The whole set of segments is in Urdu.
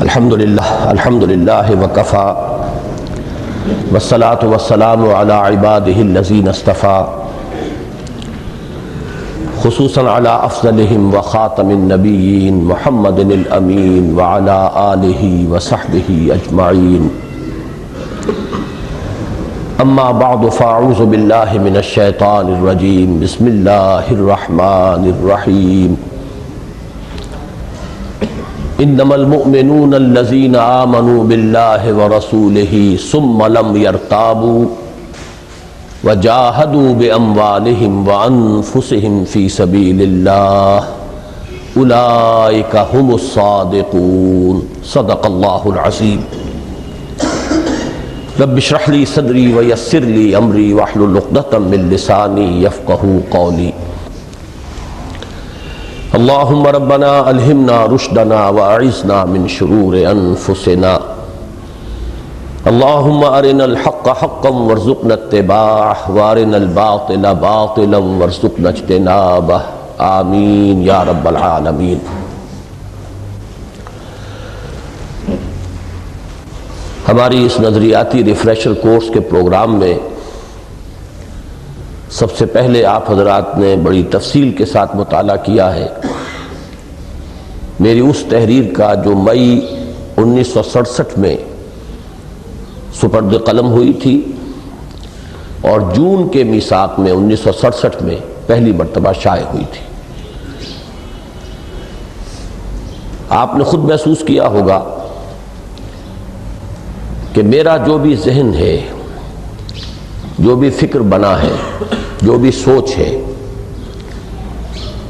الحمدللہ وکفا والصلاة والسلام علی عبادہ الذین اصطفیٰ خصوصاً علی افضلہم وخاتم النبیین محمد الامین وعلی آلہ وصحبہ اجمعین اما بعد فاعوذ باللہ من الشیطان الرجیم بسم اللہ الرحمن الرحیم انما المؤمنون الذین آمنوا باللہ ورسولہ ثم لم يرتابوا وجاہدوا باموالہم وانفسہم فی سبیل اللہ اولئک هم الصادقون صدق اللہ العظیم رب اشرح لی صدری ویسر لی امری واحلل عقدۃ من لسانی یفقہوا قولی اللہم ربنا الہمنا رشدنا واعذنا من شرور انفسنا اللہم ارنا الحق حقا وارزقنا اتباعہ وارنا الباطل باطلا وارزقنا اجتنابہ آمین یا رب العالمین۔ ہماری اس نظریاتی ریفریشر کورس کے پروگرام میں سب سے پہلے آپ حضرات نے بڑی تفصیل کے ساتھ مطالعہ کیا ہے میری اس تحریر کا جو مئی 1967 میں سپرد قلم ہوئی تھی اور جون کے میثاق میں 1967 میں پہلی مرتبہ شائع ہوئی تھی۔ آپ نے خود محسوس کیا ہوگا کہ میرا جو بھی ذہن ہے، جو بھی فکر بنا ہے، جو بھی سوچ ہے،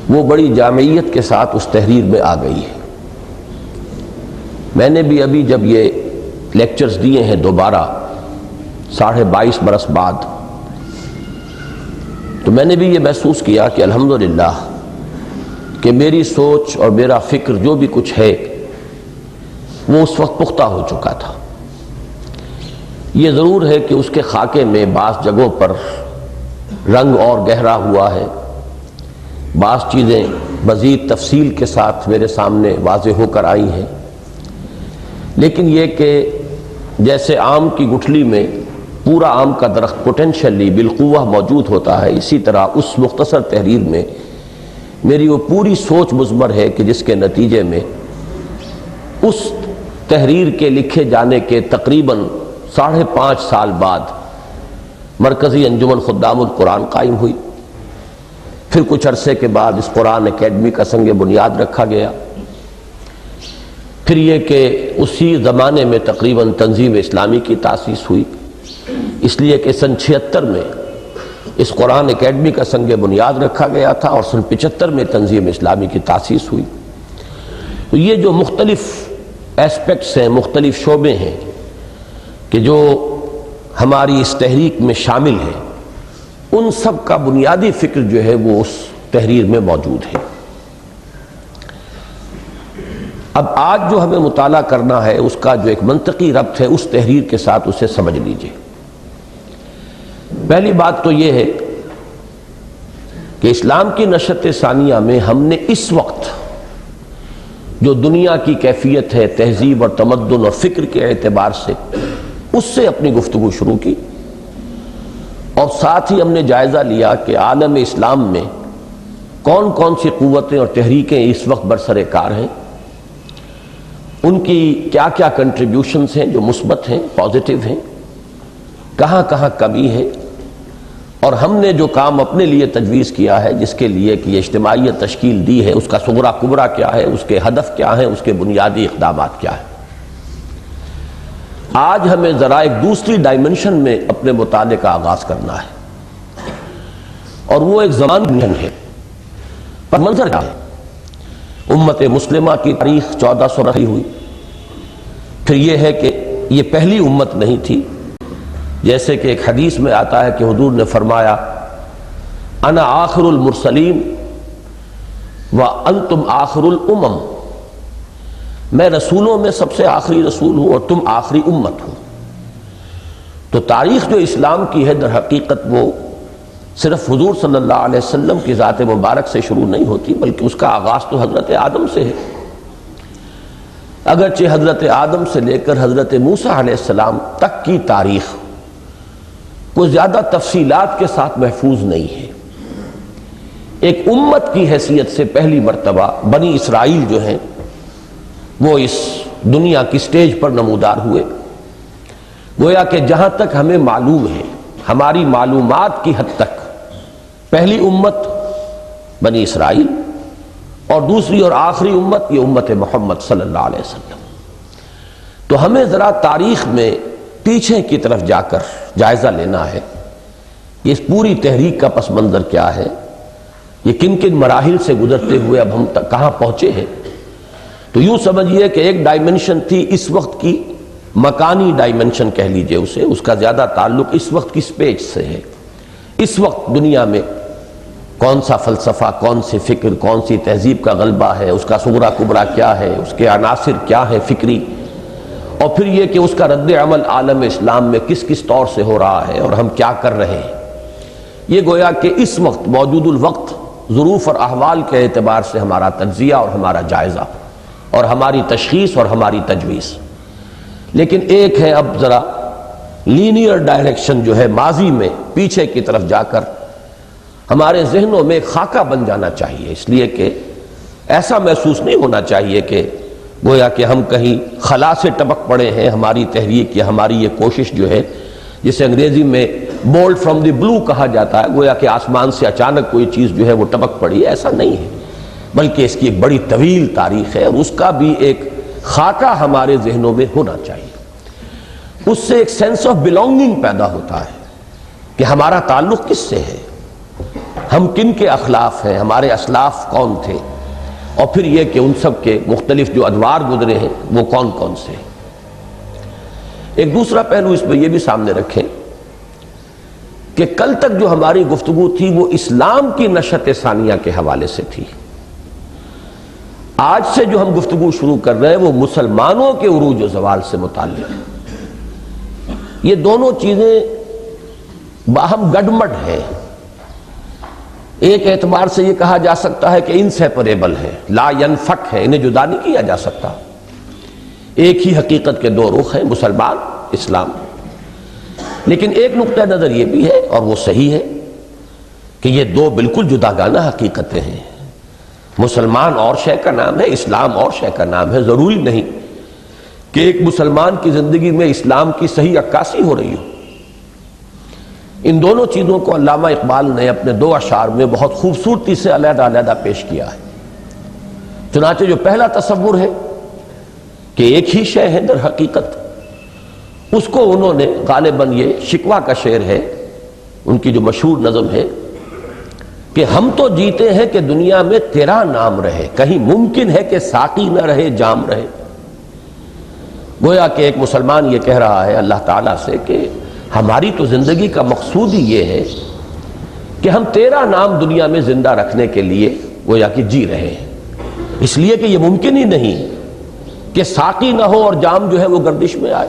وہ بڑی جامعیت کے ساتھ اس تحریر میں آ گئی ہے۔ میں نے بھی ابھی جب یہ لیکچرز دیے ہیں دوبارہ 22.5 برس بعد، تو میں نے بھی یہ محسوس کیا کہ الحمدللہ کہ میری سوچ اور میرا فکر جو بھی کچھ ہے وہ اس وقت پختہ ہو چکا تھا۔ یہ ضرور ہے کہ اس کے خاکے میں بعض جگہوں پر رنگ اور گہرا ہوا ہے، بعض چیزیں مزید تفصیل کے ساتھ میرے سامنے واضح ہو کر آئی ہیں، لیکن یہ کہ جیسے آم کی گٹھلی میں پورا آم کا درخت پوٹینشلی بالقوہ موجود ہوتا ہے، اسی طرح اس مختصر تحریر میں میری وہ پوری سوچ مضمر ہے کہ جس کے نتیجے میں اس تحریر کے لکھے جانے کے تقریباً 5.5 سال بعد مرکزی انجمن خدام القرآن قائم ہوئی۔ پھر کچھ عرصے کے بعد اس قرآن اکیڈمی کا سنگ بنیاد رکھا گیا۔ پھر یہ کہ اسی زمانے میں تقریباً تنظیم اسلامی کی تاسیس ہوئی، اس لیے کہ سن 76 میں اس قرآن اکیڈمی کا سنگ بنیاد رکھا گیا تھا اور سن 75 میں تنظیم اسلامی کی تاسیس ہوئی۔ تو یہ جو مختلف ایسپیکٹس ہیں، مختلف شعبے ہیں کہ جو ہماری اس تحریک میں شامل ہے، ان سب کا بنیادی فکر جو ہے وہ اس تحریر میں موجود ہے۔ اب آج جو ہمیں مطالعہ کرنا ہے اس کا جو ایک منطقی ربط ہے اس تحریر کے ساتھ، اسے سمجھ لیجئے۔ پہلی بات تو یہ ہے کہ اسلام کی نشأت ثانیہ میں ہم نے اس وقت جو دنیا کی کیفیت ہے تہذیب اور تمدن اور فکر کے اعتبار سے، اس سے اپنی گفتگو شروع کی، اور ساتھ ہی ہم نے جائزہ لیا کہ عالم اسلام میں کون کون سی قوتیں اور تحریکیں اس وقت برسر کار ہیں، ان کی کیا کیا کنٹریبیوشنز ہیں جو مثبت ہیں، پازیٹیو ہیں، کہاں کہاں کمی ہے، اور ہم نے جو کام اپنے لیے تجویز کیا ہے جس کے لیے کہ یہ اجتماعیت تشکیل دی ہے، اس کا صغرا کبرا کیا ہے، اس کے ہدف کیا ہیں، اس کے بنیادی اقدامات کیا ہیں۔ آج ہمیں ذرا ایک دوسری ڈائمنشن میں اپنے مطالعے کا آغاز کرنا ہے، اور وہ ایک زمان ہے۔ پر منظر کیا ہے؟ امت مسلمہ کی تاریخ 1400 رہی ہوئی، پھر یہ ہے کہ یہ پہلی امت نہیں تھی، جیسے کہ ایک حدیث میں آتا ہے کہ حضور نے فرمایا انا آخر المرسلین وانتم آخر الامم، میں رسولوں میں سب سے آخری رسول ہوں اور تم آخری امت ہو۔ تو تاریخ جو اسلام کی ہے در حقیقت وہ صرف حضور صلی اللہ علیہ وسلم کی ذات مبارک سے شروع نہیں ہوتی، بلکہ اس کا آغاز تو حضرت آدم سے ہے۔ اگرچہ حضرت آدم سے لے کر حضرت موسیٰ علیہ السلام تک کی تاریخ کوئی زیادہ تفصیلات کے ساتھ محفوظ نہیں ہے. ایک امت کی حیثیت سے پہلی مرتبہ بنی اسرائیل جو ہیں وہ اس دنیا کی سٹیج پر نمودار ہوئے. گویا کہ جہاں تک ہمیں معلوم ہے، ہماری معلومات کی حد تک پہلی امت بنی اسرائیل اور دوسری اور آخری امت یہ امت محمد صلی اللہ علیہ وسلم. تو ہمیں ذرا تاریخ میں پیچھے کی طرف جا کر جائزہ لینا ہے کہ اس پوری تحریک کا پس منظر کیا ہے، یہ کن کن مراحل سے گزرتے ہوئے اب ہم تک کہاں پہنچے ہیں. تو یوں سمجھیے کہ ایک ڈائمنشن تھی اس وقت کی، مکانی ڈائمنشن کہہ لیجئے اسے، اس کا زیادہ تعلق اس وقت کی سپیج سے ہے. اس وقت دنیا میں کون سا فلسفہ، کون سی فکر، کون سی تہذیب کا غلبہ ہے، اس کا صغرا کبرا کیا ہے، اس کے عناصر کیا ہے فکری، اور پھر یہ کہ اس کا رد عمل عالم اسلام میں کس کس طور سے ہو رہا ہے اور ہم کیا کر رہے ہیں. یہ گویا کہ اس وقت موجود الوقت ظروف اور احوال کے اعتبار سے ہمارا تجزیہ اور ہمارا جائزہ اور ہماری تشخیص اور ہماری تجویز. لیکن ایک ہے اب ذرا لینئر ڈائریکشن جو ہے ماضی میں پیچھے کی طرف جا کر ہمارے ذہنوں میں خاکہ بن جانا چاہیے، اس لیے کہ ایسا محسوس نہیں ہونا چاہیے کہ گویا کہ ہم کہیں خلا سے ٹپک پڑے ہیں. ہماری تحریک یا ہماری یہ کوشش جو ہے، جسے انگریزی میں بولڈ فرام دی بلو کہا جاتا ہے، گویا کہ آسمان سے اچانک کوئی چیز جو ہے وہ ٹپک پڑی، ایسا نہیں ہے، بلکہ اس کی ایک بڑی طویل تاریخ ہے اور اس کا بھی ایک خاکہ ہمارے ذہنوں میں ہونا چاہیے. اس سے ایک سینس آف بلونگنگ پیدا ہوتا ہے کہ ہمارا تعلق کس سے ہے، ہم کن کے اخلاف ہیں، ہمارے اسلاف کون تھے، اور پھر یہ کہ ان سب کے مختلف جو ادوار گزرے ہیں وہ کون کون سے. ایک دوسرا پہلو اس میں یہ بھی سامنے رکھیں کہ کل تک جو ہماری گفتگو تھی وہ اسلام کی نشأت ثانیہ کے حوالے سے تھی. آج سے جو ہم گفتگو شروع کر رہے ہیں وہ مسلمانوں کے عروج و زوال سے متعلق ہے. یہ دونوں چیزیں باہم گڈمڈ ہیں. ایک اعتبار سے یہ کہا جا سکتا ہے کہ انسیپریبل ہے، لا ینفک ہے، انہیں جدا نہیں کیا جا سکتا. ایک ہی حقیقت کے دو رخ ہیں، مسلمان، اسلام. لیکن ایک نقطہ نظر یہ بھی ہے اور وہ صحیح ہے کہ یہ دو بالکل جداگانہ حقیقتیں ہیں. مسلمان اور شے کا نام ہے، اسلام اور شے کا نام ہے. ضروری نہیں کہ ایک مسلمان کی زندگی میں اسلام کی صحیح عکاسی ہو رہی ہو. ان دونوں چیزوں کو علامہ اقبال نے اپنے دو اشعار میں بہت خوبصورتی سے علیحدہ علیحدہ پیش کیا ہے. چنانچہ جو پہلا تصور ہے کہ ایک ہی شے ہے در حقیقت، اس کو انہوں نے غالباً یہ شکوہ کا شعر ہے ان کی جو مشہور نظم ہے کہ ہم تو جیتے ہیں کہ دنیا میں تیرا نام رہے، کہیں ممکن ہے کہ ساقی نہ رہے جام رہے. گویا کہ ایک مسلمان یہ کہہ رہا ہے اللہ تعالیٰ سے کہ ہماری تو زندگی کا مقصود ہی یہ ہے کہ ہم تیرا نام دنیا میں زندہ رکھنے کے لیے گویا کہ جی رہے ہیں، اس لیے کہ یہ ممکن ہی نہیں کہ ساقی نہ ہو اور جام جو ہے وہ گردش میں آئے.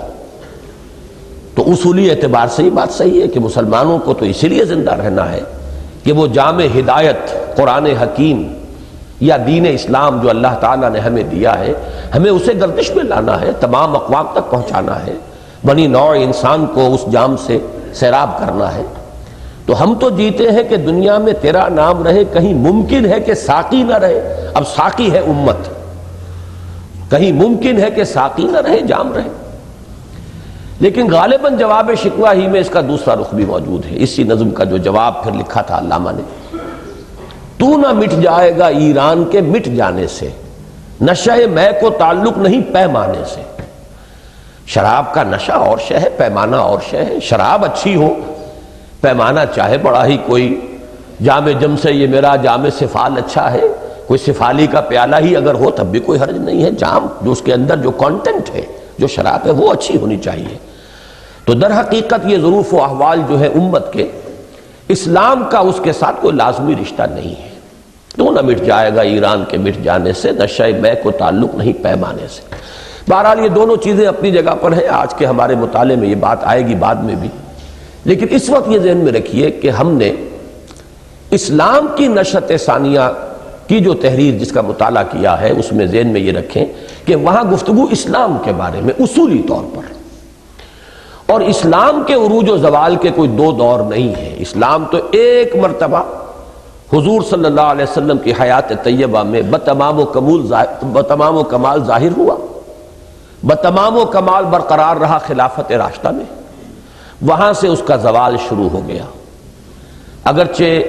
تو اصولی اعتبار سے یہ بات صحیح ہے کہ مسلمانوں کو تو اسی لیے زندہ رہنا ہے کہ وہ جام ہدایت قرآن حکیم یا دین اسلام جو اللہ تعالیٰ نے ہمیں دیا ہے، ہمیں اسے گردش میں لانا ہے، تمام اقوام تک پہنچانا ہے، بنی نوع انسان کو اس جام سے سیراب کرنا ہے. تو ہم تو جیتے ہیں کہ دنیا میں تیرا نام رہے، کہیں ممکن ہے کہ ساقی نہ رہے. اب ساقی ہے امت، کہیں ممکن ہے کہ ساقی نہ رہے جام رہے. لیکن غالباً جواب شکوہ ہی میں اس کا دوسرا رخ بھی موجود ہے. اسی نظم کا جو جواب پھر لکھا تھا علامہ نے، تو نہ مٹ جائے گا ایران کے مٹ جانے سے، نشہ میں کو تعلق نہیں پیمانے سے. شراب کا نشہ اور شے ہے، پیمانہ اور شے ہے. شراب اچھی ہو، پیمانہ چاہے بڑا ہی کوئی جام جم سے یہ میرا جام سفال اچھا ہے، کوئی سفالی کا پیالہ ہی اگر ہو تب بھی کوئی حرج نہیں ہے. جام جو اس کے اندر جو کانٹینٹ ہے، جو شراب ہے، وہ اچھی ہونی چاہیے. تو در حقیقت یہ ظروف و احوال جو ہے امت کے، اسلام کا اس کے ساتھ کوئی لازمی رشتہ نہیں ہے. تو نہ مٹ جائے گا ایران کے مٹ جانے سے، نشہ میں کو تعلق نہیں پیمانے سے. بہرحال یہ دونوں چیزیں اپنی جگہ پر ہیں. آج کے ہمارے مطالعے میں یہ بات آئے گی بعد میں بھی، لیکن اس وقت یہ ذہن میں رکھیے کہ ہم نے اسلام کی نشأت ثانیہ کی جو تحریر جس کا مطالعہ کیا ہے، اس میں ذہن میں یہ رکھیں کہ وہاں گفتگو اسلام کے بارے میں اصولی طور پر، اور اسلام کے عروج و زوال کے کوئی دو دور نہیں ہے۔ اسلام تو ایک مرتبہ حضور صلی اللہ علیہ وسلم کی حیات طیبہ میں بتمام و کمال ظاہر ہوا، بتمام و کمال برقرار رہا خلافت راشدہ میں، وہاں سے اس کا زوال شروع ہو گیا۔ اگرچہ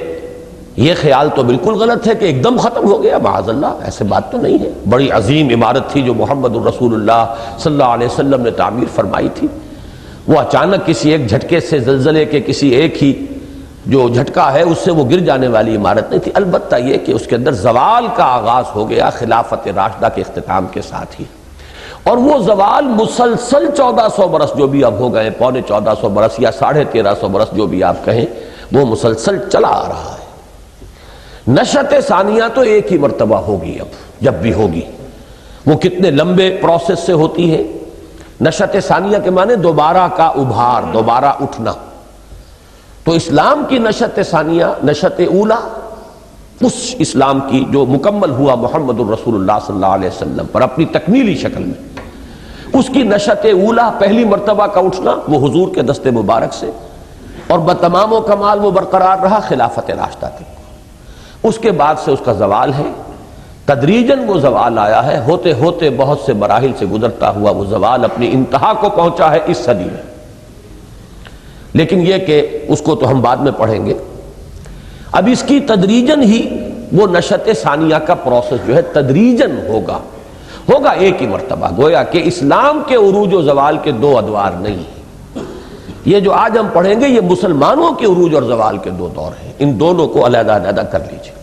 یہ خیال تو بالکل غلط ہے کہ ایک دم ختم ہو گیا، معاذ اللہ، ایسے بات تو نہیں ہے۔ بڑی عظیم عمارت تھی جو محمد الرسول اللہ صلی اللہ علیہ وسلم نے تعمیر فرمائی تھی، وہ اچانک کسی ایک جھٹکے سے، زلزلے کے کسی ایک ہی جو جھٹکا ہے اس سے وہ گر جانے والی عمارت نہیں تھی۔ البتہ یہ کہ اس کے اندر زوال کا آغاز ہو گیا خلافت راشدہ کے اختتام کے ساتھ ہی، اور وہ زوال مسلسل 1400 برس جو بھی اب ہو گئے، پونے 1400 برس یا 1350 برس جو بھی آپ کہیں، وہ مسلسل چلا آ رہا ہے۔ نشأت ثانیہ تو ایک ہی مرتبہ ہوگی، اب جب بھی ہوگی وہ کتنے لمبے پروسیس سے ہوتی ہے۔ نشأت ثانیہ کے معنی دوبارہ کا ابھار، دوبارہ اٹھنا۔ تو اسلام کی نشأت ثانیہ، نشأت اولا، اس اسلام کی جو مکمل ہوا محمد الرسول اللہ صلی اللہ علیہ وسلم پر اپنی تکمیلی شکل میں، اس کی نشأت اولا، پہلی مرتبہ کا اٹھنا وہ حضور کے دست مبارک سے، اور بتمام و کمال وہ برقرار رہا خلافت راشدہ تک۔ اس کے بعد سے اس کا زوال ہے، تدریجاً وہ زوال آیا ہے، ہوتے ہوتے بہت سے مراحل سے گزرتا ہوا وہ زوال اپنی انتہا کو پہنچا ہے اس صدی میں۔ لیکن یہ کہ اس کو تو ہم بعد میں پڑھیں گے، اب اس کی تدریجاً ہی وہ نشأت ثانیہ کا پروسیس جو ہے تدریجاً ہوگا ایک ہی مرتبہ، گویا کہ اسلام کے عروج و زوال کے دو ادوار نہیں ہیں۔ یہ جو آج ہم پڑھیں گے یہ مسلمانوں کے عروج اور زوال کے دو دور ہیں، ان دونوں کو علیحدہ علیحدہ کر لیجیے۔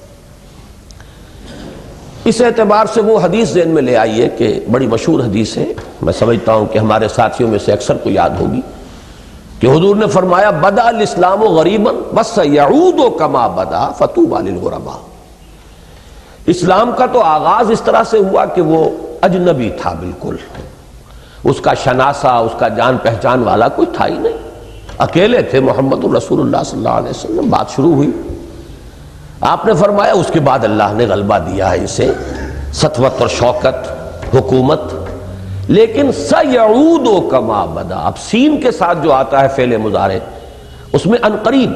اس اعتبار سے وہ حدیث ذہن میں لے آئیے کہ بڑی مشہور حدیث ہے، میں سمجھتا ہوں کہ ہمارے ساتھیوں میں سے اکثر کو یاد ہوگی، کہ حضور نے فرمایا بدأ الاسلام غریبا وسیعود کما بدأ فطوبی للغرباء۔ اسلام کا تو آغاز اس طرح سے ہوا کہ وہ اجنبی تھا، بالکل اس کا شناسہ، اس کا جان پہچان والا کوئی تھا ہی نہیں، اکیلے تھے محمد الرسول اللہ صلی اللہ علیہ وسلم۔ بات شروع ہوئی، آپ نے فرمایا اس کے بعد اللہ نے غلبہ دیا ہے اسے، سطوت اور شوکت، حکومت، لیکن سیعود کما بدا، اب سین کے ساتھ جو آتا ہے فعل مضارع، اس میں انقریب،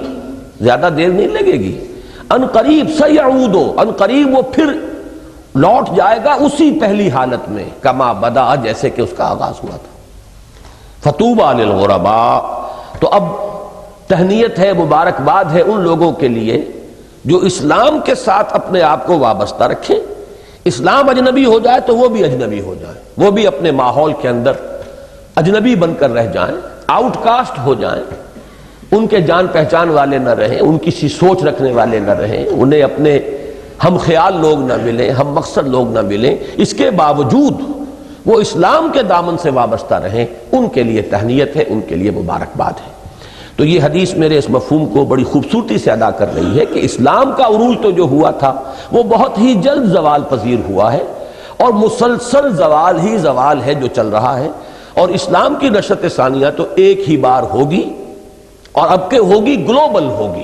زیادہ دیر نہیں لگے گی، انقریب سیعود، انقریب وہ پھر لوٹ جائے گا اسی پہلی حالت میں، کما بدا، جیسے کہ اس کا آغاز ہوا تھا۔ فطوبی للغرباء، تو اب تہنیت ہے، مبارکباد ہے ان لوگوں کے لیے جو اسلام کے ساتھ اپنے آپ کو وابستہ رکھیں۔ اسلام اجنبی ہو جائے تو وہ بھی اجنبی ہو جائیں، وہ بھی اپنے ماحول کے اندر اجنبی بن کر رہ جائیں، آؤٹ کاسٹ ہو جائیں، ان کے جان پہچان والے نہ رہیں، ان کی سوچ رکھنے والے نہ رہیں، انہیں اپنے ہم خیال لوگ نہ ملیں، ہم مقصد لوگ نہ ملیں، اس کے باوجود وہ اسلام کے دامن سے وابستہ رہیں، ان کے لیے تہنیت ہے، ان کے لیے مبارکباد ہے۔ تو یہ حدیث میرے اس مفہوم کو بڑی خوبصورتی سے ادا کر رہی ہے کہ اسلام کا عروج تو جو ہوا تھا وہ بہت ہی جلد زوال پذیر ہوا ہے، اور مسلسل زوال ہی زوال ہے جو چل رہا ہے، اور اسلام کی نشأت ثانیہ تو ایک ہی بار ہوگی، اور اب کہ ہوگی گلوبل ہوگی۔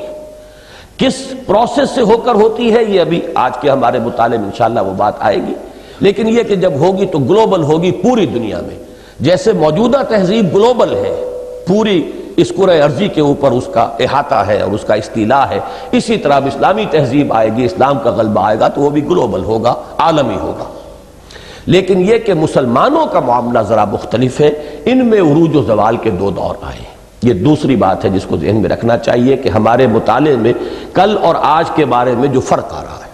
کس پروسیس سے ہو کر ہوتی ہے یہ ابھی آج کے ہمارے مطالعے میں انشاءاللہ وہ بات آئے گی، لیکن یہ کہ جب ہوگی تو گلوبل ہوگی پوری دنیا میں، جیسے موجودہ تہذیب گلوبل ہے، پوری اس کرۂ ارضی کے اوپر اس کا احاطہ ہے اور اس کا استیلاء ہے، اسی طرح اب اسلامی تہذیب آئے گی، اسلام کا غلبہ آئے گا تو وہ بھی گلوبل ہوگا، عالمی ہوگا۔ لیکن یہ کہ مسلمانوں کا معاملہ ذرا مختلف ہے، ان میں عروج و زوال کے دو دور آئے ہیں۔ یہ دوسری بات ہے جس کو ذہن میں رکھنا چاہیے کہ ہمارے مطالعے میں کل اور آج کے بارے میں جو فرق آ رہا ہے۔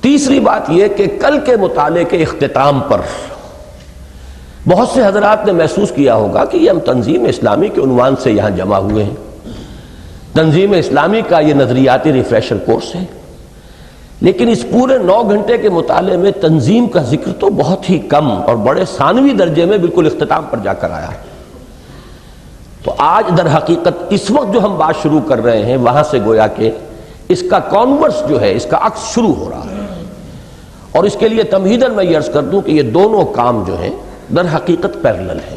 تیسری بات یہ کہ کل کے مطالعے کے اختتام پر بہت سے حضرات نے محسوس کیا ہوگا کہ یہ ہم تنظیم اسلامی کے عنوان سے یہاں جمع ہوئے ہیں، تنظیم اسلامی کا یہ نظریاتی ریفریشر کورس ہے، لیکن اس پورے 9 گھنٹے کے مطالعے میں تنظیم کا ذکر تو بہت ہی کم اور بڑے ثانوی درجے میں بالکل اختتام پر جا کر آیا ہے۔ تو آج در حقیقت اس وقت جو ہم بات شروع کر رہے ہیں وہاں سے گویا کہ اس کا کانورس جو ہے، اس کا عکس شروع ہو رہا ہے، اور اس کے لیے تمہیداً میں یہ عرض کر دوں کہ یہ دونوں کام جو ہیں در حقیقت پیرلل ہیں،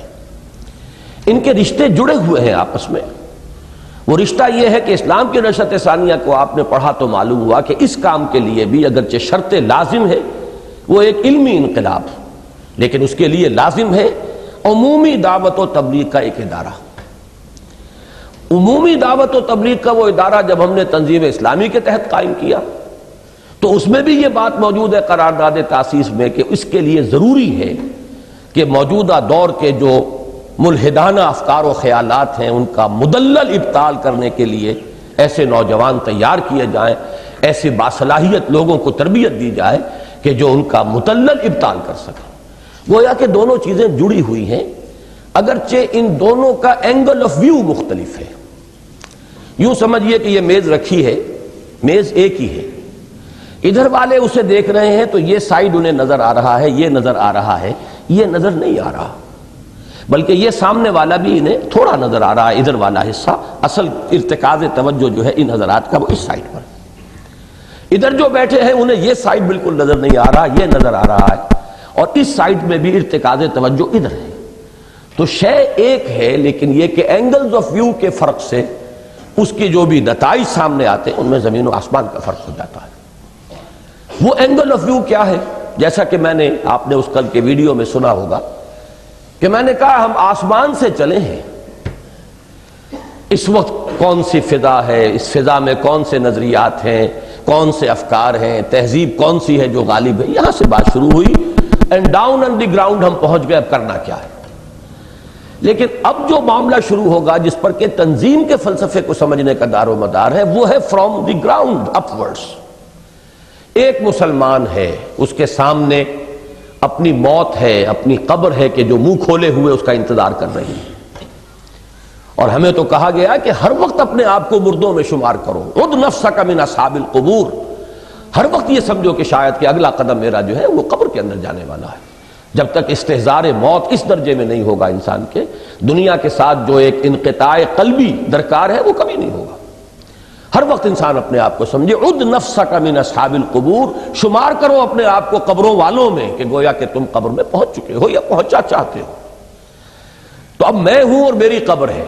ان کے رشتے جڑے ہوئے ہیں آپس میں۔ وہ رشتہ یہ ہے کہ اسلام کی نشأت ثانیہ کو آپ نے پڑھا تو معلوم ہوا کہ اس کام کے لیے بھی اگرچہ شرط لازم ہے وہ ایک علمی انقلاب، لیکن اس کے لیے لازم ہے عمومی دعوت و تبلیغ کا ایک ادارہ۔ عمومی دعوت و تبلیغ کا وہ ادارہ جب ہم نے تنظیم اسلامی کے تحت قائم کیا تو اس میں بھی یہ بات موجود ہے قرارداد تاسیس میں کہ اس کے لیے ضروری ہے کہ موجودہ دور کے جو ملحدانہ افکار و خیالات ہیں ان کا مدلل ابطال کرنے کے لیے ایسے نوجوان تیار کیے جائیں، ایسے باصلاحیت لوگوں کو تربیت دی جائے کہ جو ان کا مدلل ابطال کر سکیں۔ گویا کہ دونوں چیزیں جڑی ہوئی ہیں، اگرچہ ان دونوں کا اینگل آف ویو مختلف ہے۔ یوں سمجھیے کہ یہ میز رکھی ہے، میز ایک ہی ہے، ادھر والے اسے دیکھ رہے ہیں تو یہ سائیڈ انہیں نظر آ رہا ہے، یہ نظر آ رہا ہے، یہ نظر نہیں آ رہا، بلکہ یہ سامنے والا بھی انہیں تھوڑا نظر آ رہا ہے، ادھر والا حصہ۔ اصل ارتکاز توجہ جو ہے ان حضرات کا وہ اس سائیڈ پر۔ ادھر جو بیٹھے ہیں انہیں یہ سائیڈ بالکل نظر نہیں آ رہا، یہ نظر آ رہا ہے، اور اس سائیڈ میں بھی ارتکاز توجہ ادھر ہے۔ تو شے ایک ہے، لیکن یہ کہ اینگلز آف ویو کے فرق سے اس کے جو بھی نتائج سامنے آتے ہیں ان میں زمین و آسمان کا فرق ہو جاتا ہے۔ وہ اینگل آف ویو کیا ہے؟ جیسا کہ میں نے آپ نے اس کل کے ویڈیو میں سنا ہوگا کہ میں نے کہا ہم آسمان سے چلے ہیں، اس وقت کون سی فضا ہے، اس فضا میں کون سے نظریات ہیں، کون سے افکار ہیں، تہذیب کون سی ہے جو غالب ہے، یہاں سے بات شروع ہوئی، and down on the ground ہم پہنچ گئے اب کرنا کیا ہے۔ لیکن اب جو معاملہ شروع ہوگا جس پر کہ تنظیم کے فلسفے کو سمجھنے کا دار و مدار ہے وہ ہے from the ground up words. ایک مسلمان ہے، اس کے سامنے اپنی موت ہے، اپنی قبر ہے کہ جو منہ کھولے ہوئے اس کا انتظار کر رہی ہے، اور ہمیں تو کہا گیا کہ ہر وقت اپنے آپ کو مردوں میں شمار کرو، عد نفسک من اصحاب القبور، ہر وقت یہ سمجھو کہ شاید کہ اگلا قدم میرا جو ہے وہ قبر کے اندر جانے والا ہے۔ جب تک استحضار موت اس درجے میں نہیں ہوگا انسان کے، دنیا کے ساتھ جو ایک انقطاع قلبی درکار ہے وہ کبھی نہیں ہوگا۔ ہر وقت انسان اپنے آپ کو سمجھے، عد نفسک من اصحاب القبور، شمار کرو اپنے آپ کو قبروں والوں میں کہ گویا کہ تم قبر میں پہنچ چکے ہو یا پہنچا چاہتے ہو۔ تو اب میں ہوں اور میری قبر ہے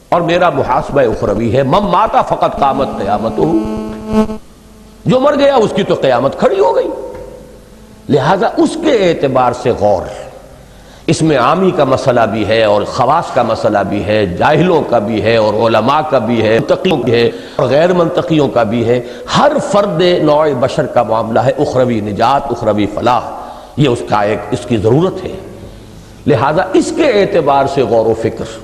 اور میرا محاسبہ اخروی ہے۔ من مات فقط قامت قیامتہ، جو مر گیا اس کی تو قیامت کھڑی ہو گئی۔ لہذا اس کے اعتبار سے غور، اس میں عامی کا مسئلہ بھی ہے اور خواص کا مسئلہ بھی ہے، جاہلوں کا بھی ہے اور علماء کا بھی ہے، منطقیوں بھی ہے اور غیر منطقیوں کا بھی ہے۔ ہر فرد نوع بشر کا معاملہ ہے اخروی نجات، اخروی فلاح، یہ اس کا ایک اس کی ضرورت ہے۔ لہذا اس کے اعتبار سے غور و فکر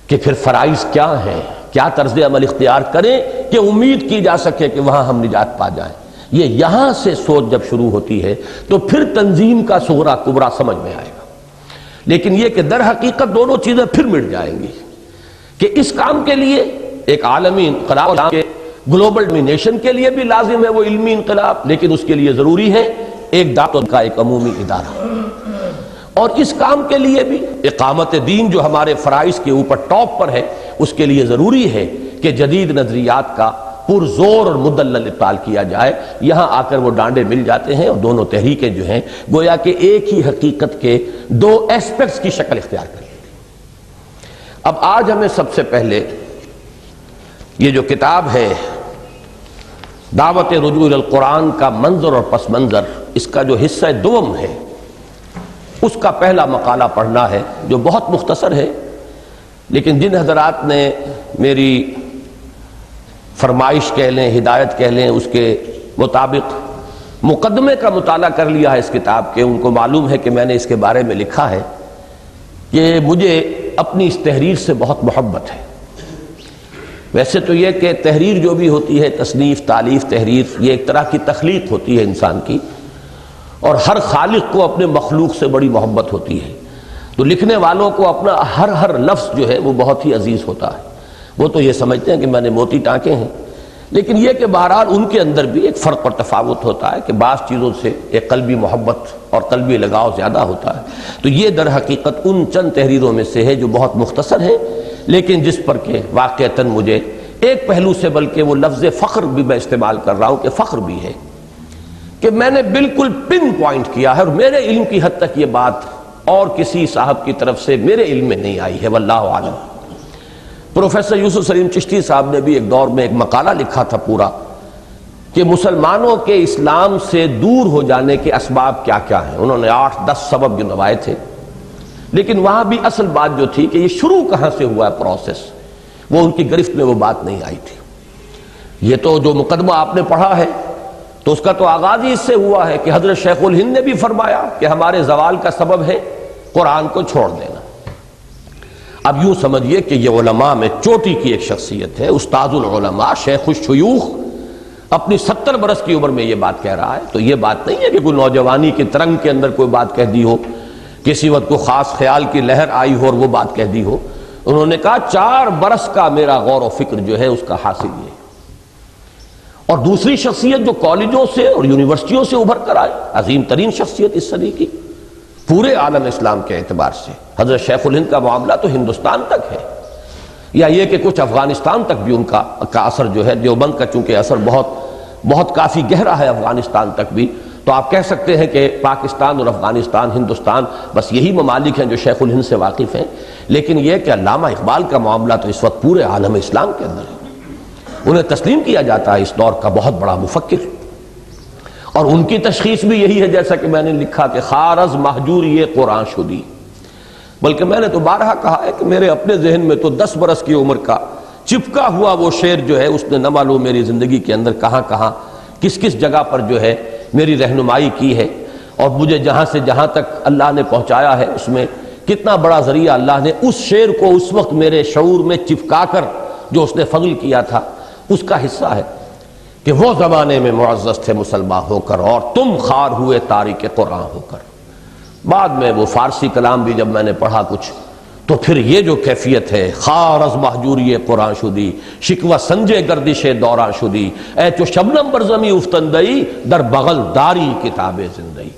کہ پھر فرائض کیا ہیں، کیا طرز عمل اختیار کریں کہ امید کی جا سکے کہ وہاں ہم نجات پا جائیں، یہ یہاں سے سوچ جب شروع ہوتی ہے تو پھر تنظیم کا صغرا کبرا سمجھ میں آئے گا۔ لیکن یہ کہ در حقیقت دونوں چیزیں پھر مٹ جائیں گی کہ اس کام کے لیے ایک عالمی انقلاب کے گلوبل ڈومینیشن کے لیے بھی لازم ہے وہ علمی انقلاب، لیکن اس کے لیے ضروری ہے ایک دعوت کا ایک عمومی ادارہ، اور اس کام کے لیے بھی اقامت دین جو ہمارے فرائض کے اوپر ٹاپ پر ہے اس کے لیے ضروری ہے کہ جدید نظریات کا پرزور اور مدلل ابطال کیا جائے۔ یہاں آ کر وہ ڈانڈے مل جاتے ہیں اور دونوں تحریکیں جو ہیں گویا کہ ایک ہی حقیقت کے دو ایسپیکٹس کی شکل اختیار کر لیتی ہیں۔ اب آج ہمیں سب سے پہلے یہ جو کتاب ہے دعوت رجوع القرآن کا منظر اور پس منظر، اس کا جو حصہ دوم ہے اس کا پہلا مقالہ پڑھنا ہے جو بہت مختصر ہے، لیکن جن حضرات نے میری فرمائش کہہ لیں، ہدایت کہہ لیں، اس کے مطابق مقدمے کا مطالعہ کر لیا ہے اس کتاب کے، ان کو معلوم ہے کہ میں نے اس کے بارے میں لکھا ہے کہ مجھے اپنی اس تحریر سے بہت محبت ہے۔ ویسے تو یہ کہ تحریر جو بھی ہوتی ہے، تصنیف، تالیف، تحریر، یہ ایک طرح کی تخلیق ہوتی ہے انسان کی، اور ہر خالق کو اپنے مخلوق سے بڑی محبت ہوتی ہے، تو لکھنے والوں کو اپنا ہر لفظ جو ہے وہ بہت ہی عزیز ہوتا ہے۔ وہ تو یہ سمجھتے ہیں کہ میں نے موتی ٹانکے ہیں، لیکن یہ کہ بہرحال ان کے اندر بھی ایک فرق اور تفاوت ہوتا ہے کہ بعض چیزوں سے ایک قلبی محبت اور قلبی لگاؤ زیادہ ہوتا ہے۔ تو یہ در حقیقت ان چند تحریروں میں سے ہے جو بہت مختصر ہے، لیکن جس پر کہ واقعتاً مجھے ایک پہلو سے بلکہ وہ لفظ فخر بھی میں استعمال کر رہا ہوں کہ فخر بھی ہے کہ میں نے بالکل پن پوائنٹ کیا ہے، اور میرے علم کی حد تک یہ بات اور کسی صاحب کی طرف سے میرے علم میں نہیں آئی ہے، واللہ عالم۔ پروفیسر یوسف سلیم چشتی صاحب نے بھی ایک دور میں ایک مقالہ لکھا تھا پورا کہ مسلمانوں کے اسلام سے دور ہو جانے کے اسباب کیا کیا ہیں. انہوں نے 8-10 سبب گنوائے تھے، لیکن وہاں بھی اصل بات جو تھی کہ یہ شروع کہاں سے ہوا ہے پروسیس، وہ ان کی گرفت میں وہ بات نہیں آئی تھی. یہ تو جو مقدمہ آپ نے پڑھا ہے تو اس کا تو آغاز ہی اس سے ہوا ہے کہ حضرت شیخ الہند نے بھی فرمایا کہ ہمارے زوال کا سبب ہے قرآن کو چھوڑ دینا. اب یوں سمجھیے کہ یہ علماء میں چوٹی کی ایک شخصیت ہے، استاد العلماء، شیخ الشیوخ، اپنی 70 برس کی عمر میں یہ بات کہہ رہا ہے. تو یہ بات نہیں ہے کہ کوئی نوجوانی کی ترنگ کے اندر کوئی بات کہہ دی ہو، کسی وقت کو خاص خیال کی لہر آئی ہو اور وہ بات کہہ دی ہو. انہوں نے کہا 4 برس کا میرا غور و فکر جو ہے اس کا حاصل یہ. اور دوسری شخصیت جو کالجوں سے اور یونیورسٹیوں سے ابھر کر آئی، عظیم ترین شخصیت اس صدی کی پورے عالم اسلام کے اعتبار سے، حضرت شیخ الہند کا معاملہ تو ہندوستان تک ہے، یا یہ کہ کچھ افغانستان تک بھی ان کا اثر جو ہے، دیوبند کا چونکہ اثر بہت کافی گہرا ہے افغانستان تک بھی، تو آپ کہہ سکتے ہیں کہ پاکستان اور افغانستان، ہندوستان، بس یہی ممالک ہیں جو شیخ الہند سے واقف ہیں. لیکن یہ کہ علامہ اقبال کا معاملہ تو اس وقت پورے عالم اسلام کے اندر ہے، انہیں تسلیم کیا جاتا ہے اس دور کا بہت بڑا مفکر. اور ان کی تشخیص بھی یہی ہے جیسا کہ میں نے لکھا کہ خارز محجور یہ قرآن شدی. بلکہ میں نے تو بارہا کہا ہے کہ میرے اپنے ذہن میں تو 10 برس کی عمر کا چپکا ہوا وہ شعر جو ہے اس نے نہ معلوم میری زندگی کے اندر کہاں کہاں کس جگہ پر جو ہے میری رہنمائی کی ہے، اور مجھے جہاں سے جہاں تک اللہ نے پہنچایا ہے اس میں کتنا بڑا ذریعہ اللہ نے اس شعر کو اس وقت میرے شعور میں چپکا کر جو اس نے فضل کیا تھا اس کا حصہ ہے کہ وہ زمانے میں معزز تھے مسلمان ہو کر اور تم خار ہوئے تارک قرآن ہو کر. بعد میں وہ فارسی کلام بھی جب میں نے پڑھا کچھ تو پھر یہ جو کیفیت ہے، خار از محجوری قرآن شدی شکوہ سنجے گردش دوران شدی اے چو شبنم بر زمی افتندئی در بغل داری کتاب زندئی.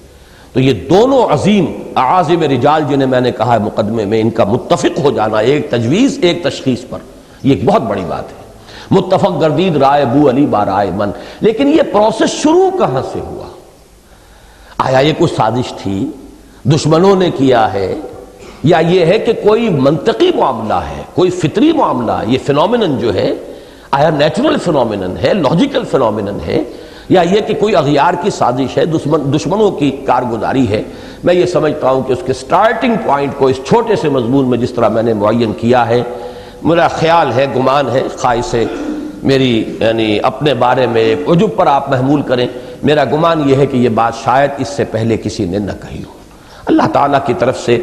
تو یہ دونوں عظیم اعاظم رجال جنہیں میں نے کہا ہے مقدمے میں، ان کا متفق ہو جانا ایک تجویز ایک تشخیص پر، یہ ایک بہت بڑی بات ہے. متفق گردید رائے بو علی بارائے من. لیکن یہ پروسیس شروع کہاں سے ہوا؟ آیا یہ کوئی سازش تھی، دشمنوں نے کیا ہے، یا یہ ہے کہ کوئی منطقی معاملہ ہے، کوئی فطری معاملہ ہے؟ یہ فینومینن جو ہے آیا نیچرل فینومینن ہے، لاجیکل فینومینن ہے، یا یہ کہ کوئی اغیار کی سازش ہے، دشمنوں کی کارگزاری ہے؟ میں یہ سمجھتا ہوں کہ اس کے سٹارٹنگ پوائنٹ کو اس چھوٹے سے مضمون میں جس طرح میں نے معین کیا ہے، میرا خیال ہے، گمان ہے، خواہش سے میری یعنی اپنے بارے میں عجب پر آپ محمول کریں، میرا گمان یہ ہے کہ یہ بات شاید اس سے پہلے کسی نے نہ کہی ہو. اللہ تعالیٰ کی طرف سے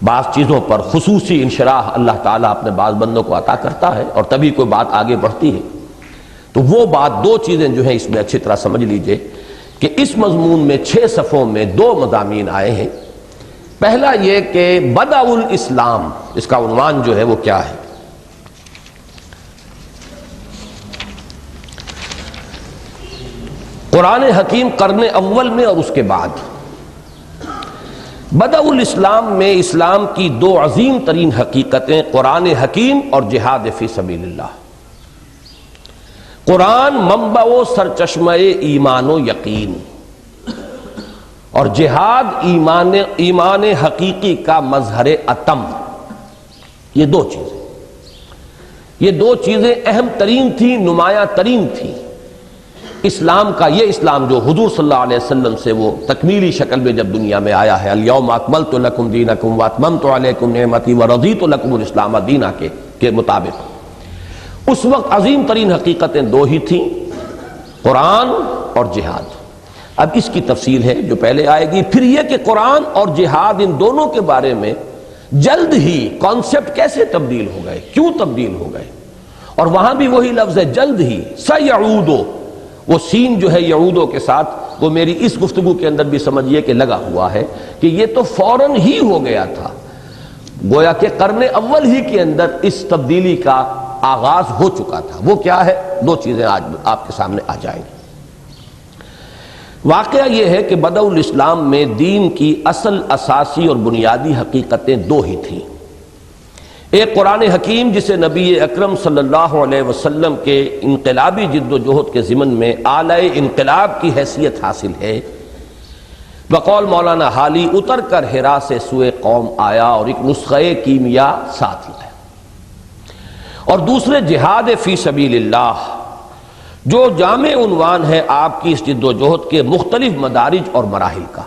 بعض چیزوں پر خصوصی انشراح اللہ تعالیٰ اپنے بعض بندوں کو عطا کرتا ہے اور تبھی کوئی بات آگے بڑھتی ہے. تو وہ بات، 2 چیزیں جو ہیں اس میں اچھی طرح سمجھ لیجئے کہ اس مضمون میں 6 صفحوں میں 2 مضامین آئے ہیں. پہلا یہ کہ بدء الاسلام، اس کا عنوان جو ہے وہ کیا ہے؟ قرآن حکیم قرن اول میں اور اس کے بعد. بدء الاسلام میں اسلام کی 2 عظیم ترین حقیقتیں قرآن حکیم اور جہاد فی سبیل اللہ. قرآن منبع و سرچشمہ ایمان و یقین، اور جہاد ایمان حقیقی کا مظہر اتم. یہ 2 چیزیں، یہ 2 چیزیں اہم ترین تھیں، نمایاں ترین تھیں اسلام کا. یہ اسلام جو حضور صلی اللہ علیہ وسلم سے وہ تکمیلی شکل میں جب دنیا میں آیا ہے، الیوم اکملت لکم دینکم واتممت علیکم نعمتی ورضیت لکم الاسلام دینا کے مطابق، اس وقت عظیم ترین حقیقتیں 2 ہی تھیں، قرآن اور جہاد. اب اس کی تفصیل ہے جو پہلے آئے گی. پھر یہ کہ قرآن اور جہاد ان دونوں کے بارے میں جلد ہی کانسیپٹ کیسے تبدیل ہو گئے، کیوں تبدیل ہو گئے، اور وہاں بھی وہی لفظ ہے جلد ہی. سیعودو، وہ سین جو ہے یعودو کے ساتھ وہ میری اس گفتگو کے اندر بھی سمجھیے کہ لگا ہوا ہے کہ یہ تو فوراً ہی ہو گیا تھا، گویا کہ قرن اول ہی کے اندر اس تبدیلی کا آغاز ہو چکا تھا. وہ کیا ہے؟ 2 چیزیں آج آپ کے سامنے آ جائیں گی. واقعہ یہ ہے کہ بدء الاسلام میں دین کی اصل اساسی اور بنیادی حقیقتیں 2 ہی تھیں. ایک قرآن حکیم جسے نبی اکرم صلی اللہ علیہ وسلم کے انقلابی جد و جہد کے ضمن میں آلۂ انقلاب کی حیثیت حاصل ہے. بقول مولانا حالی اتر کر ہرا سے سوئے قوم آیا اور ایک نسخہ کیمیا ساتھ لایا. اور دوسرے جہاد فی سبیل اللہ جو جامع عنوان ہے آپ کی اس جد و جہد کے مختلف مدارج اور مراحل کا۔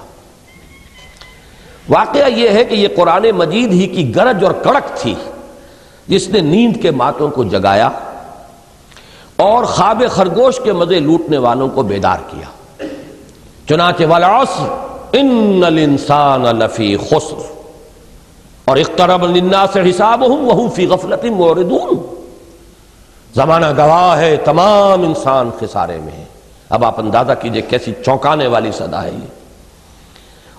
واقعہ یہ ہے کہ یہ قرآن مجید ہی کی گرج اور کڑک تھی جس نے نیند کے ماتوں کو جگایا اور خواب خرگوش کے مزے لوٹنے والوں کو بیدار کیا۔ چنانچہ والعصر ان الانسان لفی خسر اور اقترب للناس حسابهم وهم فی غفلۃ معرضون، زمانہ گواہ ہے تمام انسان خسارے میں ہے۔ اب آپ اندازہ کیجئے کیسی چونکانے والی صدا ہے یہ،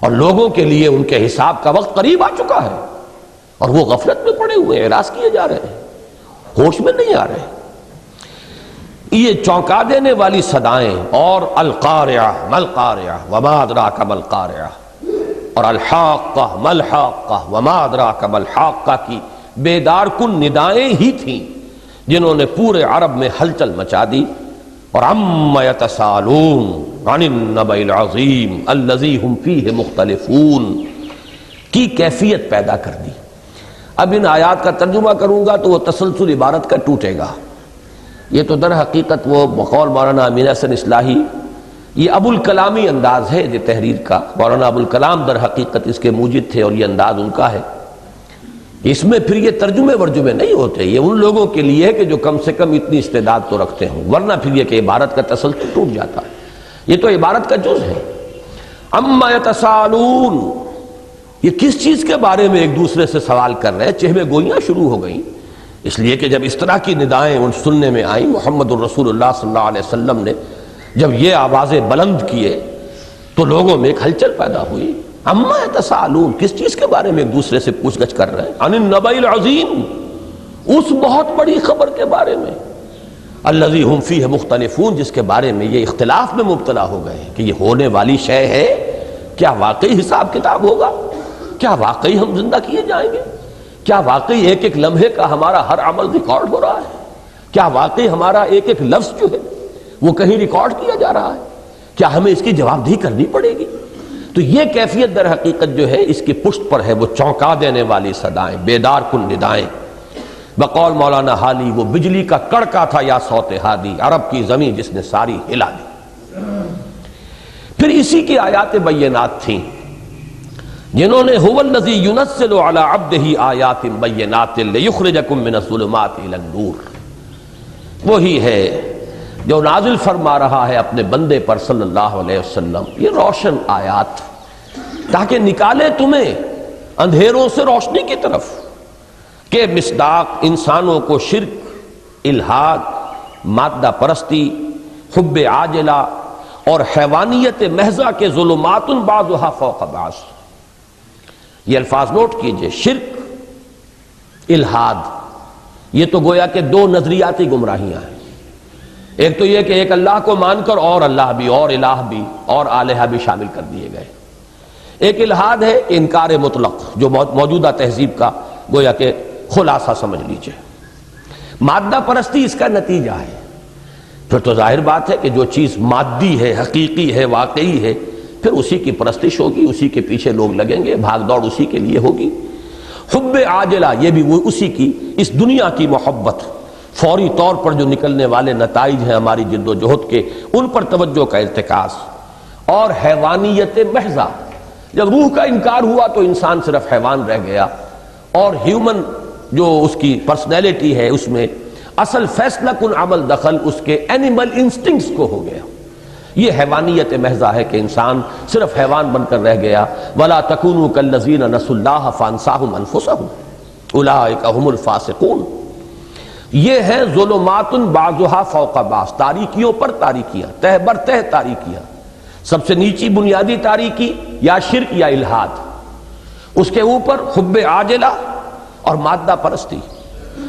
اور لوگوں کے لیے ان کے حساب کا وقت قریب آ چکا ہے اور وہ غفلت میں پڑے ہوئے اعراض کیے جا رہے ہیں، ہوش میں نہیں آ رہے۔ یہ چونکا دینے والی صدائیں اور القارعہ ملقارعہ وما ادراک ملقارعہ اور الحاقہ ملحاقہ وما ادراک ملحاقہ کی بیدار کن ندائیں ہی تھیں جنہوں نے پورے عرب میں ہلچل مچا دی، اور عم یتسالون عن النبأ العظیم الذی ہم فیہ مختلفون کی کیفیت پیدا کر دی۔ اب ان آیات کا ترجمہ کروں گا تو وہ تسلسل عبارت کا ٹوٹے گا۔ یہ تو در حقیقت وہ بقول مولانا امین حسن اصلاحی یہ ابو الکلامی انداز ہے یہ تحریر کا۔ مولانا ابو الکلام در حقیقت اس کے موجد تھے اور یہ انداز ان کا ہے۔ اس میں پھر یہ ترجمے ورجمے نہیں ہوتے، یہ ان لوگوں کے لیے ہے کہ جو کم سے کم اتنی استعداد تو رکھتے ہوں، ورنہ پھر یہ کہ عبارت کا تسلسل ٹوٹ جاتا ہے۔ یہ تو عبارت کا جز ہے۔ اما یتسالون، یہ کس چیز کے بارے میں ایک دوسرے سے سوال کر رہے ہیں؟ چہمے گوئیاں شروع ہو گئیں، اس لیے کہ جب اس طرح کی ندائیں ان سننے میں آئیں، محمد الرسول اللہ صلی اللہ علیہ وسلم نے جب یہ آوازیں بلند کیے تو لوگوں میں ایک ہلچل پیدا ہوئی۔ اما یتسالون، کس چیز کے بارے میں ایک دوسرے سے پوچھ گچھ کر رہے ہیں؟ عن النبأ العظیم، اس بہت بڑی خبر کے بارے میں، الذی ہم فیہ مختلفون، جس کے بارے میں یہ اختلاف میں مبتلا ہو گئے کہ یہ ہونے والی شے ہے، کیا واقعی حساب کتاب ہوگا؟ کیا واقعی ہم زندہ کیے جائیں گے؟ کیا واقعی ایک ایک لمحے کا ہمارا ہر عمل ریکارڈ ہو رہا ہے؟ کیا واقعی ہمارا ایک ایک لفظ جو ہے وہ کہیں ریکارڈ کیا جا رہا ہے؟ کیا ہمیں اس کی جواب دہی کرنی پڑے گی؟ تو یہ کیفیت در حقیقت جو ہے اس کی پشت پر ہے وہ چونکا دینے والی صدائیں، بیدار کن ندائیں۔ بقول مولانا حالی وہ بجلی کا کڑکا تھا یا صوت ہادی، عرب کی زمین جس نے ساری ہلا دی۔ پھر اسی کی آیات بینات تھیں جنہوں نے هو الذی ينزل علی عبدہ آیات بینات لیخرجکم من الظلمات الی النور، وہی ہے جو نازل فرما رہا ہے اپنے بندے پر صلی اللہ علیہ وسلم یہ روشن آیات، تاکہ نکالے تمہیں اندھیروں سے روشنی کی طرف، کہ مصداق انسانوں کو شرک، الحاد، مادہ پرستی، حب عاجلہ اور حیوانیت محضہ کے ظلمات بعضھا فوق بعض۔ یہ الفاظ نوٹ کیجئے، شرک، الحاد، یہ تو گویا کہ دو نظریاتی گمراہیاں ہیں۔ ایک تو یہ کہ ایک اللہ کو مان کر اور اللہ بھی اور الہ بھی اور آلہہ بھی شامل کر دیے گئے۔ ایک الحاد ہے انکار مطلق، جو موجودہ تہذیب کا گویا کہ خلاصہ سمجھ لیجئے۔ مادہ پرستی اس کا نتیجہ ہے۔ پھر تو ظاہر بات ہے کہ جو چیز مادی ہے، حقیقی ہے، واقعی ہے، پھر اسی کی پرستش ہوگی، اسی کے پیچھے لوگ لگیں گے، بھاگ دوڑ اسی کے لیے ہوگی۔ حب عاجلہ، یہ بھی وہ اسی کی اس دنیا کی محبت، فوری طور پر جو نکلنے والے نتائج ہیں ہماری جد و جہد کے، ان پر توجہ کا ارتکاز، اور حیوانیت محضہ، جب روح کا انکار ہوا تو انسان صرف حیوان رہ گیا، اور ہیومن جو اس کی پرسنالٹی ہے اس میں اصل فیصلہ کن عمل دخل اس کے اینیمل انسٹنکٹس کو ہو گیا۔ یہ حیوانیت محضہ ہے کہ انسان صرف حیوان بن کر رہ گیا۔ وَلَا تَكُونُوا كَالَّذِينَ نَسُوا اللَّهَ فَأَنسَاهُمْ أَنفُسَهُمْ أُولَٰئِكَ هُمُ الْفَاسِقُونَ۔ یہ ہے ظلمات بعضها فوق بعض، تاریکیوں پر تاریکیاں، تہ بر تہ تاریکیاں۔ سب سے نیچی بنیادی تاریکی یا شرک یا الحاد، اس کے اوپر حب عاجلہ اور مادہ پرستی،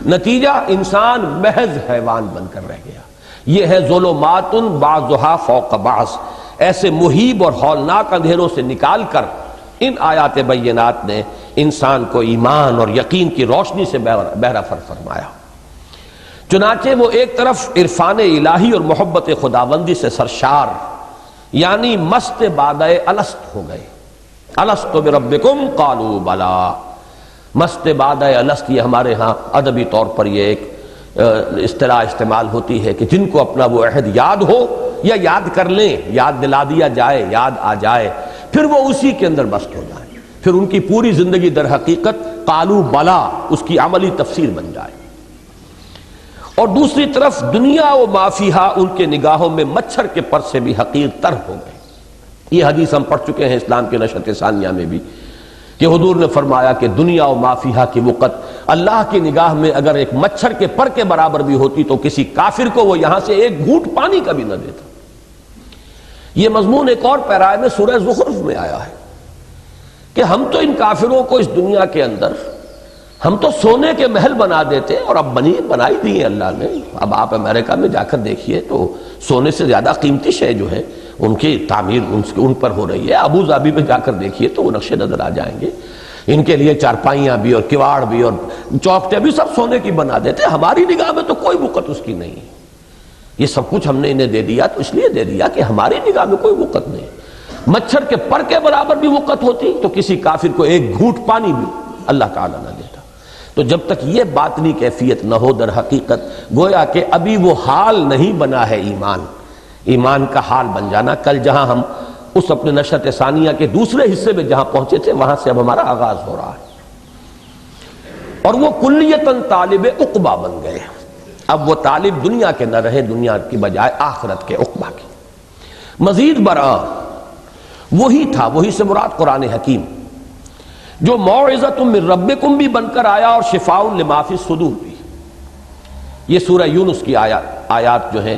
نتیجہ انسان محض حیوان بن کر رہ گیا۔ یہ ہے ظلمات بعضها فوق بعض۔ ایسے مہیب اور ہولناک اندھیروں سے نکال کر ان آیات بینات نے انسان کو ایمان اور یقین کی روشنی سے بہرہ فرمایا۔ چنانچہ وہ ایک طرف عرفان الہی اور محبت خداوندی سے سرشار، یعنی مست بادہ الست ہو گئے۔ الست بربکم قالوا بلا، مست بادہ الست، یہ ہمارے ہاں ادبی طور پر یہ ایک اصطلاح استعمال ہوتی ہے کہ جن کو اپنا وہ عہد یاد ہو یا یاد کر لیں، یاد دلا دیا جائے، یاد آ جائے، پھر وہ اسی کے اندر مست ہو جائیں، پھر ان کی پوری زندگی در حقیقت قالو بلا اس کی عملی تفسیر بن جائے۔ اور دوسری طرف دنیا و ما فیہا ان کے نگاہوں میں مچھر کے پر سے بھی حقیر تر ہو گئے۔ یہ حدیث ہم پڑھ چکے ہیں اسلام کے نشرت ثانیہ میں بھی، کہ حضور نے فرمایا کہ دنیا و ما فیہا کی وقت اللہ کی نگاہ میں اگر ایک مچھر کے پر کے برابر بھی ہوتی تو کسی کافر کو وہ یہاں سے ایک گھونٹ پانی کا بھی نہ دیتا۔ یہ مضمون ایک اور پیرائے میں سورہ زخرف میں آیا ہے کہ ہم تو ان کافروں کو اس دنیا کے اندر ہم تو سونے کے محل بنا دیتے، اور اب بنائی دی ہیں اللہ نے۔ اب آپ امریکہ میں جا کر دیکھیے تو سونے سے زیادہ قیمتی شے جو ہے ان کی تعمیر ان پر ہو رہی ہے۔ ابو ظبی میں جا کر دیکھیے تو وہ نقشے نظر آ جائیں گے، ان کے لیے چارپائیاں بھی اور کواڑ بھی اور چوکٹیں بھی سب سونے کی بنا دیتے۔ ہماری نگاہ میں تو کوئی وقت اس کی نہیں ہے۔ یہ سب کچھ ہم نے انہیں دے دیا تو اس لیے دے دیا کہ ہماری نگاہ میں کوئی وقت نہیں۔ مچھر کے پر کے برابر بھی وقت ہوتی تو کسی کافر کو ایک گھونٹ پانی بھی اللہ تعالیٰ نہ دیتا۔ تو جب تک یہ باطنی کیفیت نہ ہو در حقیقت گویا کہ ابھی وہ حال نہیں بنا ہے ایمان کا حال بن جانا۔ کل جہاں ہم اس اپنے نشرت ثانیہ کے دوسرے حصے میں جہاں پہنچے تھے وہاں سے اب ہمارا آغاز ہو رہا ہے، اور وہ کلیتاً طالب عقبہ بن گئے۔ اب وہ طالب دنیا کے نہ رہے، دنیا کی بجائے آخرت کے عقبہ کے۔ مزید برآں وہی تھا، وہی سے مراد قرآن حکیم جو موعظۃ من ربکم بھی بن کر آیا اور شفاء لما فی الصدور بھی۔ یہ سورہ یونس کی آیات جو ہیں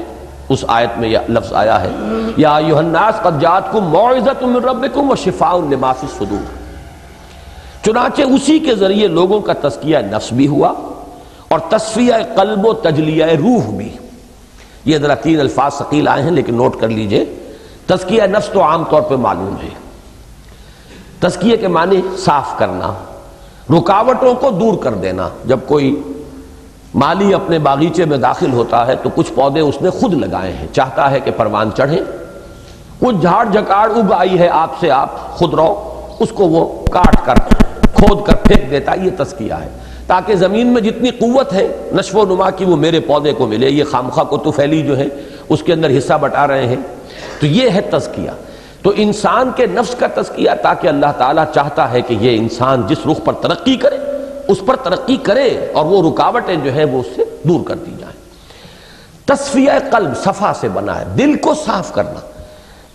اس آیت میں یہ لفظ آیا ہے، یا ایھا الناس قد جاءتکم موعظۃ من ربکم وشفاء لما فی الصدور۔ چنانچہ اسی کے ذریعے لوگوں کا تزکیہ نفس بھی ہوا اور تصفیہ قلب و تجلیہ روح بھی۔ یہ ذرا 3 الفاظ ثقیل آئے ہیں لیکن نوٹ کر لیجئے۔ تزکیہ نفس تو عام طور پہ معلوم ہے، تزکیہ کے معنی صاف کرنا، رکاوٹوں کو دور کر دینا۔ جب کوئی مالی اپنے باغیچے میں داخل ہوتا ہے تو کچھ پودے اس نے خود لگائے ہیں، چاہتا ہے کہ پروان چڑھیں، کچھ جھاڑ جھکاڑ اگ آئی ہے آپ سے آپ خود رو، اس کو وہ کاٹ کر کھود کر پھینک دیتا۔ یہ تزکیہ ہے تاکہ زمین میں جتنی قوت ہے نشو و نما کی وہ میرے پودے کو ملے۔ یہ خامخواہ کو طفیلی جو ہے اس کے اندر حصہ بٹا رہے ہیں، تو یہ ہے تزکیہ۔ تو انسان کے نفس کا تزکیہ تاکہ اللہ تعالیٰ چاہتا ہے کہ یہ انسان جس رخ پر ترقی کرے اس پر ترقی کرے اور وہ رکاوٹیں جو ہیں وہ اس سے دور کر دی جائیں۔ تصفیہ قلب صفا سے بنا ہے، دل کو صاف کرنا۔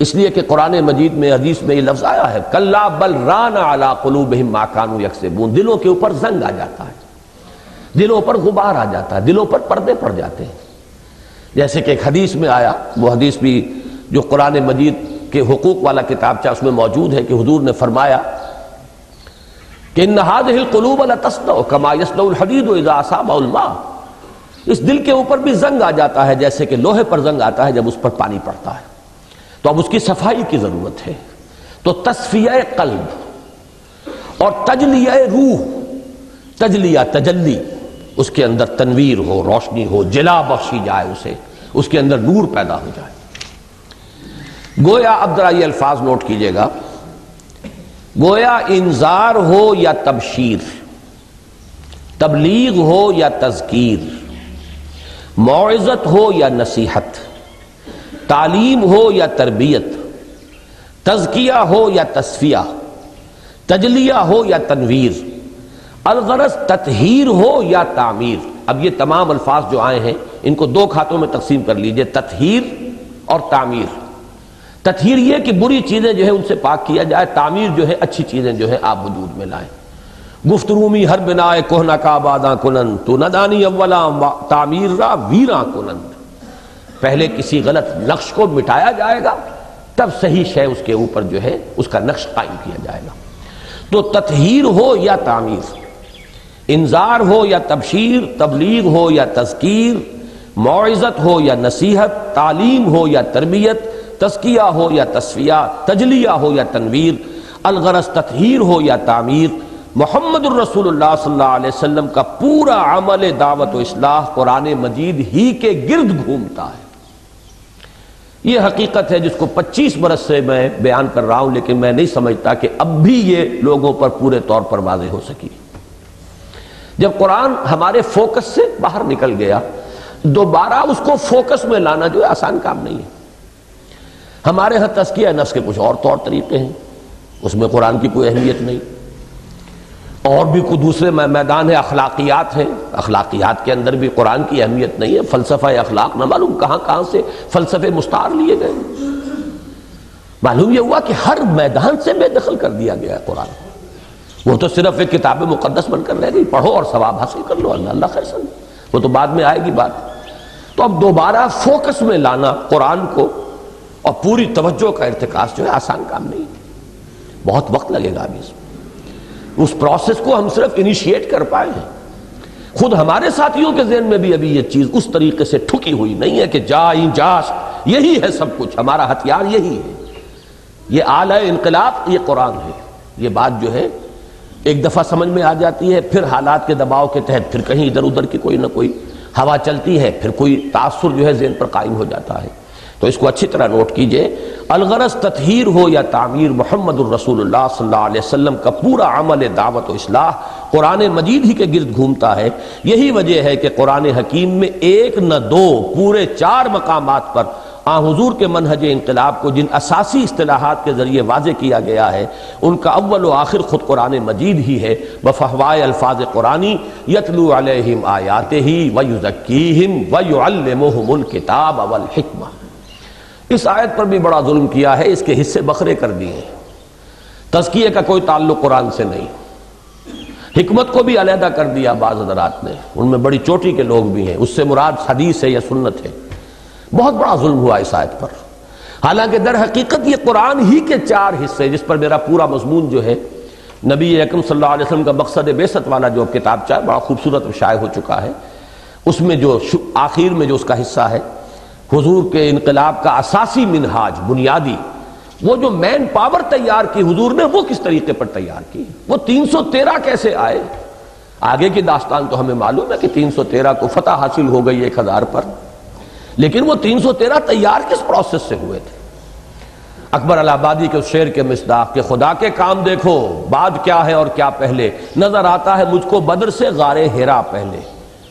اس لیے کہ قرآن مجید میں حدیث میں یہ لفظ آیا ہے کلا بل ران علی قلوبہم ما کانوا یکسبون۔ دلوں کے اوپر زنگ آ جاتا ہے، دلوں پر غبار آ جاتا ہے، دلوں پر پردے پڑ جاتے ہیں۔ جیسے کہ ایک حدیث میں آیا، وہ حدیث بھی جو قرآن مجید کہ حقوق والا کتابچہ اس میں موجود ہے، کہ حضور نے فرمایا کہ ان هذه القلوب لتصدع كما يصدع الحديد اذا اصابه الماء۔ اس دل کے اوپر بھی زنگ آ جاتا ہے جیسے کہ لوہے پر زنگ آتا ہے جب اس پر پانی پڑتا ہے، تو اب اس کی صفائی کی ضرورت ہے۔ تو تصفیہ قلب اور تجلیہ روح، تجلیہ تجلی، اس کے اندر تنویر ہو، روشنی ہو، جلا بخشی جائے اسے، اس کے اندر نور پیدا ہو جائے۔ گویا اب ذرا یہ الفاظ نوٹ کیجئے گا، گویا انذار ہو یا تبشیر، تبلیغ ہو یا تذکیر، موعظت ہو یا نصیحت، تعلیم ہو یا تربیت، تزکیہ ہو یا تصفیہ، تجلیہ ہو یا تنویر، الغرض تطہیر ہو یا تعمیر۔ اب یہ تمام الفاظ جو آئے ہیں ان کو 2 کھاتوں میں تقسیم کر لیجئے، تطہیر اور تعمیر۔ تطہیر یہ کہ بری چیزیں جو ہے ان سے پاک کیا جائے، تعمیر جو ہے اچھی چیزیں جو ہے آپ وجود میں لائیں۔ گفت رومی ہر بنائے کوہنا کا آباداں کنند، تو ندانی اولا تعمیر را ویراں کنند۔ پہلے کسی غلط نقش کو مٹایا جائے گا تب صحیح شے اس کے اوپر جو ہے اس کا نقش قائم کیا جائے گا۔ تو تطہیر ہو یا تعمیر، انذار ہو یا تبشیر، تبلیغ ہو یا تذکیر، موعظت ہو یا نصیحت، تعلیم ہو یا تربیت، تزکیہ ہو یا تصفیہ، تجلیہ ہو یا تنویر، الغرض تطہیر ہو یا تعمیر، محمد الرسول اللہ صلی اللہ علیہ وسلم کا پورا عمل دعوت و اصلاح قرآن مجید ہی کے گرد گھومتا ہے۔ یہ حقیقت ہے جس کو 25 برس سے میں بیان کر رہا ہوں، لیکن میں نہیں سمجھتا کہ اب بھی یہ لوگوں پر پورے طور پر واضح ہو سکی۔ جب قرآن ہمارے فوکس سے باہر نکل گیا، دوبارہ اس کو فوکس میں لانا جو ہے آسان کام نہیں ہے۔ ہمارے ہاں تزکیہ نفس کے کچھ اور طور طریقے ہیں، اس میں قرآن کی کوئی اہمیت نہیں، اور بھی کوئی دوسرے میدان ہے، اخلاقیات ہیں، اخلاقیات کے اندر بھی قرآن کی اہمیت نہیں ہے۔ فلسفہ اخلاق نہ معلوم کہاں کہاں سے فلسفے مستعار لیے گئے، معلوم یہ ہوا کہ ہر میدان سے بے دخل کر دیا گیا ہے قرآن۔ وہ تو صرف ایک کتاب مقدس بن کر رہ گئی، پڑھو اور ثواب حاصل کر لو، اللہ خیر سمجھے، وہ تو بعد میں آئے گی بات۔ تو اب دوبارہ فوکس میں لانا قرآن کو اور پوری توجہ کا ارتکاز جو ہے آسان کام نہیں، بہت وقت لگے گا ابھی اس پروسیس کو ہم صرف انیشیٹ کر پائے ہیں۔ خود ہمارے ساتھیوں کے ذہن میں بھی ابھی یہ چیز اس طریقے سے ٹھکی ہوئی نہیں ہے کہ جاس یہی ہے سب کچھ، ہمارا ہتھیار یہی ہے، یہ آلہ انقلاب یہ قرآن ہے۔ یہ بات جو ہے ایک دفعہ سمجھ میں آ جاتی ہے، پھر حالات کے دباؤ کے تحت پھر کہیں ادھر ادھر کی کوئی نہ کوئی ہوا چلتی ہے، پھر کوئی تاثر جو ہے ذہن پر قائم ہو جاتا ہے۔ تو اس کو اچھی طرح نوٹ کیجئے، الغرض تطہیر ہو یا تعمیر، محمد الرسول اللہ صلی اللہ علیہ وسلم کا پورا عمل دعوت و اصلاح قرآن مجید ہی کے گرد گھومتا ہے۔ یہی وجہ ہے کہ قرآن حکیم میں ایک نہ دو پورے 4 مقامات پر حضور کے منہج انقلاب کو جن اساسی اصطلاحات کے ذریعے واضح کیا گیا ہے، ان کا اول و آخر خود قرآن مجید ہی ہے۔ بفہوائے الفاظ قرآنی یتلو علیہم آیاتہ ویزکیہم ویعلمہم الکتاب والحکمہ۔ اس آیت پر بھی بڑا ظلم کیا ہے، اس کے حصے بکھرے کر دیے ہیں۔ تزکیے کا کوئی تعلق قرآن سے نہیں، حکمت کو بھی علیحدہ کر دیا بعض حضرات نے، ان میں بڑی چوٹی کے لوگ بھی ہیں، اس سے مراد حدیث ہے یا سنت ہے۔ بہت بڑا ظلم ہوا اس آیت پر، حالانکہ در حقیقت یہ قرآن ہی کے 4 حصے، جس پر میرا پورا مضمون جو ہے نبی اکرم صلی اللہ علیہ وسلم کا مقصد بعثت والا جو کتاب چاہے بڑا خوبصورت شائع ہو چکا ہے، اس میں جو آخر میں جو اس کا حصہ ہے حضور کے انقلاب کا اساسی منہاج بنیادی، وہ جو مین پاور تیار کی حضور نے، وہ کس طریقے پر تیار کی، وہ 313 کیسے آئے۔ آگے کی داستان تو ہمیں معلوم ہے کہ 313 کو فتح حاصل ہو گئی 1000 پر، لیکن وہ 313 تیار کس پروسیس سے ہوئے تھے؟ اکبر الہ آبادی کے اس شعر کے مصداق کہ خدا کے کام دیکھو بعد کیا ہے اور کیا پہلے، نظر آتا ہے مجھ کو بدر سے غار حرا پہلے۔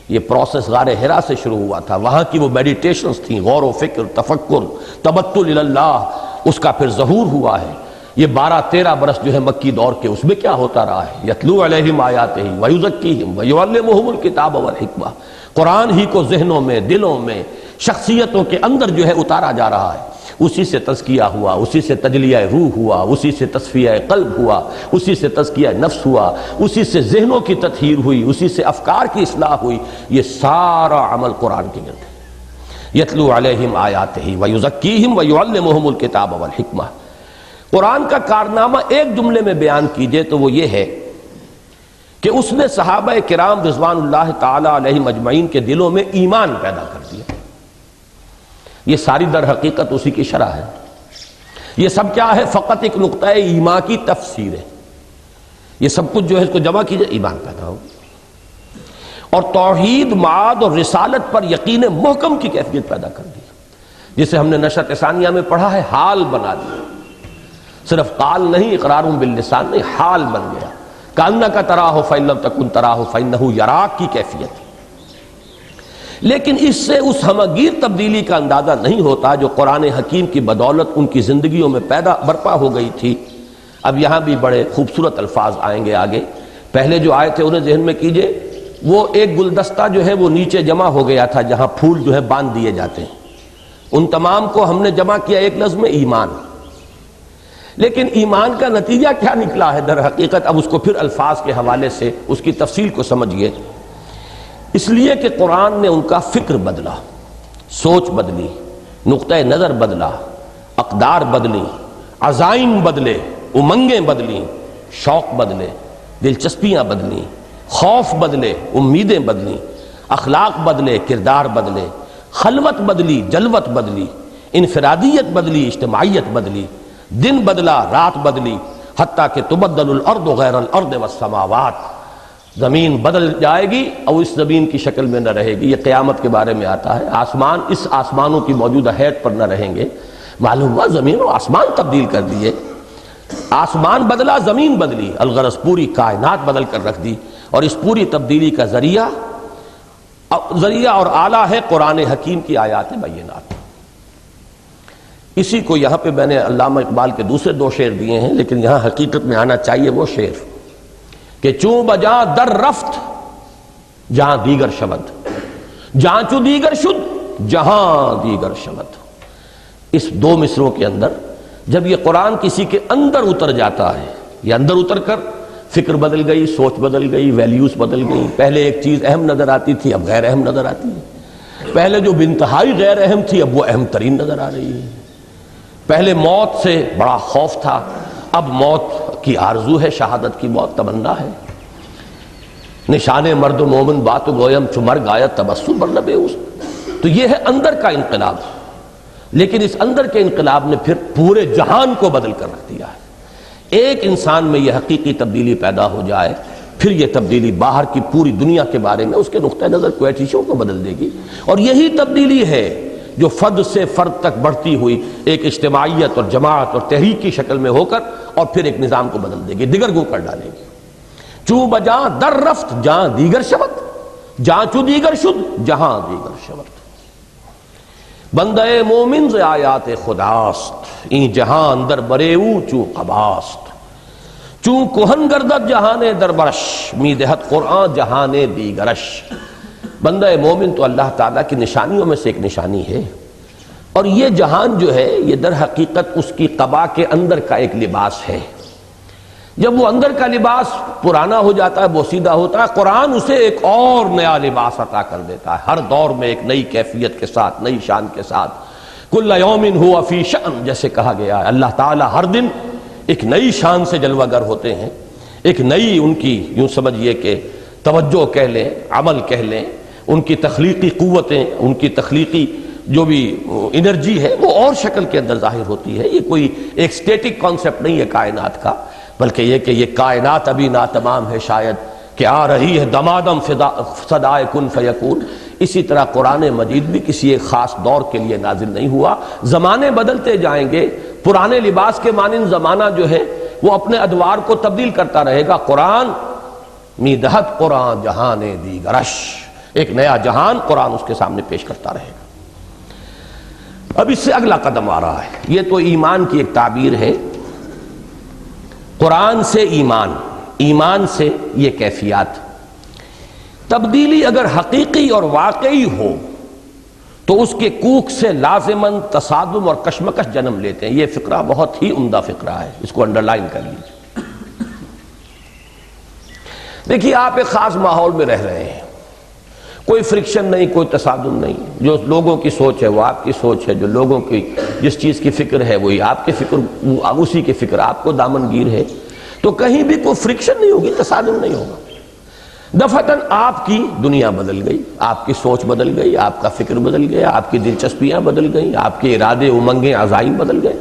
یہ پروسیس غار حرا سے شروع ہوا تھا، وہاں کی وہ میڈیٹیشنز تھیں، غور و فکر، تفکر، تبتل اللہ، اس کا پھر ظہور ہوا ہے۔ یہ 12-13 برس جو ہے مکی دور کے، اس میں کیا ہوتا رہا ہے؟ یتلو علیہم آیاتہ ویزکیہم ویعلمہم الکتاب والحکمہ، قرآن ہی کو ذہنوں میں، دلوں میں، شخصیتوں کے اندر جو ہے اتارا جا رہا ہے۔ اسی سے تزکیہ ہوا، اسی سے تجلیہ روح ہوا، اسی سے تصفیہ قلب ہوا، اسی سے تزکیہ نفس ہوا، اسی سے ذہنوں کی تطہیر ہوئی، اسی سے افکار کی اصلاح ہوئی۔ یہ سارا عمل قرآن کے گرد ہے۔ یتلو علیہم آیاتہ ویزکیہم ویعلمہم الکتاب والحکمہ۔ قرآن کا کارنامہ ایک جملے میں بیان کیجئے تو وہ یہ ہے کہ اس نے صحابہ کرام رضوان اللہ تعالی علیہم اجمعین کے دلوں میں ایمان پیدا کر دیا۔ یہ ساری در حقیقت اسی کی شرح ہے۔ یہ سب کیا ہے؟ فقط ایک نقطہ ایمان کی تفسیر ہے۔ یہ سب کچھ جو ہے اس کو جمع کیجئے، ایمان پیدا ہو اور توحید، معاد اور رسالت پر یقین محکم کی کیفیت پیدا کر دی، جسے ہم نے نشرۃ ثانیہ میں پڑھا ہے، حال بنا دیا۔ صرف قال نہیں، اقرار باللسان نہیں، حال بن گیا۔ کأنک تراہ فإن لم تکن تراہ فإنہ یراک کی کیفیت۔ لیکن اس سے اس ہمگیر تبدیلی کا اندازہ نہیں ہوتا جو قرآن حکیم کی بدولت ان کی زندگیوں میں برپا ہو گئی تھی۔ اب یہاں بھی بڑے خوبصورت الفاظ آئیں گے آگے۔ پہلے جو آئے تھے انہیں ذہن میں کیجئے، وہ ایک گلدستہ جو ہے وہ نیچے جمع ہو گیا تھا جہاں پھول جو ہے باندھ دیے جاتے ہیں، ان تمام کو ہم نے جمع کیا ایک لفظ میں، ایمان۔ لیکن ایمان کا نتیجہ کیا نکلا ہے در حقیقت؟ اب اس کو پھر الفاظ کے حوالے سے اس کی تفصیل کو سمجھیے۔ اس لیے کہ قرآن نے ان کا فکر بدلا، سوچ بدلی، نقطہ نظر بدلا، اقدار بدلی، عزائم بدلے، امنگیں بدلیں، شوق بدلے، دلچسپیاں بدلیں، خوف بدلے، امیدیں بدلیں، اخلاق بدلے، کردار بدلے، خلوت بدلی، جلوت بدلی، انفرادیت بدلی، اجتماعیت بدلی، دن بدلا، رات بدلی، حتیٰ کہ تبدل الارض غیر الارض والسماوات، زمین بدل جائے گی اور اس زمین کی شکل میں نہ رہے گی۔ یہ قیامت کے بارے میں آتا ہے۔ آسمان اس آسمانوں کی موجودہ حیت پر نہ رہیں گے۔ معلوم ہوا زمین و آسمان تبدیل کر دیے، آسمان بدلا، زمین بدلی، الغرض پوری کائنات بدل کر رکھ دی۔ اور اس پوری تبدیلی کا ذریعہ اور آلہ ہے قرآن حکیم کی آیات بینات۔ اسی کو یہاں پہ میں نے علامہ اقبال کے دوسرے دو شعر دیے ہیں، لیکن یہاں حقیقت میں آنا چاہیے وہ شعر کہ چوں بجاں در رفت جہاں دیگر شود، جہاں چو دیگر شد جہاں دیگر شود۔ اس دو مصروں کے اندر جب یہ قرآن کسی کے اندر اتر جاتا ہے، یہ اندر اتر کر فکر بدل گئی، سوچ بدل گئی، ویلیوز بدل گئی۔ پہلے ایک چیز اہم نظر آتی تھی، اب غیر اہم نظر آتی ہے۔ پہلے جو بانتہائی غیر اہم تھی اب وہ اہم ترین نظر آ رہی ہے۔ پہلے موت سے بڑا خوف تھا، اب موت کی آرزو ہے، شہادت کی موت تمنا ہے۔ نشان مرد و مومن بات و گویم چو مر گایا تبسم بر لب اوست۔ تو یہ ہے اندر کا انقلاب، لیکن اس اندر کے انقلاب نے پھر پورے جہان کو بدل کر رکھ دیا ہے۔ ایک انسان میں یہ حقیقی تبدیلی پیدا ہو جائے، پھر یہ تبدیلی باہر کی پوری دنیا کے بارے میں اس کے نقطہ نظر کو ایٹیشوں کو بدل دے گی۔ اور یہی تبدیلی ہے جو فرد سے فرد تک بڑھتی ہوئی ایک اجتماعیت اور جماعت اور تحریک کی شکل میں ہو کر اور پھر ایک نظام کو بدل دے گی، دیگرگوں کر ڈالے گی۔ چوں بجاں در رفت جہاں دیگر شود، جہاں چو دیگر شد جہاں دیگر شود۔ بندہ مومن ز آیات خداست، این جہاں اندر بریو چوں قباست۔ چوں کہن گردد جہان در برش، می دہت قرآن جہان دیگرش۔ بندہ مومن تو اللہ تعالیٰ کی نشانیوں میں سے ایک نشانی ہے، اور یہ جہان جو ہے یہ در حقیقت اس کی قبا کے اندر کا ایک لباس ہے۔ جب وہ اندر کا لباس پرانا ہو جاتا ہے، بوسیدہ ہوتا ہے، قرآن اسے ایک اور نیا لباس عطا کر دیتا ہے، ہر دور میں ایک نئی کیفیت کے ساتھ، نئی شان کے ساتھ۔ کل یوم ہوا فی شأن، جیسے کہا گیا ہے، اللہ تعالیٰ ہر دن ایک نئی شان سے جلوہ گر ہوتے ہیں، ایک نئی ان کی یوں سمجھیے کہ توجہ کہہ لیں، عمل کہہ لیں، ان کی تخلیقی قوتیں، ان کی تخلیقی جو بھی انرجی ہے وہ اور شکل کے اندر ظاہر ہوتی ہے۔ یہ کوئی ایک سٹیٹک کانسیپٹ نہیں ہے کائنات کا، بلکہ یہ کہ یہ کائنات ابھی ناتمام ہے، شاید کہ آ رہی ہے دمادم صدائے کن فیکون۔ اسی طرح قرآن مجید بھی کسی ایک خاص دور کے لیے نازل نہیں ہوا، زمانے بدلتے جائیں گے، پرانے لباس کے مانند زمانہ جو ہے وہ اپنے ادوار کو تبدیل کرتا رہے گا۔ قرآن می دہت قرآن جہان دیگرش، ایک نیا جہان قرآن اس کے سامنے پیش کرتا رہے گا۔ اب اس سے اگلا قدم آ رہا ہے، یہ تو ایمان کی ایک تعبیر ہے، قرآن سے ایمان، ایمان سے یہ کیفیات۔ تبدیلی اگر حقیقی اور واقعی ہو تو اس کے کوک سے لازماً تصادم اور کشمکش جنم لیتے ہیں۔ یہ فقرہ بہت ہی عمدہ فقرہ ہے، اس کو انڈرلائن کر لیجیے۔ دیکھیے آپ ایک خاص ماحول میں رہ رہے ہیں، کوئی فرکشن نہیں، کوئی تصادم نہیں، جو لوگوں کی سوچ ہے وہ آپ کی سوچ ہے، جو لوگوں کی جس چیز کی فکر ہے وہی آپ کی فکر، اسی کی فکر آپ کو دامن گیر ہے، تو کہیں بھی کوئی فرکشن نہیں ہوگی، تصادم نہیں ہوگا۔ دفعتاً آپ کی دنیا بدل گئی، آپ کی سوچ بدل گئی، آپ کا فکر بدل گیا، آپ کی دلچسپیاں بدل گئیں، آپ کے ارادے، امنگیں، عزائم بدل گئے۔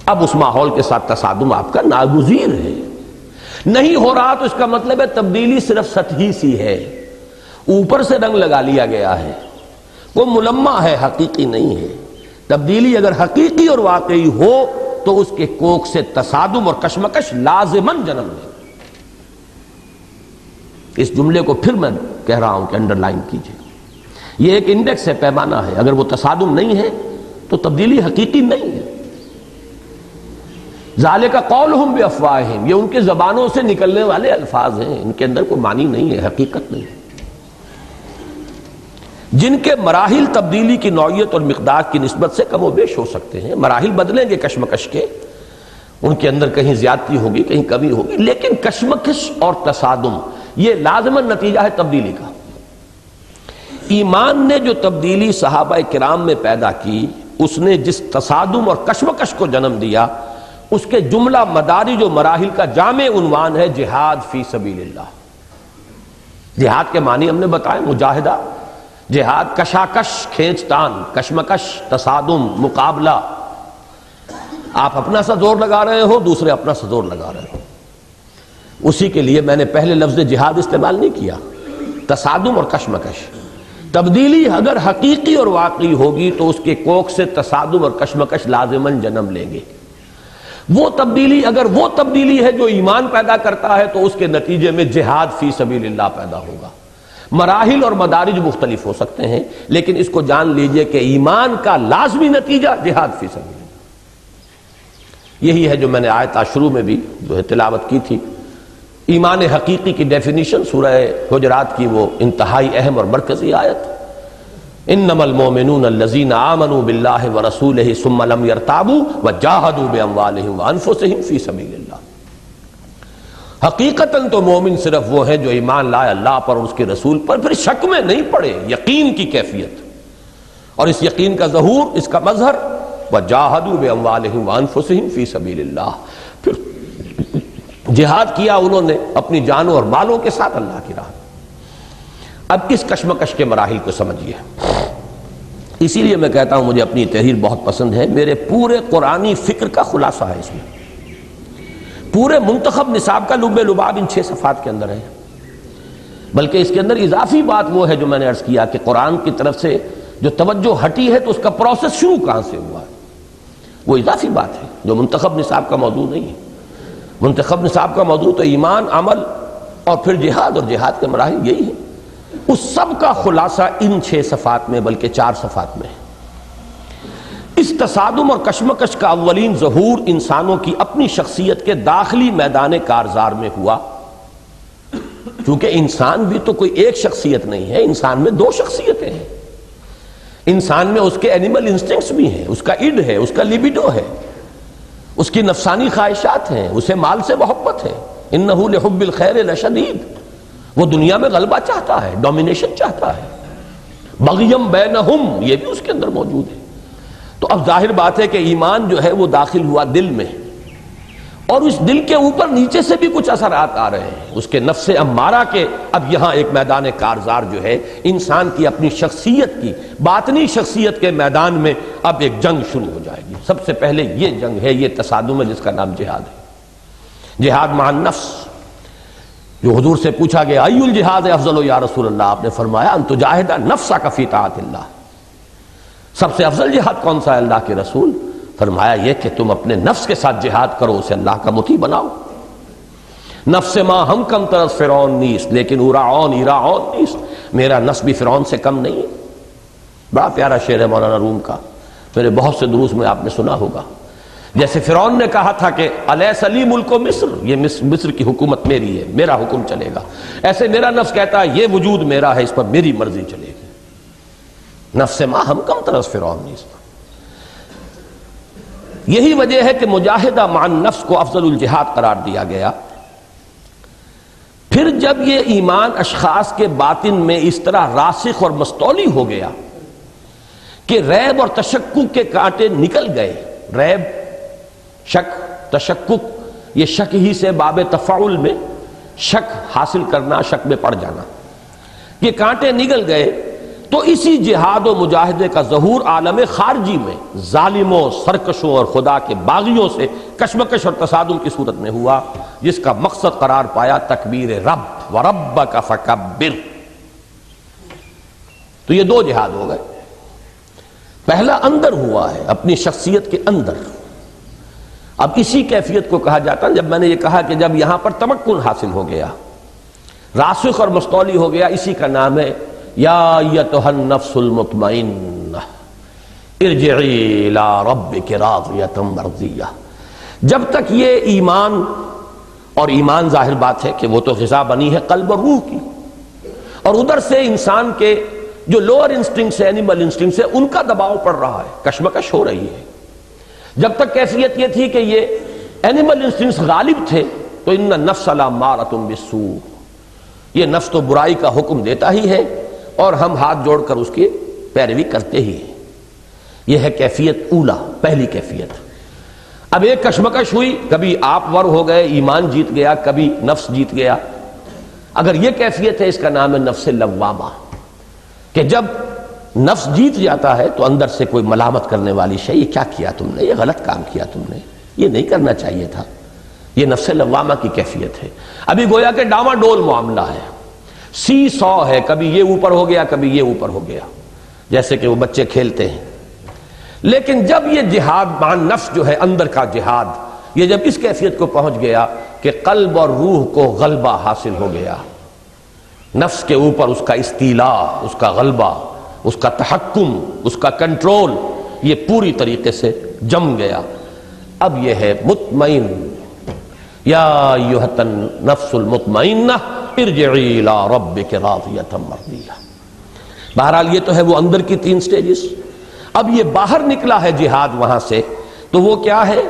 اب اس ماحول کے ساتھ تصادم آپ کا ناگزیر ہے۔ نہیں ہو رہا تو اس کا مطلب ہے تبدیلی صرف سطحی سی ہے، اوپر سے رنگ لگا لیا گیا ہے، وہ ملمع ہے، حقیقی نہیں ہے۔ تبدیلی اگر حقیقی اور واقعی ہو تو اس کے کوک سے تصادم اور کشمکش لازماً جنم لے۔ اس جملے کو پھر میں کہہ رہا ہوں کہ انڈرلائن کیجئے، یہ ایک انڈیکس ہے، پیمانہ ہے۔ اگر وہ تصادم نہیں ہے تو تبدیلی حقیقی نہیں ہے۔ ذالک قولہم بافواہہم، یہ ان کے زبانوں سے نکلنے والے الفاظ ہیں، ان کے اندر کوئی معنی نہیں ہے، حقیقت نہیں ہے۔ جن کے مراحل تبدیلی کی نوعیت اور مقدار کی نسبت سے کم و بیش ہو سکتے ہیں، مراحل بدلیں گے کشمکش کے، ان کے اندر کہیں زیادتی ہوگی، کہیں کمی ہوگی، لیکن کشمکش اور تصادم یہ لازماً نتیجہ ہے تبدیلی کا۔ ایمان نے جو تبدیلی صحابہ کرام میں پیدا کی، اس نے جس تصادم اور کشمکش کو جنم دیا، اس کے جملہ مدارج و مراحل کا جامع عنوان ہے جہاد فی سبیل اللہ۔ جہاد کے معنی ہم نے بتائے، مجاہدہ، جہاد، کشاکش، کھینچ تان، کشمکش، تصادم، مقابلہ۔ آپ اپنا سا زور لگا رہے ہو، دوسرے اپنا سا زور لگا رہے ہو۔ اسی کے لیے میں نے پہلے لفظ جہاد استعمال نہیں کیا، تصادم اور کشمکش۔ تبدیلی اگر حقیقی اور واقعی ہوگی تو اس کے کوک سے تصادم اور کشمکش لازماً جنم لیں گے۔ وہ تبدیلی اگر وہ تبدیلی ہے جو ایمان پیدا کرتا ہے تو اس کے نتیجے میں جہاد فی سبیل اللہ پیدا ہوگا۔ مراحل اور مدارج مختلف ہو سکتے ہیں، لیکن اس کو جان لیجئے کہ ایمان کا لازمی نتیجہ جہاد فی سبیل اللہ۔ یہی ہے جو میں نے آیت شروع میں بھی جو ہے تلاوت کی تھی۔ ایمان حقیقی کی ڈیفینیشن سورہ حجرات کی وہ انتہائی اہم اور مرکزی آیت، انما المؤمنون الذین آمنوا باللہ ورسولہ ثم لم یرتابوا وجاہدوا باموالہم وانفسہم فی سبیل اللہ۔ حقیقتاً تو مومن صرف وہ ہیں جو ایمان لائے اللہ پر اور اس کے رسول پر، پھر شک میں نہیں پڑے، یقین کی کیفیت، اور اس یقین کا ظہور، اس کا مظہر وجاہدوا باموالہم وانفسہم فی سبیل اللہ، پھر جہاد کیا انہوں نے اپنی جانوں اور مالوں کے ساتھ اللہ کی راہ۔ اب اس کشمکش کے مراحل کو سمجھیے، اسی لیے میں کہتا ہوں مجھے اپنی تحریر بہت پسند ہے، میرے پورے قرآنی فکر کا خلاصہ ہے اس میں، پورے منتخب نصاب کا لب لباب ان 6 صفحات کے اندر ہے، بلکہ اس کے اندر اضافی بات وہ ہے جو میں نے عرض کیا کہ قرآن کی طرف سے جو توجہ ہٹی ہے تو اس کا پروسیس شروع کہاں سے ہوا ہے، وہ اضافی بات ہے جو منتخب نصاب کا موضوع نہیں ہے۔ منتخب نصاب کا موضوع تو ایمان، عمل اور پھر جہاد، اور جہاد کے مراحل یہی ہے، اس سب کا خلاصہ ان 6 صفحات میں بلکہ 4 صفحات میں ہے۔ اس تصادم اور کشمکش کا اولین ظہور انسانوں کی اپنی شخصیت کے داخلی میدان کارزار میں ہوا، کیونکہ انسان بھی تو کوئی ایک شخصیت نہیں ہے، انسان میں 2 شخصیتیں ہیں۔ انسان میں اس کے اینیمل انسٹنکٹس بھی ہیں، اس کا اڈ ہے، اس کا لیبیڈو ہے، اس کی نفسانی خواہشات ہیں، اسے مال سے محبت ہے، انہ لحب الخیر لشدید، وہ دنیا میں غلبہ چاہتا ہے، ڈومینیشن چاہتا ہے، بغیم بینہم یہ بھی اس کے اندر موجود ہے۔ تو اب ظاہر بات ہے کہ ایمان جو ہے وہ داخل ہوا دل میں، اور اس دل کے اوپر نیچے سے بھی کچھ اثرات آ رہے ہیں، اس کے نفس امارہ کے۔ اب یہاں ایک میدان کارزار جو ہے انسان کی اپنی شخصیت کی، باطنی شخصیت کے میدان میں اب ایک جنگ شروع ہو جائے گی۔ سب سے پہلے یہ جنگ ہے، یہ تصادم ہے جس کا نام جہاد ہے، جہاد مع النفس۔ جو حضور سے پوچھا گیا ای الجہاد افضل یا رسول اللہ، آپ نے فرمایا ان تجاہد نفسک فی طاعت اللہ، سب سے افضل جہاد کون سا ہے اللہ کے رسول؟ فرمایا یہ کہ تم اپنے نفس کے ساتھ جہاد کرو، اسے اللہ کا مطیع بناؤ۔ نفس ما ہم کم طرز فرعون نیست لیکن اراعون ایراعون نیست، میرا نفس بھی فرعون سے کم نہیں ہے۔ بڑا پیارا شعر ہے مولانا روم کا، میرے بہت سے دروس میں آپ نے سنا ہوگا۔ جیسے فرعون نے کہا تھا کہ الیس لی ملک مصر، یہ مصر کی حکومت میری ہے، میرا حکم چلے گا، ایسے میرا نفس کہتا ہے یہ وجود میرا ہے، اس پر میری مرضی چلے گی۔ نفس ما ہم کم طرز فرعون نیست۔ یہی وجہ ہے کہ مجاہدہ مع النفس کو افضل الجہاد قرار دیا گیا۔ پھر جب یہ ایمان اشخاص کے باطن میں اس طرح راسخ اور مستولی ہو گیا کہ ریب اور تشکک کے کانٹے نکل گئے، ریب، شک، تشکک، یہ شک ہی سے باب تفاعل میں شک حاصل کرنا، شک میں پڑ جانا، یہ کانٹے نکل گئے، تو اسی جہاد و مجاہدے کا ظہور عالم خارجی میں ظالموں، سرکشوں اور خدا کے باغیوں سے کشمکش اور تصادم کی صورت میں ہوا، جس کا مقصد قرار پایا تکبیر رب وربک فکبر۔ تو یہ 2 جہاد ہو گئے۔ پہلا اندر ہوا ہے، اپنی شخصیت کے اندر۔ اب اسی کیفیت کو کہا جاتا ہے، جب میں نے یہ کہا کہ جب یہاں پر تمکن حاصل ہو گیا، راسخ اور مستولی ہو گیا، اسی کا نام ہے یا ایتھا النفس المطمئنہ ارجعی الی ربک راضیۃ مرضیہ۔ جب تک یہ ایمان، اور ایمان ظاہر بات ہے کہ وہ تو غذا بنی ہے قلب اور روح کی، اور ادھر سے انسان کے جو لوور انسٹنکٹس ہیں، اینیمل انسٹنکٹس ہیں، ان کا دباؤ پڑ رہا ہے، کشمکش ہو رہی ہے۔ جب تک کیفیت یہ تھی کہ یہ اینیمل انسٹنکٹس غالب تھے تو ان النفس لامارۃ بالسوء، یہ نفس تو برائی کا حکم دیتا ہی ہے اور ہم ہاتھ جوڑ کر اس کی پیروی کرتے ہی ہیں۔ یہ ہے کیفیت اولا، پہلی کیفیت۔ اب ایک کشمکش ہوئی، کبھی آپ ور ہو گئے، ایمان جیت گیا، کبھی نفس جیت گیا۔ اگر یہ کیفیت ہے، اس کا نام ہے نفس لوامہ، کہ جب نفس جیت جاتا ہے تو اندر سے کوئی ملامت کرنے والی شے، یہ کیا کیا تم نے، یہ غلط کام کیا تم نے، یہ نہیں کرنا چاہیے تھا۔ یہ نفس لوامہ کی کیفیت ہے۔ ابھی گویا کہ ڈاما ڈول معاملہ ہے، سی سو ہے، کبھی یہ اوپر ہو گیا، کبھی یہ اوپر ہو گیا، جیسے کہ وہ بچے کھیلتے ہیں۔ لیکن جب یہ جہاد مع نفس جو ہے، اندر کا جہاد، یہ جب اس کیفیت کو پہنچ گیا کہ قلب اور روح کو غلبہ حاصل ہو گیا، نفس کے اوپر اس کا استیلا، اس کا غلبہ، اس کا تحکم، اس کا کنٹرول، یہ پوری طریقے سے جم گیا، اب یہ ہے مطمئن، یا ایھا النفس المطمئنہ ارجعی الی ربک راضیۃ مرضیہ۔ بہرحال یہ تو ہے وہ اندر کی 3 سٹیجز۔ اب یہ باہر نکلا ہے جہاد وہاں سے، تو وہ کیا ہے؟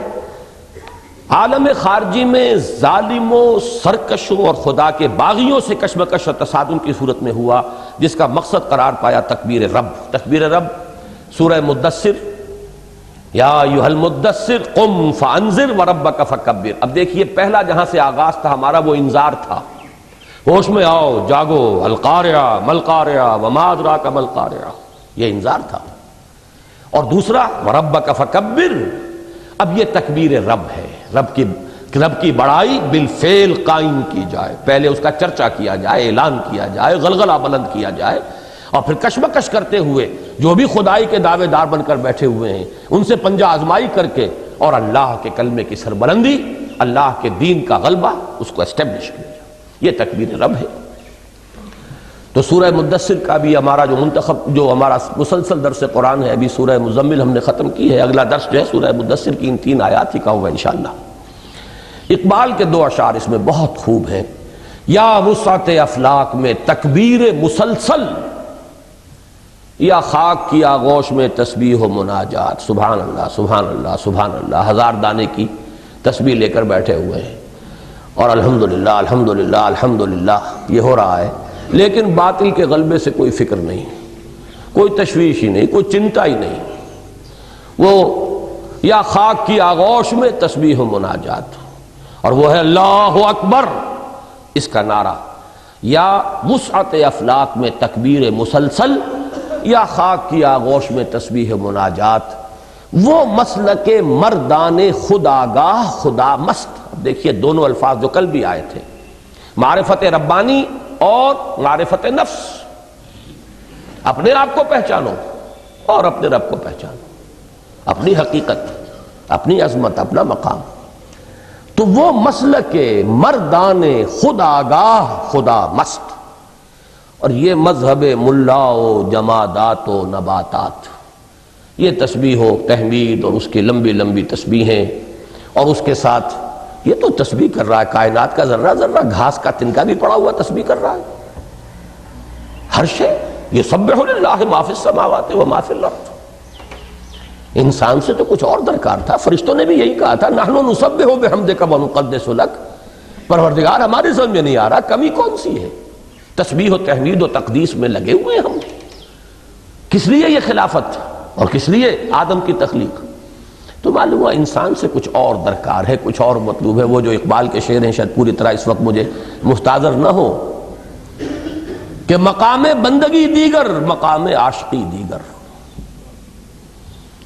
عالم خارجی میں ظالموں، سرکشوں اور خدا کے باغیوں سے کشمکش اور تصادم کی صورت میں ہوا، جس کا مقصد قرار پایا تکبیر رب۔ تکبیر رب سورہ مدثر، یا ایھا المدثر قم فانذر وربک فکبر۔ اب دیکھیے پہلا جہاں سے آغاز تھا ہمارا وہ انذار تھا، ہوش میں آؤ، جاگو، القاریہ ملقاریہ وما ادراک ملقاریہ، یہ انذار تھا۔ اور دوسرا وربک فکبر، اب یہ تکبیر رب ہے، رب کی بڑائی بالفعل قائم کی جائے، پہلے اس کا چرچا کیا جائے، اعلان کیا جائے، غلغلہ بلند کیا جائے، اور پھر کشمکش کرتے ہوئے جو بھی خدائی کے دعوے دار بن کر بیٹھے ہوئے ہیں ان سے پنجہ آزمائی کر کے، اور اللہ کے کلمے کی سربلندی، اللہ کے دین کا غلبہ، اس کو اسٹیبلش کیا جائے، یہ تکبیر رب ہے۔ تو سورہ مدثر کا بھی ہمارا جو ہمارا مسلسل درس قرآن ہے، ابھی سورہ مزمل ہم نے ختم کی ہے، اگلا درس جو ہے سورہ مدثر کی ان 3 آیات ہی کا ہوگا انشاءاللہ۔ اقبال کے 2 اشعار اس میں بہت خوب ہیں۔ یا وسعت افلاک میں تکبیر مسلسل، یا خاک کی آغوش میں تسبیح و مناجات۔ سبحان اللہ سبحان اللہ سبحان اللہ، 1000 دانے کی تسبیح لے کر بیٹھے ہوئے ہیں، اور الحمدللہ الحمدللہ الحمدللہ یہ ہو رہا ہے، لیکن باطل کے غلبے سے کوئی فکر نہیں، کوئی تشویش ہی نہیں، کوئی چنتا ہی نہیں۔ وہ یا خاک کی آغوش میں تسبیح و مناجات، اور وہ ہے اللہ اکبر، اس کا نعرہ۔ یا وسعت افلاک میں تکبیر مسلسل، یا خاک کی آغوش میں تسبیح و مناجات، وہ مسلک مردان خداگاہ خدا مست۔ اب دیکھیے دونوں الفاظ جو کل بھی آئے تھے، معرفت ربانی اور معرفت نفس، اپنے آپ کو پہچانو اور اپنے رب کو پہچانو، اپنی حقیقت، اپنی عظمت، اپنا مقام۔ تو وہ مسلک مردان خداگاہ خدا مست، اور یہ مذہب ملا و جمادات و نباتات، یہ تسبیح و تحمید اور اس کی لمبی لمبی تسبیحیں، اور اس کے ساتھ یہ تو تسبیح کر رہا ہے کائنات کا ذرہ ذرہ، گھاس کا تنکا بھی پڑا ہوا تسبیح کر رہا ہے، ہر شے یسبح للہ ما فی السماوات و ما فی الارض۔ انسان سے تو کچھ اور درکار تھا، فرشتوں نے بھی یہی کہا تھا نحن نسبح بحمدک ونقدس لک، پروردگار ہمارے سمجھ میں نہیں آ رہا کمی کون سی ہے، تسبیح و تحمید و تقدیس میں لگے ہوئے ہم، کس لیے یہ خلافت اور کس لیے آدم کی تخلیق؟ تو معلوم ہوا انسان سے کچھ اور درکار ہے، کچھ اور مطلوب ہے۔ وہ جو اقبال کے شعر ہیں شاید پوری طرح اس وقت مجھے مستحضر نہ ہو، کہ مقام بندگی دیگر مقام عاشقی دیگر۔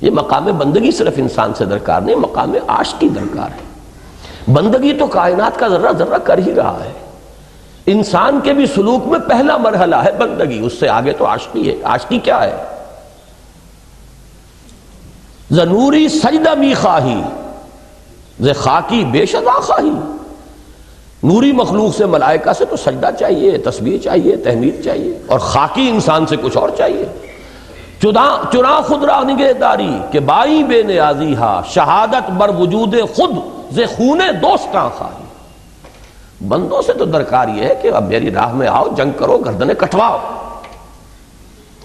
یہ مقام بندگی صرف انسان سے درکار نہیں، مقام عاشقی درکار ہے۔ بندگی تو کائنات کا ذرہ ذرہ کر ہی رہا ہے، انسان کے بھی سلوک میں پہلا مرحلہ ہے بندگی، اس سے آگے تو عاشقی ہے۔ عاشقی کیا ہے؟ زنوری سجدہ می خواہی ز خاکی بے شذا خواہی۔ نوری مخلوق سے، ملائکہ سے تو سجدہ چاہیے، تسبیح چاہیے، تحمید چاہیے، اور خاکی انسان سے کچھ اور چاہیے۔ چنا خود را نگہداری کہ بائی بے نیازی ہا، شہادت بر وجود خود ز خون دوستاں خواہی۔ بندوں سے تو درکار یہ ہے کہ اب میری راہ میں آؤ، جنگ کرو، گردنیں کٹواؤ،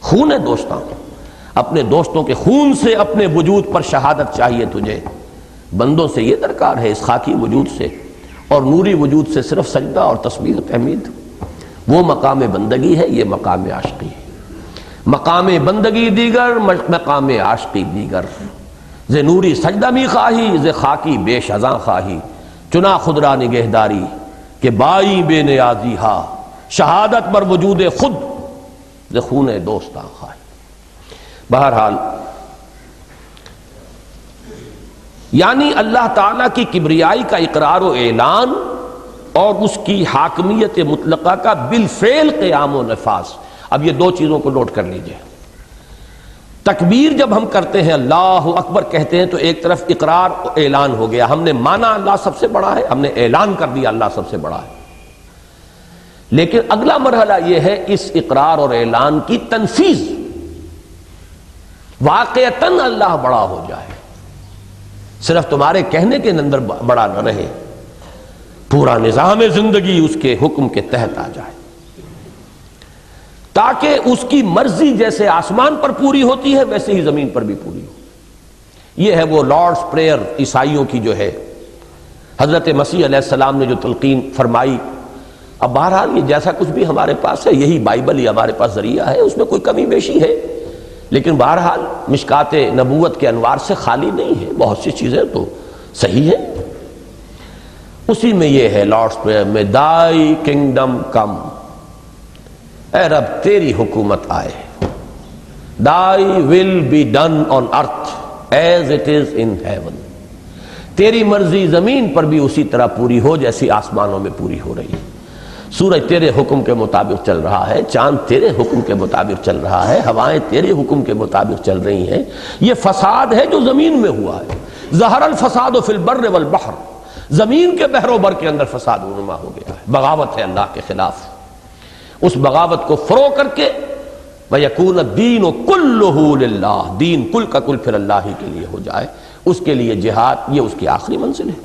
خون دوستاں، اپنے دوستوں کے خون سے اپنے وجود پر شہادت چاہیے تجھے۔ بندوں سے یہ درکار ہے، اس خاکی وجود سے اور نوری وجود سے صرف سجدہ اور تسبیح و تحمید۔ وہ مقام بندگی ہے، یہ مقام عاشقی ہے۔ مقام بندگی دیگر، مقام عاشقی دیگر۔ ز نوری سجدہ می خواہی ز خاکی بے شذاں خواہی، چنا خود را نگہداری کہ بائی بے نیازی ہا، شہادت بر وجود خود ز خون دوستاں خواہی۔ بہرحال یعنی اللہ تعالیٰ کی کبریائی کا اقرار و اعلان اور اس کی حاکمیت مطلقہ کا بالفعل قیام و نفاذ۔ اب یہ 2 چیزوں کو نوٹ کر لیجئے۔ تکبیر جب ہم کرتے ہیں، اللہ اکبر کہتے ہیں، تو ایک طرف اقرار و اعلان ہو گیا، ہم نے مانا اللہ سب سے بڑا ہے، ہم نے اعلان کر دیا اللہ سب سے بڑا ہے۔ لیکن اگلا مرحلہ یہ ہے اس اقرار اور اعلان کی تنفیذ، واقعتاً اللہ بڑا ہو جائے، صرف تمہارے کہنے کے اندر بڑا نہ رہے، پورا نظام زندگی اس کے حکم کے تحت آ جائے، تاکہ اس کی مرضی جیسے آسمان پر پوری ہوتی ہے ویسے ہی زمین پر بھی پوری ہو۔ یہ ہے وہ لارڈس پریئر عیسائیوں کی جو ہے، حضرت مسیح علیہ السلام نے جو تلقین فرمائی۔ اب بہرحال یہ جیسا کچھ بھی ہمارے پاس ہے، یہی بائبل ہی ہمارے پاس ذریعہ ہے، اس میں کوئی کمی بیشی ہے، لیکن بہرحال مشکات نبوت کے انوار سے خالی نہیں ہے، بہت سی چیزیں تو صحیح ہیں۔ اسی میں یہ ہے لارڈس پریئر میں، دائی کنگڈم کم، اے رب تیری حکومت آئے، thy will be done on earth as it is in heaven, تیری مرضی زمین پر بھی اسی طرح پوری ہو جیسی آسمانوں میں پوری ہو رہی ہے۔ سورج تیرے حکم کے مطابق چل رہا ہے، چاند تیرے حکم کے مطابق چل رہا ہے، ہوائیں تیرے حکم کے مطابق چل رہی ہیں۔ یہ فساد ہے جو زمین میں ہوا ہے، ظہر الفساد فی البر والبحر، زمین کے بحر و بر کے اندر فساد و نما ہو گیا ہے، بغاوت ہے اللہ کے خلاف۔ اس بغاوت کو فروغ کر کے وَيَكُونَ الدِّينُ كُلُّهُ لِلَّهِ، دین کل کا کل پھر اللہ ہی کے لیے ہو جائے، اس کے لیے جہاد یہ اس کی آخری منزل ہے،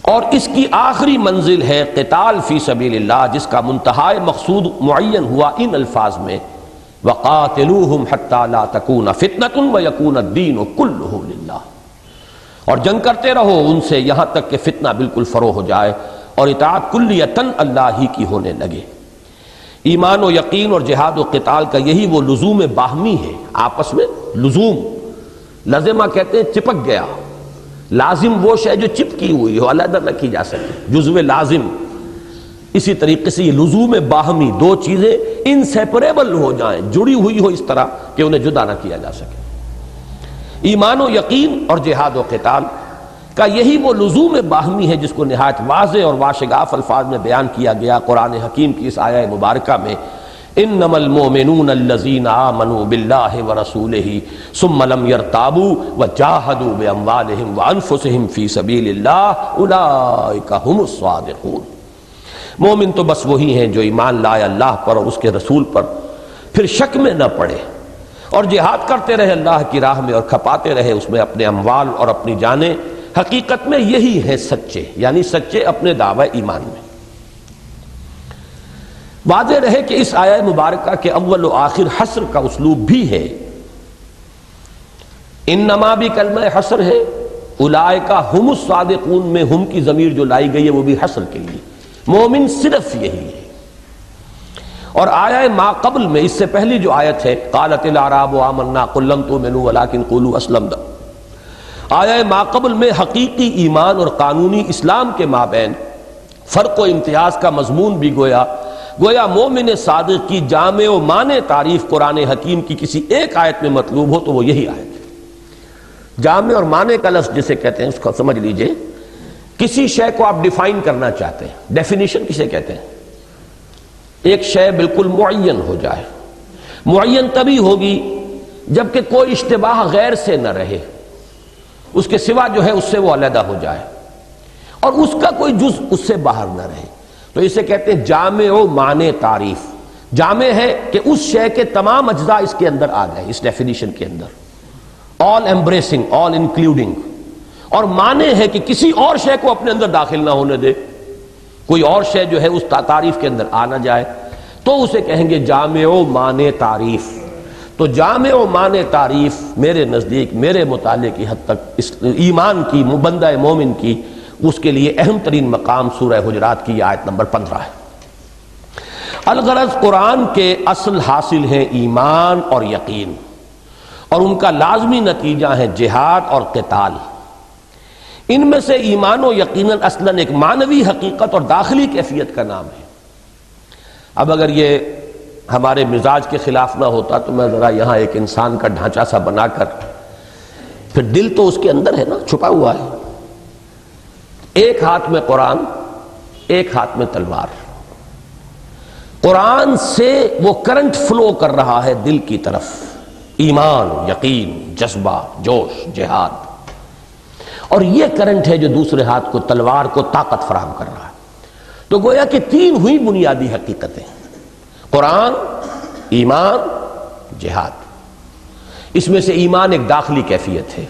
اور اس کی آخری منزل ہے قتال فی سبیل اللہ، جس کا منتہائے مقصود معین ہوا ان الفاظ میں، وَقَاتِلُوهُمْ حَتَّى لَا تَكُونَ فِتْنَةٌ وَيَكُونَ الدِّينُ كُلُّهُ لِلَّهِ، اور جنگ کرتے رہو ان سے یہاں تک کہ فتنہ بالکل فروغ ہو جائے اور اطاعت کلیتاً اللہ ہی کی ہونے لگے۔ ایمان و یقین اور جہاد و قتال کا یہی وہ لزوم باہمی ہے، آپس میں لزوم، لازمہ کہتے ہیں چپک گیا، لازم وہ شے جو چپکی ہوئی ہو، علیحدہ نہ کی جا سکے، جزو لازم۔ اسی طریقے سے یہ لزوم باہمی، دو چیزیں انسیپریبل ہو جائیں، جڑی ہوئی ہو اس طرح کہ انہیں جدا نہ کیا جا سکے۔ ایمان و یقین اور جہاد و قتال کا یہی وہ لزوم باہمی ہے جس کو نہایت واضح اور واشگاف الفاظ میں بیان کیا گیا قرآن حکیم کی اس آیہ مبارکہ میں، انما المؤمنون الذین آمنوا باللہ ورسولہ ثم لم یرتابوا وجاہدوا باموالہم وانفسہم فی سبیل اللہ اولئک ھم الصادقون۔ مومن تو بس وہی ہیں جو ایمان لائے اللہ پر اور اس کے رسول پر، پھر شک میں نہ پڑے اور جہاد کرتے رہے اللہ کی راہ میں اور کھپاتے رہے اس میں اپنے اموال اور اپنی جانیں، حقیقت میں یہی ہے سچے، یعنی سچے اپنے دعوی ایمان میں۔ واضح رہے کہ اس آیہ مبارکہ کے اول و آخر حصر کا اسلوب بھی ہے، انما بھی کلمہ حصر ہے، اولئک ھم الصادقون میں ہم کی ضمیر جو لائی گئی ہے وہ بھی حصر کے لیے، مومن صرف یہی ہے۔ اور آیہ ما قبل میں اس سے پہلی جو آیت ہے، قالت الاعراب آمنا قل لم تؤمنوا ولکن قولوا اسلمنا، آیہ ما قبل میں حقیقی ایمان اور قانونی اسلام کے مابین فرق و امتیاز کا مضمون بھی گویا مومن صادق کی جامع و مانع تعریف قرآن حکیم کی کسی ایک آیت میں مطلوب ہو تو وہ یہی آیت ہے۔ جامع اور مانع کا لفظ جسے کہتے ہیں اس کو سمجھ لیجئے، کسی شے کو آپ ڈیفائن کرنا چاہتے ہیں، ڈیفینیشن کسے کہتے ہیں؟ ایک شے بالکل معین ہو جائے، معین تبھی ہوگی جبکہ کوئی اشتباہ غیر سے نہ رہے، اس کے سوا جو ہے اس سے وہ علیحدہ ہو جائے اور اس کا کوئی جز اس سے باہر نہ رہے، تو اسے کہتے ہیں جامع و مانع تعریف۔ جامع ہے کہ اس شے کے تمام اجزاء اس کے اندر آ گئے، اس ڈیفینیشن کے اندر، آل ایمبریسنگ، آل انکلوڈنگ، اور مانع ہے کہ کسی اور شے کو اپنے اندر داخل نہ ہونے دے، کوئی اور شے جو ہے اس تعریف کے اندر آ نہ جائے، تو اسے کہیں گے جامع و مانع تعریف۔ تو جامع و مانع تعریف میرے نزدیک، میرے مطالعے کی حد تک ایمان کی، بندہ مومن کی، اس کے لیے اہم ترین مقام سورہ حجرات کی آیت نمبر 15 ہے۔ الغرض قرآن کے اصل حاصل ہیں ایمان اور یقین، اور ان کا لازمی نتیجہ ہے جہاد اور قتال۔ ان میں سے ایمان و یقیناً اصلاً ایک معنوی حقیقت اور داخلی کیفیت کا نام ہے۔ اب اگر یہ ہمارے مزاج کے خلاف نہ ہوتا تو میں ذرا یہاں ایک انسان کا ڈھانچہ سا بنا کر، پھر دل تو اس کے اندر ہے نا، چھپا ہوا ہے، ایک ہاتھ میں قرآن، ایک ہاتھ میں تلوار۔ قرآن سے وہ کرنٹ فلو کر رہا ہے دل کی طرف، ایمان، یقین، جذبہ، جوش، جہاد، اور یہ کرنٹ ہے جو دوسرے ہاتھ کو، تلوار کو طاقت فراہم کر رہا ہے۔ تو گویا کہ تین ہوئی بنیادی حقیقتیں، قرآن، ایمان، جہاد۔ اس میں سے ایمان ایک داخلی کیفیت ہے،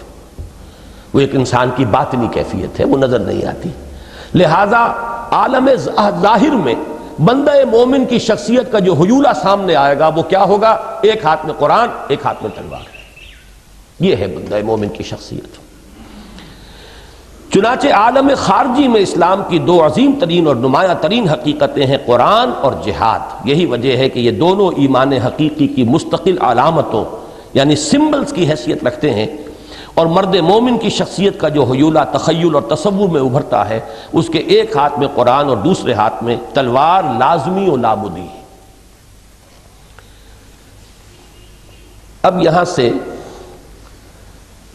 وہ ایک انسان کی باطنی کیفیت ہے، وہ نظر نہیں آتی، لہذا عالم ظاہر میں بندہ مومن کی شخصیت کا جو حیولہ سامنے آئے گا وہ کیا ہوگا؟ ایک ہاتھ میں قرآن، ایک ہاتھ میں تلوار۔ یہ ہے بندہ مومن کی شخصیت۔ چنانچہ عالم خارجی میں اسلام کی دو عظیم ترین اور نمایاں ترین حقیقتیں ہیں، قرآن اور جہاد۔ یہی وجہ ہے کہ یہ دونوں ایمان حقیقی کی مستقل علامتوں یعنی سمبلز کی حیثیت رکھتے ہیں، اور مرد مومن کی شخصیت کا جو حیولہ تخیل اور تصور میں ابھرتا ہے، اس کے ایک ہاتھ میں قرآن اور دوسرے ہاتھ میں تلوار لازمی و لابدی ہے۔ اب یہاں سے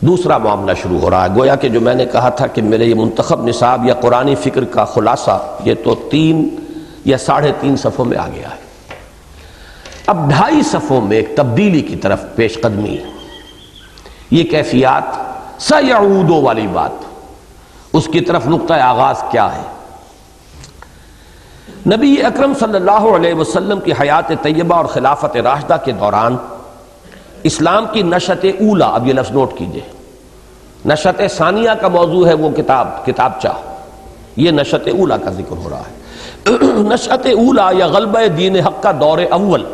دوسرا معاملہ شروع ہو رہا ہے۔ گویا کہ جو میں نے کہا تھا کہ میرے یہ منتخب نصاب یا قرآنی فکر کا خلاصہ یہ تو 3 یا 3.5 صفحوں میں آ گیا ہے۔ اب 2.5 صفحوں میں ایک تبدیلی کی طرف پیش قدمی ہے۔ یہ کیفیات سیعودو والی بات، اس کی طرف نقطہ آغاز کیا ہے؟ نبی اکرم صلی اللہ علیہ وسلم کی حیات طیبہ اور خلافت راشدہ کے دوران اسلام کی نشأت اولا، اب یہ لفظ نوٹ کیجئے، نشأت ثانیہ کا موضوع ہے وہ کتابچہ، یہ نشأت اولا کا ذکر ہو رہا ہے۔ نشأت اولا یا غلبہ دین حق کا دور اول،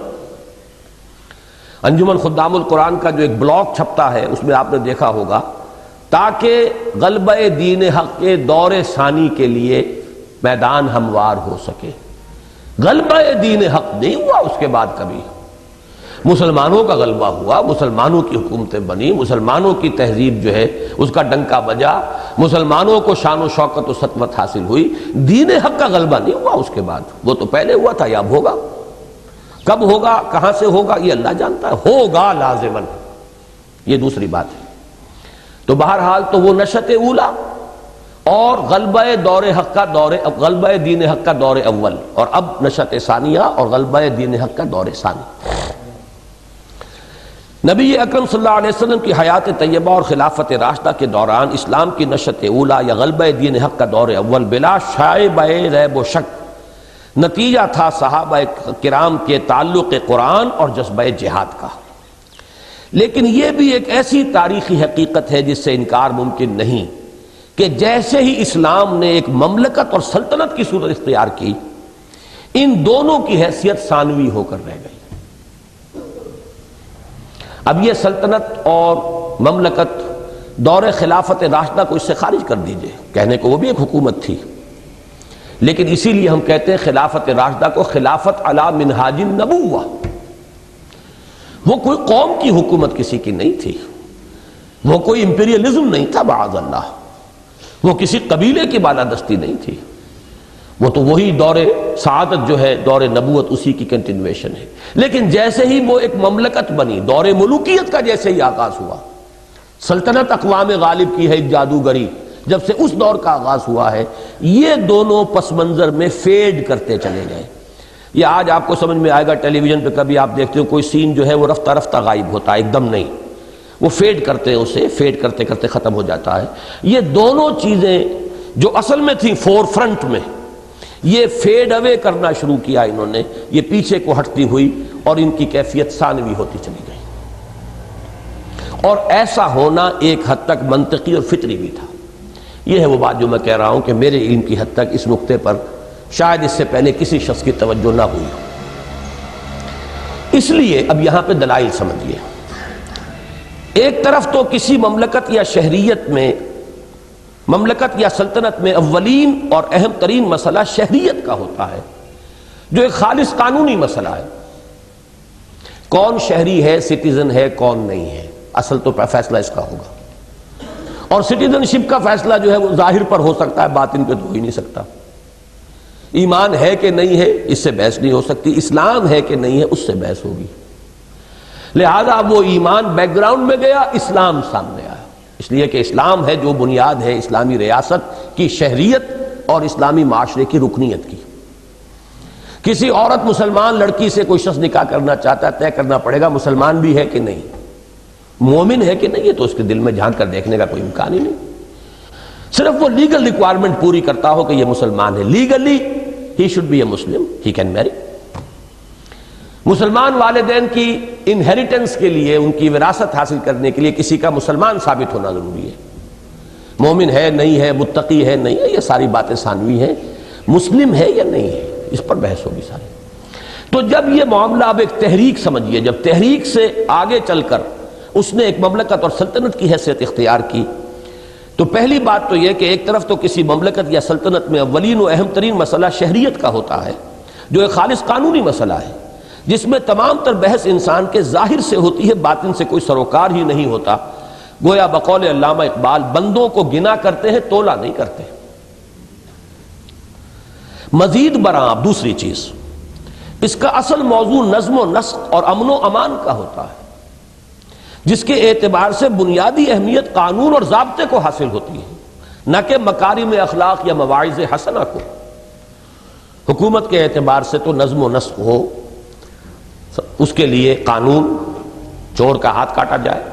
انجمن خدام القرآن کا جو ایک بلاک چھپتا ہے اس میں آپ نے دیکھا ہوگا، تاکہ غلبہ دین حق کے دور ثانی کے لیے میدان ہموار ہو سکے۔ غلبہ دین حق نہیں ہوا اس کے بعد کبھی، مسلمانوں کا غلبہ ہوا، مسلمانوں کی حکومتیں بنی، مسلمانوں کی تہذیب جو ہے اس کا ڈنکا بجا، مسلمانوں کو شان و شوکت و سطوت حاصل ہوئی، دین حق کا غلبہ نہیں ہوا اس کے بعد۔ وہ تو پہلے ہوا تھا، یا اب ہوگا، کب ہوگا، کہاں سے ہوگا، یہ اللہ جانتا ہے، ہوگا لازماً، یہ دوسری بات ہے۔ تو بہرحال تو وہ نشأت اولا اور غلبہ دور حق کا غلبہ دین حق کا دور اول، اور اب نشأت ثانیہ اور غلبہ دین حق کا دور ثانی۔ نبی اکرم صلی اللہ علیہ وسلم کی حیات طیبہ اور خلافت راشدہ کے دوران اسلام کی نشأت اولا یا غلبہ دین حق کا دور اول بلا شائبہ ریب و شک نتیجہ تھا صحابہ کرام کے تعلق قرآن اور جذبہ جہاد کا۔ لیکن یہ بھی ایک ایسی تاریخی حقیقت ہے جس سے انکار ممکن نہیں کہ جیسے ہی اسلام نے ایک مملکت اور سلطنت کی صورت اختیار کی، ان دونوں کی حیثیت ثانوی ہو کر رہ گئی۔ اب یہ سلطنت اور مملکت دور خلافت راشدہ کو اس سے خارج کر دیجئے، کہنے کو وہ بھی ایک حکومت تھی، لیکن اسی لیے ہم کہتے ہیں خلافت راشدہ کو خلافت علی منہاج النبوہ۔ وہ کوئی قوم کی حکومت کسی کی نہیں تھی، وہ کوئی امپیریلزم نہیں تھا معاذ اللہ، وہ کسی قبیلے کی بالادستی نہیں تھی، وہ تو وہی دور سعادت جو ہے دور نبوت اسی کی کنٹینویشن ہے۔ لیکن جیسے ہی وہ ایک مملکت بنی، دور ملوکیت کا جیسے ہی آغاز ہوا، سلطنت اقوام غالب کی ہے ایک جادوگری، جب سے اس دور کا آغاز ہوا ہے، یہ دونوں پس منظر میں فیڈ کرتے چلے گئے۔ یہ آج آپ کو سمجھ میں آئے گا، ٹیلی ویژن پہ کبھی آپ دیکھتے ہو کوئی سین جو ہے وہ رفتہ رفتہ غائب ہوتا ہے، ایک دم نہیں، وہ فیڈ کرتے ہیں، اسے فیڈ کرتے کرتے ختم ہو جاتا ہے۔ یہ دونوں چیزیں جو اصل میں تھیں فور فرنٹ میں، یہ فیڈ اوے کرنا شروع کیا انہوں نے، یہ پیچھے کو ہٹتی ہوئی اور ان کی کیفیت ثانوی ہوتی چلی گئی، اور ایسا ہونا ایک حد تک منطقی اور فطری بھی تھا۔ یہ ہے وہ بات جو میں کہہ رہا ہوں کہ میرے علم کی حد تک اس نقطے پر شاید اس سے پہلے کسی شخص کی توجہ نہ ہوئی ہو۔ اس لیے اب یہاں پہ دلائل سمجھیے۔ ایک طرف تو کسی مملکت یا شہریت میں، مملکت یا سلطنت میں اولین اور اہم ترین مسئلہ شہریت کا ہوتا ہے، جو ایک خالص قانونی مسئلہ ہے۔ کون شہری ہے، سٹیزن ہے، کون نہیں ہے، اصل تو فیصلہ اس کا ہوگا۔ اور سٹیزن شپ کا فیصلہ جو ہے وہ ظاہر پر ہو سکتا ہے، باطن پہ تو ہو ہی نہیں سکتا۔ ایمان ہے کہ نہیں ہے، اس سے بحث نہیں ہو سکتی، اسلام ہے کہ نہیں ہے، اس سے بحث ہوگی۔ لہذا وہ ایمان بیک گراؤنڈ میں گیا، اسلام سامنے آیا، اس لیے کہ اسلام ہے جو بنیاد ہے اسلامی ریاست کی، شہریت اور اسلامی معاشرے کی رکنیت کی۔ کسی عورت مسلمان لڑکی سے کوئی شخص نکاح کرنا چاہتا ہے، طے کرنا پڑے گا مسلمان بھی ہے کہ نہیں، مومن ہے کہ نہیں، ہے تو اس کے دل میں جھانک کر دیکھنے کا کوئی امکان ہی نہیں. صرف وہ لیگل ریکوائرمنٹ پوری کرتا ہو کہ یہ مسلمان ہے، legally he should be a Muslim, he can marry. مسلمان والدین کی انہیریٹنس کے لیے، ان کی وراثت حاصل کرنے کے لیے کسی کا مسلمان ثابت ہونا ضروری ہے. مومن ہے نہیں ہے، متقی ہے نہیں ہے، یہ ساری باتیں ثانوی ہیں. مسلم ہے یا نہیں ہے اس پر بحث ہوگی ساری. تو جب یہ معاملہ اب ایک تحریک سمجھیے، جب تحریک سے آگے چل کر اس نے ایک مملکت اور سلطنت کی حیثیت اختیار کی، تو پہلی بات تو یہ کہ ایک طرف تو کسی مملکت یا سلطنت میں اولین و اہم ترین مسئلہ شہریت کا ہوتا ہے، جو ایک خالص قانونی مسئلہ ہے، جس میں تمام تر بحث انسان کے ظاہر سے ہوتی ہے، باطن سے کوئی سروکار ہی نہیں ہوتا. گویا بقول علامہ اقبال بندوں کو گنا کرتے ہیں، تولا نہیں کرتے. مزید برآں اب دوسری چیز، اس کا اصل موضوع نظم و نسق اور امن و امان کا ہوتا ہے، جس کے اعتبار سے بنیادی اہمیت قانون اور ضابطے کو حاصل ہوتی ہے، نہ کہ مکارم اخلاق یا مواعظ حسنہ کو. حکومت کے اعتبار سے تو نظم و نسق ہو، اس کے لیے قانون، چور کا ہاتھ کاٹا جائے،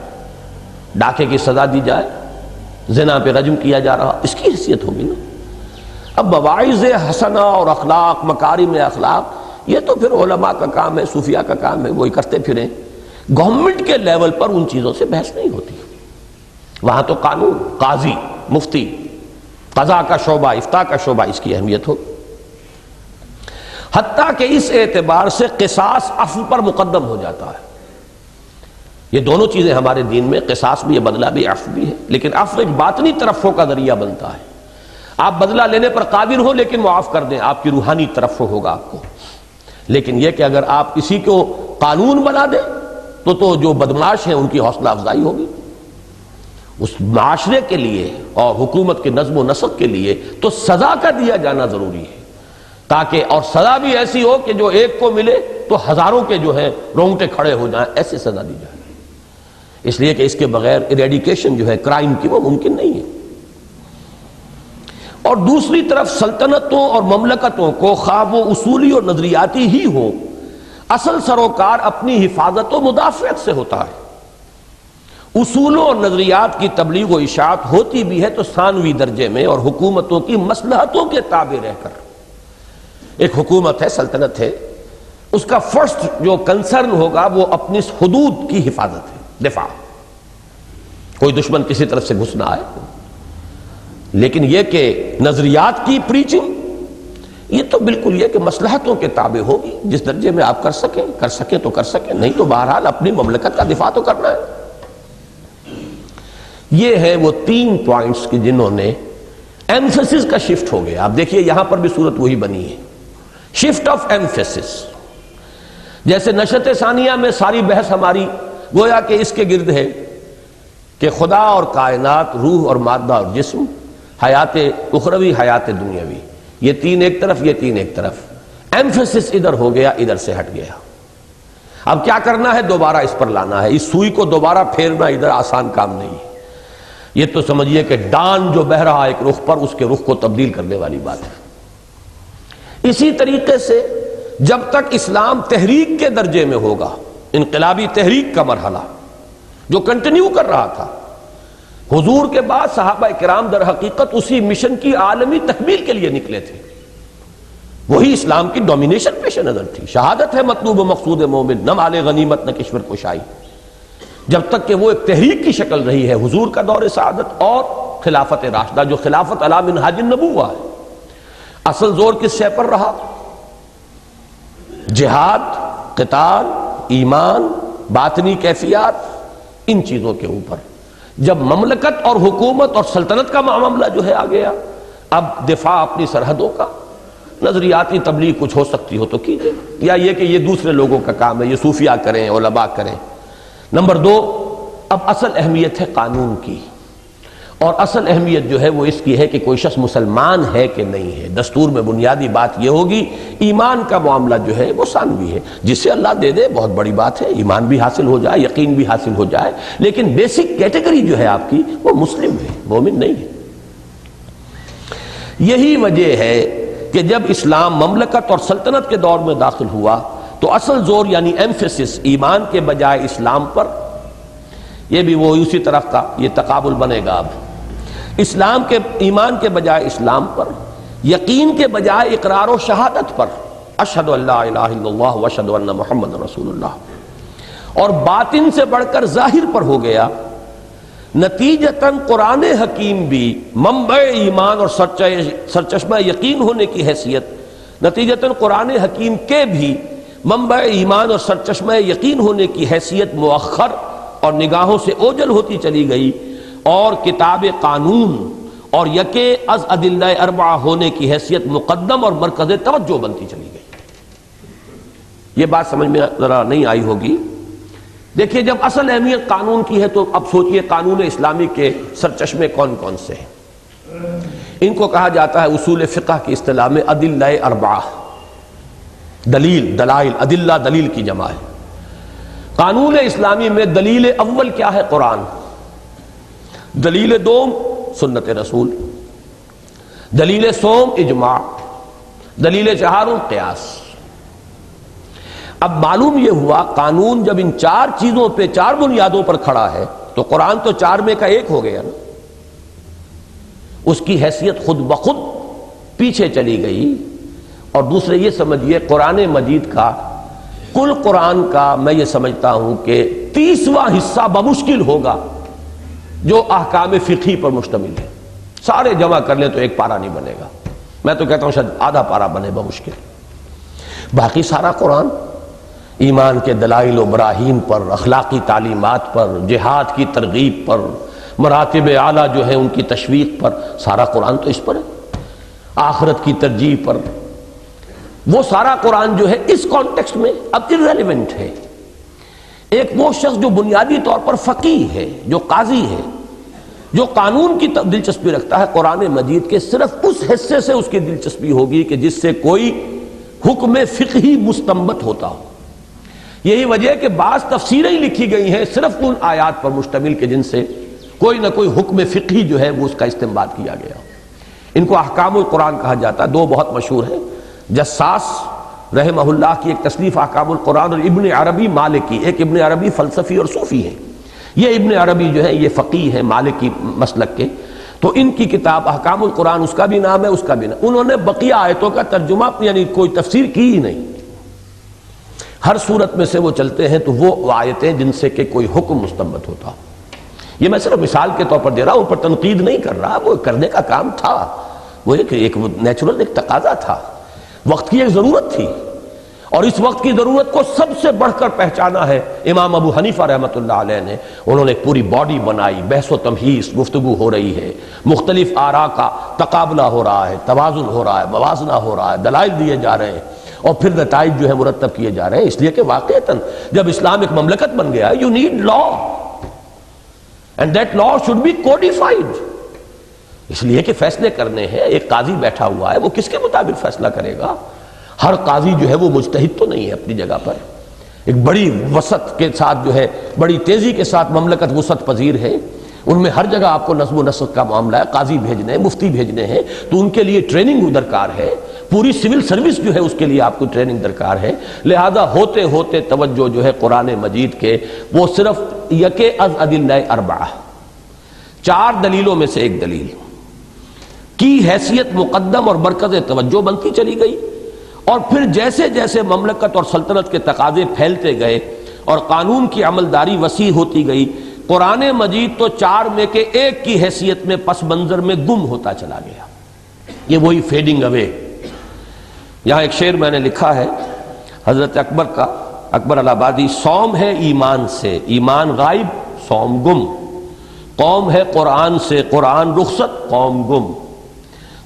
ڈاکے کی سزا دی جائے، زنا پہ رجم کیا جا رہا، اس کی حیثیت ہوگی نا. اب مواعظ حسنہ اور اخلاق، مکارم اخلاق، یہ تو پھر علماء کا کام ہے، صوفیاء کا کام ہے، وہی کرتے پھریں. گورنمنٹ کے لیول پر ان چیزوں سے بحث نہیں ہوتی. وہاں تو قانون، قاضی، مفتی، قضاء کا شعبہ، افتاء کا شعبہ، اس کی اہمیت ہو. حتیٰ کہ اس اعتبار سے قصاص عفو پر مقدم ہو جاتا ہے. یہ دونوں چیزیں ہمارے دین میں، قصاص بھی ہے، بدلہ بھی، عفو بھی ہے. لیکن عفو ایک باطنی ترفع کا ذریعہ بنتا ہے. آپ بدلہ لینے پر قادر ہو لیکن معاف کر دیں، آپ کی روحانی ترفع ہوگا آپ کو. لیکن یہ کہ اگر آپ کسی کو قانون بنا دیں تو جو بدمعاش ہیں ان کی حوصلہ افزائی ہوگی. اس معاشرے کے لیے اور حکومت کے نظم و نسق کے لیے تو سزا کا دیا جانا ضروری ہے، تاکہ اور سزا بھی ایسی ہو کہ جو ایک کو ملے تو ہزاروں کے جو ہیں رونگٹے کھڑے ہو جائیں، ایسی سزا دی جائے. اس لیے کہ اس کے بغیر ایریڈیکیشن جو ہے کرائم کی وہ ممکن نہیں ہے. اور دوسری طرف سلطنتوں اور مملکتوں کو خواہ وہ اصولی اور نظریاتی ہی ہو، اصل سروکار اپنی حفاظت و مدافعت سے ہوتا ہے. اصولوں اور نظریات کی تبلیغ و اشاعت ہوتی بھی ہے تو ثانوی درجے میں اور حکومتوں کی مصلحتوں کے تابع رہ کر. ایک حکومت ہے، سلطنت ہے، اس کا فرسٹ جو کنسرن ہوگا وہ اپنی حدود کی حفاظت ہے، دفاع، کوئی دشمن کسی طرف سے گھس نہ آئے. لیکن یہ کہ نظریات کی پریچنگ، یہ تو بالکل یہ کہ مصلحتوں کے تابع ہوگی. جس درجے میں آپ کر سکیں تو کر سکیں، نہیں تو بہرحال اپنی مملکت کا دفاع تو کرنا ہے. یہ ہے وہ تین پوائنٹس کہ جنہوں نے ایمفیسس کا شفٹ ہو گیا. آپ دیکھیے یہاں پر بھی صورت وہی بنی ہے، شفٹ آف ایمفیسس. جیسے نشأت ثانیہ میں ساری بحث ہماری گویا کہ اس کے گرد ہے کہ خدا اور کائنات، روح اور مادہ اور جسم، حیات اخروی، حیات دنیاوی، یہ تین ایک طرف، یہ تین ایک طرف. ایمفیسس ادھر ہو گیا، ادھر سے ہٹ گیا. اب کیا کرنا ہے؟ دوبارہ اس پر لانا ہے. اس سوئی کو دوبارہ پھیرنا ادھر آسان کام نہیں ہے. یہ تو سمجھیے کہ ڈان جو بہہ رہا ایک رخ پر، اس کے رخ کو تبدیل کرنے والی بات ہے. اسی طریقے سے جب تک اسلام تحریک کے درجے میں ہوگا، انقلابی تحریک کا مرحلہ جو کنٹینیو کر رہا تھا، حضور کے بعد صحابہ کرام در حقیقت اسی مشن کی عالمی تکمیل کے لیے نکلے تھے. وہی اسلام کی ڈومینیشن پیش نظر تھی. شہادت ہے مطلوب و مقصود مومن، نہ مال غنیمت نہ کشور کشائی. جب تک کہ وہ ایک تحریک کی شکل رہی ہے حضور کا دور سعادت اور خلافت راشدہ، جو خلافت علی منہاج النبوہ ہے. اصل زور کس شے پر رہا؟ جہاد، قتال، ایمان، باطنی کیفیات، ان چیزوں کے اوپر. جب مملکت اور حکومت اور سلطنت کا معاملہ جو ہے آ گیا، اب دفاع اپنی سرحدوں کا، نظریاتی تبلیغ کچھ ہو سکتی ہو تو کیجیے، یا یہ کہ یہ دوسرے لوگوں کا کام ہے، یہ صوفیاء کریں، علماء کریں. نمبر دو، اب اصل اہمیت ہے قانون کی، اور اصل اہمیت جو ہے وہ اس کی ہے کہ کوئی شخص مسلمان ہے کہ نہیں ہے. دستور میں بنیادی بات یہ ہوگی، ایمان کا معاملہ جو ہے وہ ثانوی ہے. جسے اللہ دے دے بہت بڑی بات ہے، ایمان بھی حاصل ہو جائے، یقین بھی حاصل ہو جائے، لیکن بیسک کیٹیگری جو ہے آپ کی وہ مسلم ہے، مومن نہیں ہے. یہی وجہ ہے کہ جب اسلام مملکت اور سلطنت کے دور میں داخل ہوا تو اصل زور یعنی ایمفیسس ایمان کے بجائے اسلام پر، یہ بھی وہ اسی طرف کا یہ تقابل بنے گا اب، اسلام کے ایمان کے بجائے اسلام پر، یقین کے بجائے اقرار و شہادت پر، اشہد ان لا الہ الا اللہ واشہد ان محمد رسول اللہ، اور باطن سے بڑھ کر ظاہر پر ہو گیا۔ نتیجتاً قرآن حکیم بھی منبع ایمان اور سرچشمہ یقین ہونے کی حیثیت، نتیجتاً قرآن حکیم کے بھی منبع ایمان اور سرچشمہ یقین ہونے کی حیثیت مؤخر اور نگاہوں سے اوجل ہوتی چلی گئی، اور کتاب قانون اور یکے از ادلہ اربعہ ہونے کی حیثیت مقدم اور مرکز توجہ بنتی چلی گئی۔ یہ بات سمجھ میں ذرا نہیں آئی ہوگی۔ دیکھیے جب اصل اہمیت قانون کی ہے تو اب سوچئے قانون اسلامی کے سرچشمے کون کون سے ہیں۔ ان کو کہا جاتا ہے اصول فقہ کی اصطلاح میں ادلہ اربعہ، دلیل، دلائل، ادلہ دلیل کی جمع ہے۔ قانون اسلامی میں دلیل اول کیا ہے؟ قرآن، دلیل دوم سنت رسول، دلیل سوم اجماع، دلیل چہارم قیاس۔ اب معلوم یہ ہوا قانون جب ان چار چیزوں پہ، چار بنیادوں پر کھڑا ہے تو قرآن تو چار میں کا ایک ہو گیا نا، اس کی حیثیت خود بخود پیچھے چلی گئی۔ اور دوسرے یہ سمجھیے قرآن مجید کا، کل قرآن کا میں یہ سمجھتا ہوں کہ 30واں حصہ بمشکل ہوگا جو احکام فقہی پر مشتمل ہے۔ سارے جمع کر لیں تو ایک پارہ نہیں بنے گا، میں تو کہتا ہوں شاید آدھا پارہ بنے بمشکل۔ باقی سارا قرآن ایمان کے دلائل و براہین پر، اخلاقی تعلیمات پر، جہاد کی ترغیب پر، مراتب اعلیٰ جو ہیں ان کی تشویق پر، سارا قرآن تو اس پر ہے، آخرت کی ترجیح پر۔ وہ سارا قرآن جو ہے اس کانٹیکسٹ میں اب irrelevant ہے۔ ایک وہ شخص جو بنیادی طور پر فقیہ ہے، جو قاضی ہے، جو قانون کی دلچسپی رکھتا ہے، قرآن مجید کے صرف اس حصے سے اس کی دلچسپی ہوگی کہ جس سے کوئی حکم فقہی مستنبط ہوتا ہو۔ یہی وجہ ہے کہ بعض تفسیریں لکھی گئی ہیں صرف ان آیات پر مشتمل کہ جن سے کوئی نہ کوئی حکم فقہی جو ہے وہ اس کا استنباط کیا گیا۔ ان کو احکام القرآن کہا جاتا ہے۔ دو بہت مشہور ہیں، جساس رحمہ اللہ کی ایک تصنیف احکام القرآن، اور ابن عربی مالکی۔ ایک ابن عربی فلسفی اور صوفی ہے، یہ ابن عربی جو ہے یہ فقیہ ہے مالکی مسلک کے، تو ان کی کتاب احکام القرآن اس کا بھی نام ہے، اس کا بھی نام۔ انہوں نے بقیہ آیتوں کا ترجمہ یعنی کوئی تفسیر کی ہی نہیں، ہر صورت میں سے وہ چلتے ہیں تو وہ آیتیں جن سے کہ کوئی حکم مستنبط ہوتا۔ یہ میں صرف مثال کے طور پر دے رہا ہوں، ان پر تنقید نہیں کر رہا، وہ کرنے کا کام تھا، وہ ایک نیچرل ایک تقاضا تھا، وقت کی ایک ضرورت تھی، اور اس وقت کی ضرورت کو سب سے بڑھ کر پہچانا ہے امام ابو حنیفہ رحمۃ اللہ علیہ نے۔ انہوں نے ایک پوری باڈی بنائی، بحث و تمہیز، گفتگو ہو رہی ہے، مختلف آراء کا تقابلہ ہو رہا ہے، توازن ہو رہا ہے، موازنہ ہو رہا ہے، دلائل دیے جا رہے ہیں، اور پھر نتائج جو ہے مرتب کیے جا رہے ہیں، اس لیے کہ واقعتاً جب اسلام ایک مملکت بن گیا، you need law, and that law should be codified. اس لیے کہ فیصلے کرنے ہیں، ایک قاضی بیٹھا ہوا ہے، وہ کس کے مطابق فیصلہ کرے گا؟ ہر قاضی جو ہے وہ مجتہد تو نہیں ہے اپنی جگہ پر، ایک بڑی وسعت کے ساتھ جو ہے، بڑی تیزی کے ساتھ مملکت وسعت پذیر ہے، ان میں ہر جگہ آپ کو نظم و نسق کا معاملہ ہے، قاضی بھیجنے ہیں، مفتی بھیجنے ہیں، تو ان کے لیے ٹریننگ درکار ہے، پوری سول سروس جو ہے اس کے لیے آپ کو ٹریننگ درکار ہے۔ لہذا ہوتے ہوتے توجہ جو ہے قرآن مجید کے وہ صرف یکے از ادلہ اربعہ، چار دلیلوں میں سے ایک دلیل کی حیثیت مقدم اور مرکز توجہ بنتی چلی گئی، اور پھر جیسے جیسے مملکت اور سلطنت کے تقاضے پھیلتے گئے اور قانون کی عملداری وسیع ہوتی گئی، قرآن مجید تو چار میں کے ایک کی حیثیت میں پس منظر میں گم ہوتا چلا گیا۔ یہ وہی فیڈنگ اوے۔ یہاں ایک شعر میں نے لکھا ہے حضرت اکبر کا، اکبر الہٰبادی، سوم ہے ایمان سے، ایمان غائب سوم گم، قوم ہے قرآن سے، قرآن رخصت قوم گم۔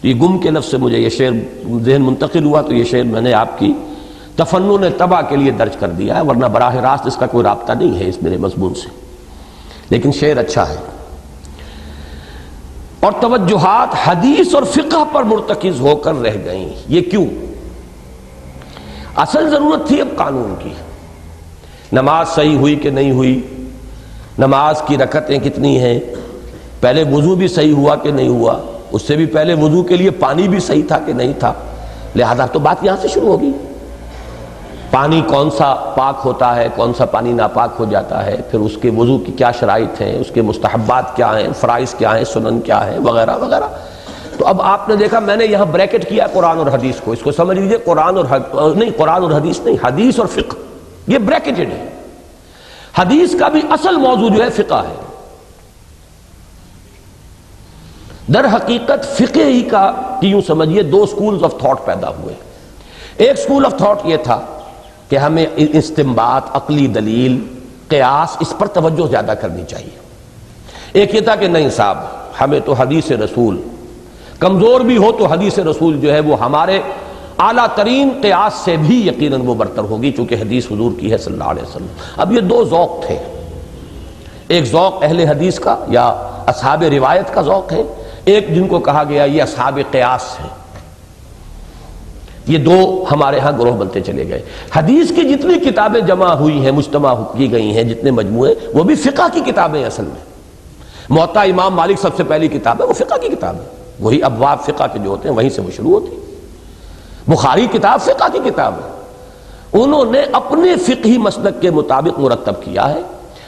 یہ گم کے لفظ سے مجھے یہ شعر ذہن منتقل ہوا، تو یہ شعر میں نے آپ کی تفنن طبع کے لیے درج کر دیا ہے، ورنہ براہ راست اس کا کوئی رابطہ نہیں ہے اس میرے مضمون سے، لیکن شعر اچھا ہے۔ اور توجہات حدیث اور فقہ پر مرتکز ہو کر رہ گئیں۔ یہ کیوں؟ اصل ضرورت تھی اب قانون کی، نماز صحیح ہوئی کہ نہیں ہوئی، نماز کی رکعتیں کتنی ہیں، پہلے وضو بھی صحیح ہوا کہ نہیں ہوا، اس سے بھی پہلے وضو کے لیے پانی بھی صحیح تھا کہ نہیں تھا، لہذا تو بات یہاں سے شروع ہوگی. پانی کون سا پاک ہوتا ہے، کون سا پانی ناپاک ہو جاتا ہے، پھر اس کے وضو کی کیا شرائط ہیں، اس کے مستحبات کیا ہیں، فرائض کیا ہیں، سنن کیا ہیں، وغیرہ وغیرہ. تو اب آپ نے دیکھا میں نے یہاں بریکٹ کیا قرآن اور حدیث کو، اس کو سمجھ لیجئے قرآن اور حدیث نہیں، حدیث اور فقہ، یہ بریکٹڈ ہے. حدیث کا بھی اصل موضوع جو ہے فقہ ہے. در حقیقت فقہ ہی کا یوں سمجھیے دو سکولز آف تھاٹ پیدا ہوئے. ایک سکول آف تھاٹ یہ تھا کہ ہمیں استنباط، عقلی دلیل، قیاس، اس پر توجہ زیادہ کرنی چاہیے. ایک یہ تھا کہ نہیں صاحب ہمیں تو حدیث رسول، کمزور بھی ہو تو حدیث رسول جو ہے وہ ہمارے اعلیٰ ترین قیاس سے بھی یقیناً وہ برتر ہوگی چونکہ حدیث حضور کی ہے صلی اللہ علیہ وسلم. اب یہ دو ذوق تھے، ایک ذوق اہل حدیث کا یا اصحاب روایت کا ذوق ہے، ایک جن کو کہا گیا یہ اصحاب قیاس ہیں. یہ دو ہمارے ہاں گروہ بنتے چلے گئے. حدیث کی جتنی کتابیں جمع ہوئی ہیں، مجتمع کی گئی ہیں، جتنے مجموعے، وہ بھی فقہ کی کتابیں اصل میں. موطا امام مالک سب سے پہلی کتاب ہے، وہ فقہ کی کتاب ہے. وہی ابواب فقہ کے جو ہوتے ہیں وہیں سے وہ شروع ہوتی. بخاری کتاب فقہ کی کتاب ہے. انہوں نے اپنے فقہی مسلک کے مطابق مرتب کیا ہے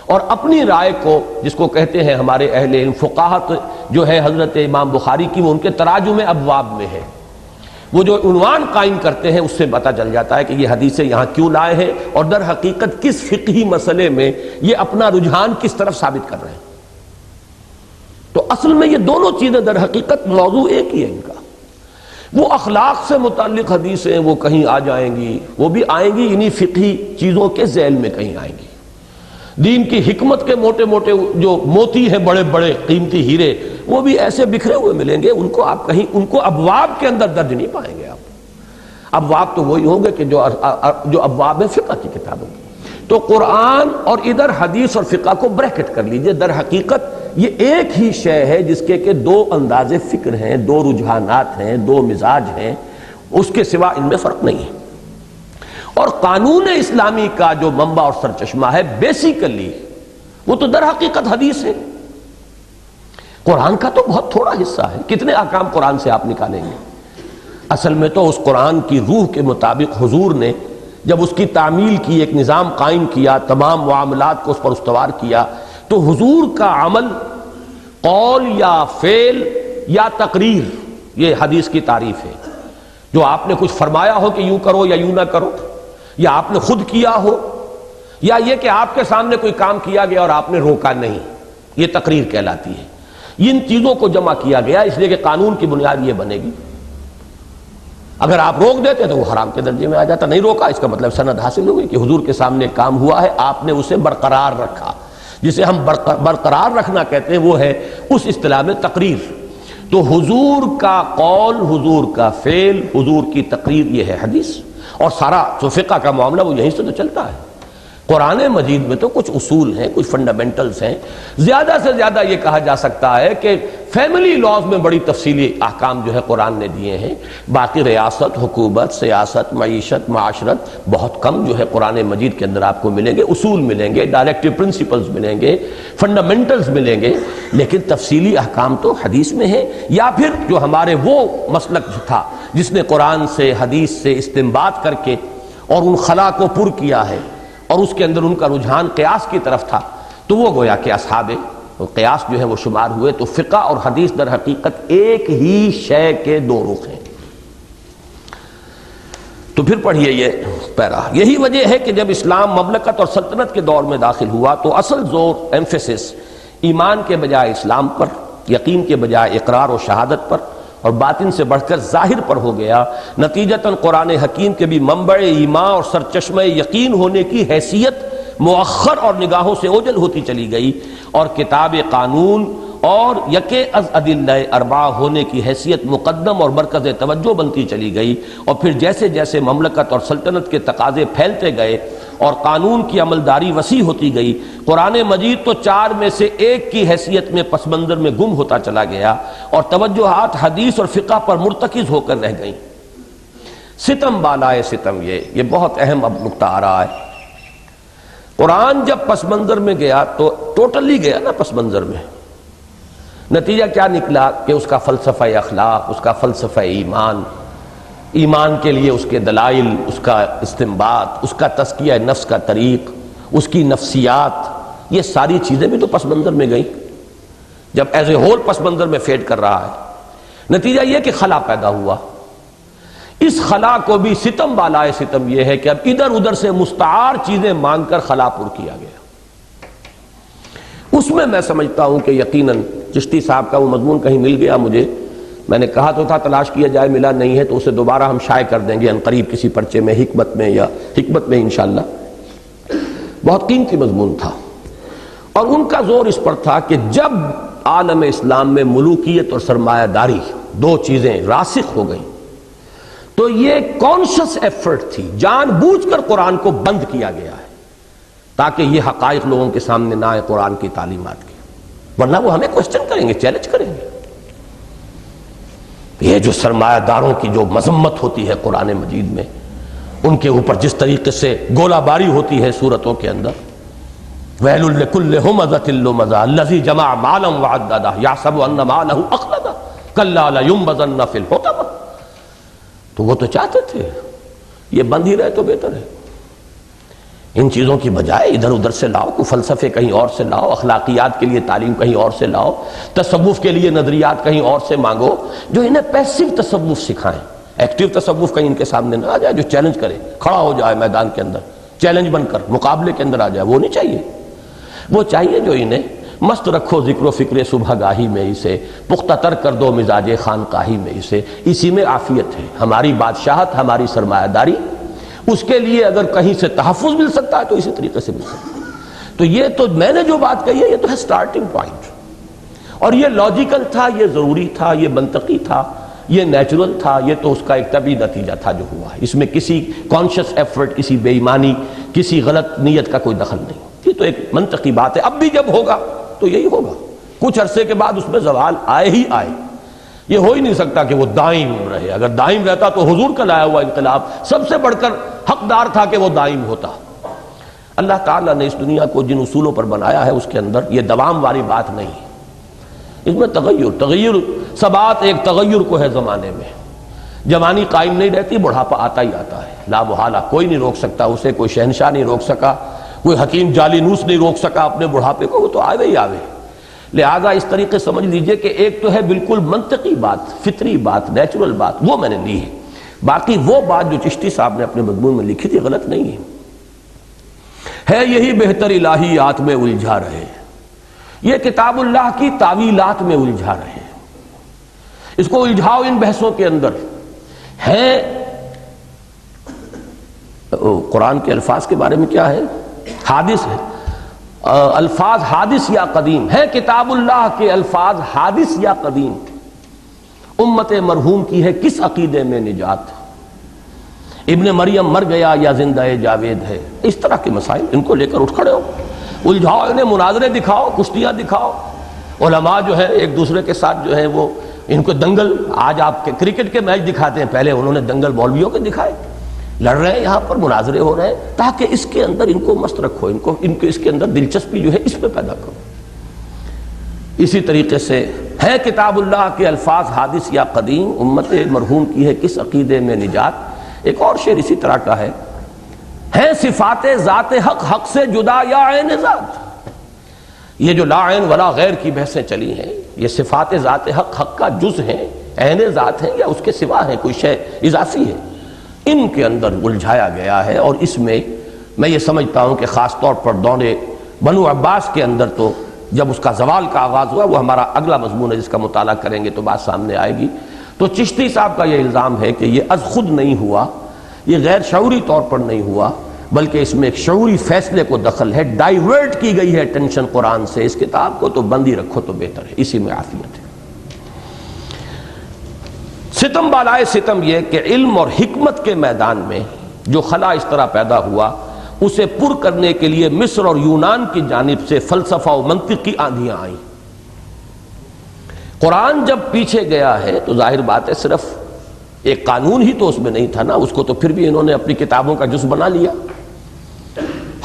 اور اپنی رائے کو، جس کو کہتے ہیں ہمارے اہل علم فقاہت جو ہے حضرت امام بخاری کی، وہ ان کے تراجم ابواب میں ہے. وہ جو عنوان قائم کرتے ہیں اس سے پتہ چل جاتا ہے کہ یہ حدیثیں یہاں کیوں لائے ہیں اور در حقیقت کس فقہی مسئلے میں یہ اپنا رجحان کس طرف ثابت کر رہے ہیں. تو اصل میں یہ دونوں چیزیں در حقیقت موضوع ایک ہی ہے ان کا. وہ اخلاق سے متعلق حدیثیں وہ کہیں آ جائیں گی، وہ بھی آئیں گی انہی فقہی چیزوں کے ذیل میں کہیں آئیں گی. دین کی حکمت کے موٹے موٹے جو موتی ہیں، بڑے بڑے قیمتی ہیرے، وہ بھی ایسے بکھرے ہوئے ملیں گے. ان کو آپ کہیں ان کو ابواب کے اندر درج نہیں پائیں گے. آپ ابواب تو وہی ہوں گے کہ جو ابواب ہیں فقہ کی کتابوں کی. تو قرآن اور ادھر حدیث اور فقہ کو بریکٹ کر لیجئے. در حقیقت یہ ایک ہی شے ہے جس کے کہ دو انداز فکر ہیں، دو رجحانات ہیں، دو مزاج ہیں، اس کے سوا ان میں فرق نہیں ہے. اور قانون اسلامی کا جو منبع اور سرچشمہ ہے بیسیکلی وہ تو در حقیقت حدیث ہے. قرآن کا تو بہت تھوڑا حصہ ہے. کتنے احکام قرآن سے آپ نکالیں گے؟ اصل میں تو اس قرآن کی روح کے مطابق حضور نے جب اس کی تعمیل کی، ایک نظام قائم کیا، تمام معاملات کو اس پر استوار کیا، تو حضور کا عمل قول یا فعل یا تقریر، یہ حدیث کی تعریف ہے. جو آپ نے کچھ فرمایا ہو کہ یوں کرو یا یوں نہ کرو، یا آپ نے خود کیا ہو، یا یہ کہ آپ کے سامنے کوئی کام کیا گیا اور آپ نے روکا نہیں، یہ تقریر کہلاتی ہے. ان چیزوں کو جمع کیا گیا اس لیے کہ قانون کی بنیاد یہ بنے گی. اگر آپ روک دیتے تو وہ حرام کے درجے میں آ جاتا. نہیں روکا، اس کا مطلب سند حاصل ہوئی کہ حضور کے سامنے کام ہوا ہے، آپ نے اسے برقرار رکھا. جسے ہم برقرار رکھنا کہتے ہیں وہ ہے اس اصطلاح میں تقریر. تو حضور کا قول، حضور کا فعل، حضور کی تقریر، یہ ہے حدیث. اور سارا جو فقہ کا معاملہ وہ یہیں سے تو چلتا ہے. قرآن مجید میں تو کچھ اصول ہیں، کچھ فنڈامنٹلز ہیں. زیادہ سے زیادہ یہ کہا جا سکتا ہے کہ فیملی لاز میں بڑی تفصیلی احکام جو ہے قرآن نے دیے ہیں. باقی ریاست، حکومت، سیاست، معیشت، معاشرت بہت کم جو ہے قرآن مجید کے اندر آپ کو ملیں گے. اصول ملیں گے، ڈائریکٹیو پرنسپلز ملیں گے، فنڈامنٹلز ملیں گے، لیکن تفصیلی احکام تو حدیث میں ہے. یا پھر جو ہمارے وہ مسلک تھا جس نے قرآن سے، حدیث سے استنباط کر کے اور ان خلا کو پر کیا ہے اور اس کے اندر ان کا رجحان قیاس کی طرف تھا، تو وہ گویا کہ اصحاب قیاس جو ہے وہ شمار ہوئے. تو فقہ اور حدیث در حقیقت ایک ہی شے کے دو رخ ہیں. تو پھر پڑھیے یہ پیرا. یہی وجہ ہے کہ جب اسلام مملکت اور سلطنت کے دور میں داخل ہوا تو اصل زور، ایمفیسس ایمان کے بجائے اسلام پر، یقین کے بجائے اقرار و شہادت پر، اور باطن سے بڑھ کر ظاہر پر ہو گیا. نتیجتاً قرآن حکیم کے بھی منبع ایمان اور سرچشمہ یقین ہونے کی حیثیت مؤخر اور نگاہوں سے اوجل ہوتی چلی گئی، اور کتاب قانون اور یکے از ادلہ اربعہ ہونے کی حیثیت مقدم اور مرکز توجہ بنتی چلی گئی. اور پھر جیسے جیسے مملکت اور سلطنت کے تقاضے پھیلتے گئے اور قانون کی عملداری وسیع ہوتی گئی، قرآن مجید تو چار میں سے ایک کی حیثیت میں پس منظر میں گم ہوتا چلا گیا اور توجہات حدیث اور فقہ پر مرتکز ہو کر رہ گئیں. ستم بالائے ستم، یہ بہت اہم اب نقطہ آ رہا ہے. قرآن جب پس منظر میں گیا تو ٹوٹلی گیا نا پس منظر میں. نتیجہ کیا نکلا کہ اس کا فلسفہ اخلاق، اس کا فلسفہ ایمان، ایمان کے لیے اس کے دلائل، اس کا استنباط، اس کا تزکیہ نفس کا طریق، اس کی نفسیات، یہ ساری چیزیں بھی تو پس منظر میں گئیں جب ایز اے ہول پس منظر میں فیڈ کر رہا ہے۔ نتیجہ یہ کہ خلا پیدا ہوا۔ اس خلا کو بھی ستم بالائے ستم یہ ہے کہ اب ادھر ادھر سے مستعار چیزیں مانگ کر خلا پر کیا گیا۔ اس میں میں سمجھتا ہوں کہ یقیناً چشتی صاحب کا وہ مضمون کہیں مل گیا مجھے، میں نے کہا تو تھا تلاش کیا جائے، ملا نہیں ہے تو اسے دوبارہ ہم شائع کر دیں گے عنقریب کسی پرچے میں، حکمت میں یا حکمت میں انشاءاللہ۔ بہت قیمتی مضمون تھا، اور ان کا زور اس پر تھا کہ جب عالم اسلام میں ملوکیت اور سرمایہ داری دو چیزیں راسخ ہو گئیں تو یہ کانشس ایفرٹ تھی، جان بوجھ کر قرآن کو بند کیا گیا ہے تاکہ یہ حقائق لوگوں کے سامنے نہ آئے قرآن کی تعلیمات کی، ورنہ وہ ہمیں کوسچن کریں گے، چیلنج کریں گے۔ یہ جو سرمایہ داروں کی جو مذمت ہوتی ہے قرآن مجید میں، ان کے اوپر جس طریقے سے گولہ باری ہوتی ہے سورتوں کے اندر، وَيْلٌ لِكُلِّ هُمَزَةٍ لُمَزَةٍ الَّذِي جَمَعَ مَالًا وَعَدَّدَهُ يَحْسَبُ أَنَّ مَالَهُ أَخْلَدَهُ كَلَّا لَيُنبَذَنَّ فِي الْحُطَمَةِ۔ تو وہ تو چاہتے تھے یہ بند ہی رہے تو بہتر ہے، ان چیزوں کی بجائے ادھر ادھر سے لاؤ، کوئی فلسفے کہیں اور سے لاؤ، اخلاقیات کے لیے تعلیم کہیں اور سے لاؤ، تصوف کے لیے نظریات کہیں اور سے مانگو جو انہیں پیسو تصوف سکھائیں، ایکٹیو تصوف کہیں ان کے سامنے نہ آ جائے جو چیلنج کرے، کھڑا ہو جائے میدان کے اندر، چیلنج بن کر مقابلے کے اندر آ جائے، وہ نہیں چاہیے۔ وہ چاہیے جو انہیں مست رکھو ذکر و فکر صبح گاہی میں اسے، پختہ تر کر دو مزاج خانقاہی میں اسے، اسی میں عافیت ہے، ہماری بادشاہت، ہماری سرمایہ داری، اس کے لیے اگر کہیں سے تحفظ مل سکتا ہے تو اسی طریقے سے مل سکتا ہے۔ تو یہ تو میں نے جو بات کہی ہے یہ تو ہے سٹارٹنگ پوائنٹ، اور یہ لاجیکل تھا، یہ ضروری تھا، یہ منطقی تھا، یہ نیچرل تھا، یہ تو اس کا ایک طبعی نتیجہ تھا جو ہوا ہے، اس میں کسی کانشس ایفرٹ، کسی بے ایمانی، کسی غلط نیت کا کوئی دخل نہیں، یہ تو ایک منطقی بات ہے۔ اب بھی جب ہوگا تو یہی ہوگا، کچھ عرصے کے بعد اس میں زوال آئے ہی آئے، یہ ہو ہی نہیں سکتا کہ وہ دائم رہے، اگر دائم رہتا تو حضور کا لایا ہوا انقلاب سب سے بڑھ کر حقدار تھا کہ وہ دائم ہوتا۔ اللہ تعالیٰ نے اس دنیا کو جن اصولوں پر بنایا ہے اس کے اندر یہ دوام والی بات نہیں ہے، اس میں تغیر ثبات ایک تغیر کو ہے زمانے میں، جوانی قائم نہیں رہتی، بڑھاپا آتا ہی آتا ہے، لا محالہ، کوئی نہیں روک سکتا اسے، کوئی شہنشاہ نہیں روک سکا، کوئی حکیم جعلی نوس نہیں روک سکا اپنے بڑھاپے کو، وہ تو آوے ہی آوے۔ لہذا اس طریقے سمجھ لیجئے کہ ایک تو ہے بالکل منطقی بات، فطری بات، نیچرل بات، وہ میں نے لی ہے، باقی وہ بات جو چشتی صاحب نے اپنے مضمون میں لکھی تھی غلط نہیں ہے یہی بہتر الہیات میں الجھا رہے، یہ کتاب اللہ کی تعویلات میں الجھا رہے، اس کو الجھاؤ ان بحثوں کے اندر ہے۔ قرآن کے الفاظ کے بارے میں کیا ہے؟ حادث ہے، الفاظ حادث یا قدیم ہے، کتاب اللہ کے الفاظ حادث یا قدیم، امت مرحوم کی ہے کس عقیدے میں نجات، ابن مریم مر گیا یا زندہ جاوید ہے، اس طرح کے مسائل ان کو لے کر اٹھ کھڑے ہو، الجھاؤ انہیں، مناظرے دکھاؤ، کشتیاں دکھاؤ، علماء جو ہے ایک دوسرے کے ساتھ جو ہے وہ ان کو دنگل، آج آپ کے کرکٹ کے میچ دکھاتے ہیں، پہلے انہوں نے دنگل مولویوں کے دکھائے، لڑ رہے ہیں یہاں پر، مناظرے ہو رہے ہیں، تاکہ اس کے اندر ان کو مست رکھو، ان کو اس کے اندر دلچسپی جو ہے اس پہ پیدا کرو۔ اسی طریقے سے ہے کتاب اللہ کے الفاظ حادث یا قدیم، امت مرحوم کی ہے کس عقیدے میں نجات۔ ایک اور شعر اسی طرح کا ہے صفات ذات حق، حق سے جدا یا عین ذات۔ یہ جو لا عین ولا غیر کی بحثیں چلی ہیں، یہ صفات ذات حق، حق کا جز ہیں، عین ذات ہیں یا اس کے سوا ہے، کوئی شے اضافی ہے، ان کے اندر الجھایا گیا ہے۔ اور اس میں یہ سمجھتا ہوں کہ خاص طور پر دور بنو عباس کے اندر تو جب اس کا زوال کا آغاز ہوا، وہ ہمارا اگلا مضمون ہے جس کا مطالعہ کریں گے تو بات سامنے آئے گی، تو چشتی صاحب کا یہ الزام ہے کہ یہ از خود نہیں ہوا، یہ غیر شعوری طور پر نہیں ہوا، بلکہ اس میں ایک شعوری فیصلے کو دخل ہے، ڈائیورٹ کی گئی ہے ٹینشن قرآن سے، اس کتاب کو تو بند ہی رکھو تو بہتر ہے، اسی میں عافیت ہے۔ ستم بالائے ستم یہ کہ علم اور حکمت کے میدان میں جو خلا اس طرح پیدا ہوا، اسے پر کرنے کے لیے مصر اور یونان کی جانب سے فلسفہ و منطق کی آندھیاں آئیں۔ قرآن جب پیچھے گیا ہے تو ظاہر بات ہے صرف ایک قانون ہی تو اس میں نہیں تھا نا، اس کو تو پھر بھی انہوں نے اپنی کتابوں کا جز بنا لیا۔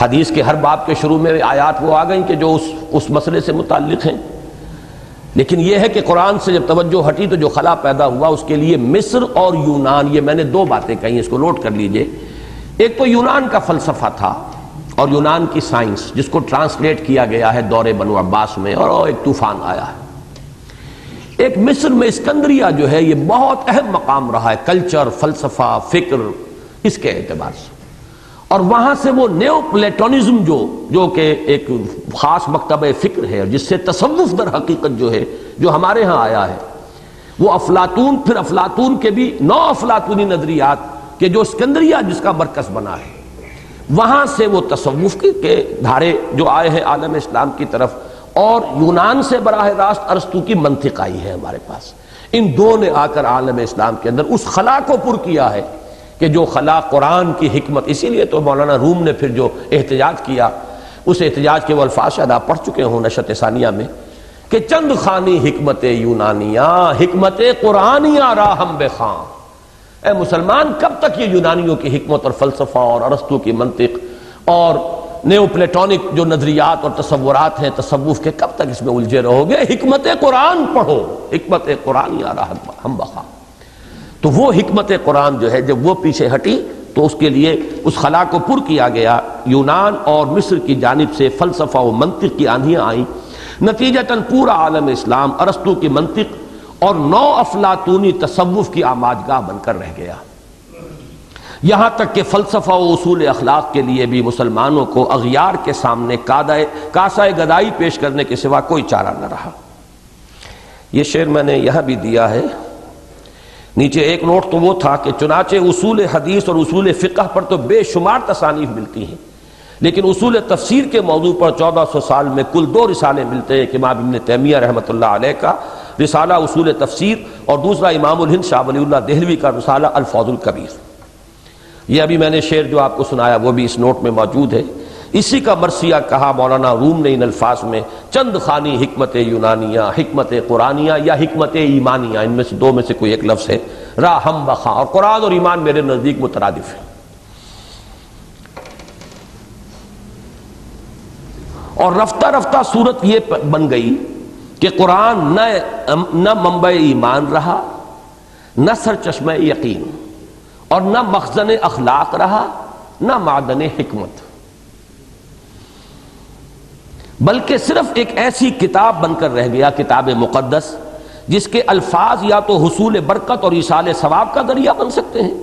حدیث کے ہر باب کے شروع میں آیات وہ آ گئیں کہ جو اس مسئلے سے متعلق ہیں، لیکن یہ ہے کہ قرآن سے جب توجہ ہٹی تو جو خلا پیدا ہوا اس کے لیے مصر اور یونان، یہ میں نے دو باتیں کہی، اس کو نوٹ کر لیجئے۔ ایک تو یونان کا فلسفہ تھا اور یونان کی سائنس، جس کو ٹرانسلیٹ کیا گیا ہے دور بنو عباس میں، اور ایک طوفان آیا ہے۔ ایک مصر میں اسکندریہ جو ہے یہ بہت اہم مقام رہا ہے، کلچر، فلسفہ، فکر، اس کے اعتبار سے، اور وہاں سے وہ نیو پلیٹونزم جو کہ ایک خاص مکتبہ فکر ہے، جس سے تصوف در حقیقت جو ہے جو ہمارے ہاں آیا ہے، وہ افلاطون، پھر افلاطون کے بھی نو افلاطونی نظریات کہ جو اسکندریہ جس کا مرکز بنا ہے، وہاں سے وہ تصوف کے دھارے جو آئے ہیں عالم اسلام کی طرف، اور یونان سے براہ راست ارسطو کی منطق آئی ہے ہمارے پاس۔ ان دو نے آ کر عالم اسلام کے اندر اس خلا کو پر کیا ہے کہ جو خلا قرآن کی حکمت، اسی لیے تو مولانا روم نے پھر جو احتجاج کیا، اس احتجاج کے وہ الفاظ شاید آپ پڑھ چکے ہوں نشرت ثانیہ میں، کہ چند خانی حکمت یونانیہ حکمت قرآنیہ راہم بخاں۔ اے مسلمان، کب تک یہ یونانیوں کی حکمت اور فلسفہ اور ارسطو کی منطق اور نیو پلیٹونک جو نظریات اور تصورات ہیں تصوف کے، کب تک اس میں الجھے رہو گے؟ حکمت قرآن پڑھو، حکمت قرآن یا راہم بخاں۔ تو وہ حکمت قرآن جو ہے جب وہ پیچھے ہٹی تو اس کے لیے اس خلا کو پر کیا گیا، یونان اور مصر کی جانب سے فلسفہ و منطق کی آندھیاں آئیں، نتیجتاً پورا عالم اسلام ارسطو کی منطق اور نو افلاطونی تصوف کی آماجگاہ بن کر رہ گیا، یہاں تک کہ فلسفہ و اصول اخلاق کے لیے بھی مسلمانوں کو اغیار کے سامنے کاسہ گدائی پیش کرنے کے سوا کوئی چارہ نہ رہا۔ یہ شعر میں نے یہاں بھی دیا ہے، نیچے ایک نوٹ تو وہ تھا کہ چنانچہ اصول حدیث اور اصول فقہ پر تو بے شمار تصانیف ملتی ہیں، لیکن اصول تفسیر کے موضوع پر 1400 سال میں کل 2 رسالے ملتے ہیں، کہ امام ابن تیمیہ رحمۃ اللہ علیہ کا رسالہ اصول تفسیر، اور دوسرا امام الہند شاہ ولی اللہ دہلوی کا رسالہ الفوز الکبیر۔ یہ ابھی میں نے شعر جو آپ کو سنایا وہ بھی اس نوٹ میں موجود ہے، اسی کا مرثیہ کہا مولانا روم نے ان الفاظ میں، چند خانی حکمت یونانیہ حکمت قرآنیہ یا حکمت ایمانیہ، ان میں سے 2 میں سے کوئی ایک لفظ ہے، راہم بخاں، اور قرآن اور ایمان میرے نزدیک مترادف ہیں۔ اور رفتہ رفتہ صورت یہ بن گئی کہ قرآن نہ منبع ایمان رہا، نہ سرچشمہ یقین، اور نہ مخزن اخلاق رہا، نہ معدن حکمت، بلکہ صرف ایک ایسی کتاب بن کر رہ گیا، کتاب مقدس، جس کے الفاظ یا تو حصول برکت اور ایصال ثواب کا ذریعہ بن سکتے ہیں،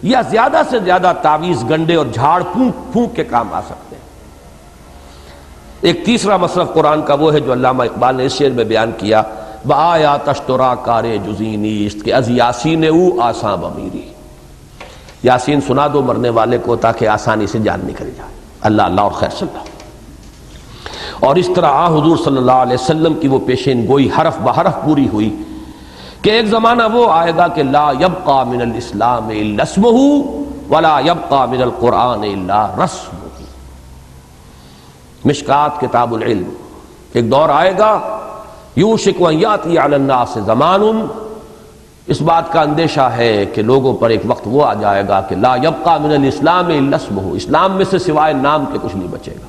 یا زیادہ سے زیادہ تعویذ گنڈے اور جھاڑ پھونک کے کام آ سکتے ہیں۔ ایک تیسرا مصرف قرآن کا وہ ہے جو علامہ اقبال نے اس شعر میں بیان کیا، بآیات اشترا کار جزی نیست کہ از یاسین او آساں بمیری۔ یاسین سنا دو مرنے والے کو تاکہ آسانی سے جان نکل جائے۔ اللہ اللہ اور خیر صلی اللہ۔ اور اس طرح حضور صلی اللہ علیہ وسلم کی وہ پیشین گوئی حرف بحرف پوری ہوئی کہ ایک زمانہ وہ آئے گا کہ لا یبقى من الاسلام الا اسمہ ولا یبقى من القرآن الا رسمہ۔ مشکات کتاب العلم، ایک دور آئے گا یوشک ان یاتی علی الناس زمان، اس بات کا اندیشہ ہے کہ لوگوں پر ایک وقت وہ آ جائے گا کہ لا یبقى من الاسلام الا اسمہ، اسلام میں سے سوائے نام کے کچھ نہیں بچے گا،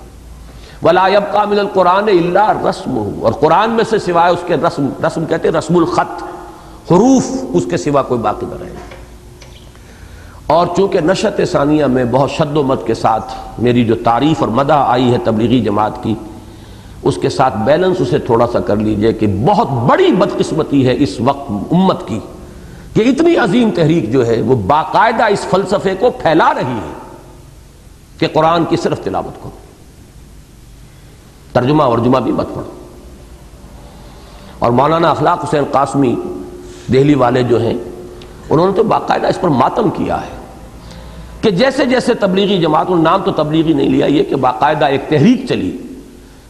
ولا یبقى من القرآن الا رسمہ، اور قرآن میں سے سوائے اس کے رسم کہتے ہیں رسم الخط، حروف، اس کے سوا کوئی باقی نہ رہے گا۔ اور چونکہ نشرت ثانیہ میں بہت شد و مد کے ساتھ میری جو تعریف اور مدح آئی ہے تبلیغی جماعت کی، اس کے ساتھ بیلنس اسے تھوڑا سا کر لیجئے کہ بہت بڑی بدقسمتی ہے اس وقت امت کی کہ اتنی عظیم تحریک جو ہے وہ باقاعدہ اس فلسفے کو پھیلا رہی ہے کہ قرآن کی صرف تلاوت کرو، ترجمہ ورجمہ بھی مت پڑھو۔ اور مولانا اخلاق حسین قاسمی دہلی والے جو ہیں، انہوں نے تو باقاعدہ اس پر ماتم کیا ہے کہ جیسے جیسے تبلیغی جماعت، نام تو تبلیغی نہیں لیا، یہ کہ باقاعدہ ایک تحریک چلی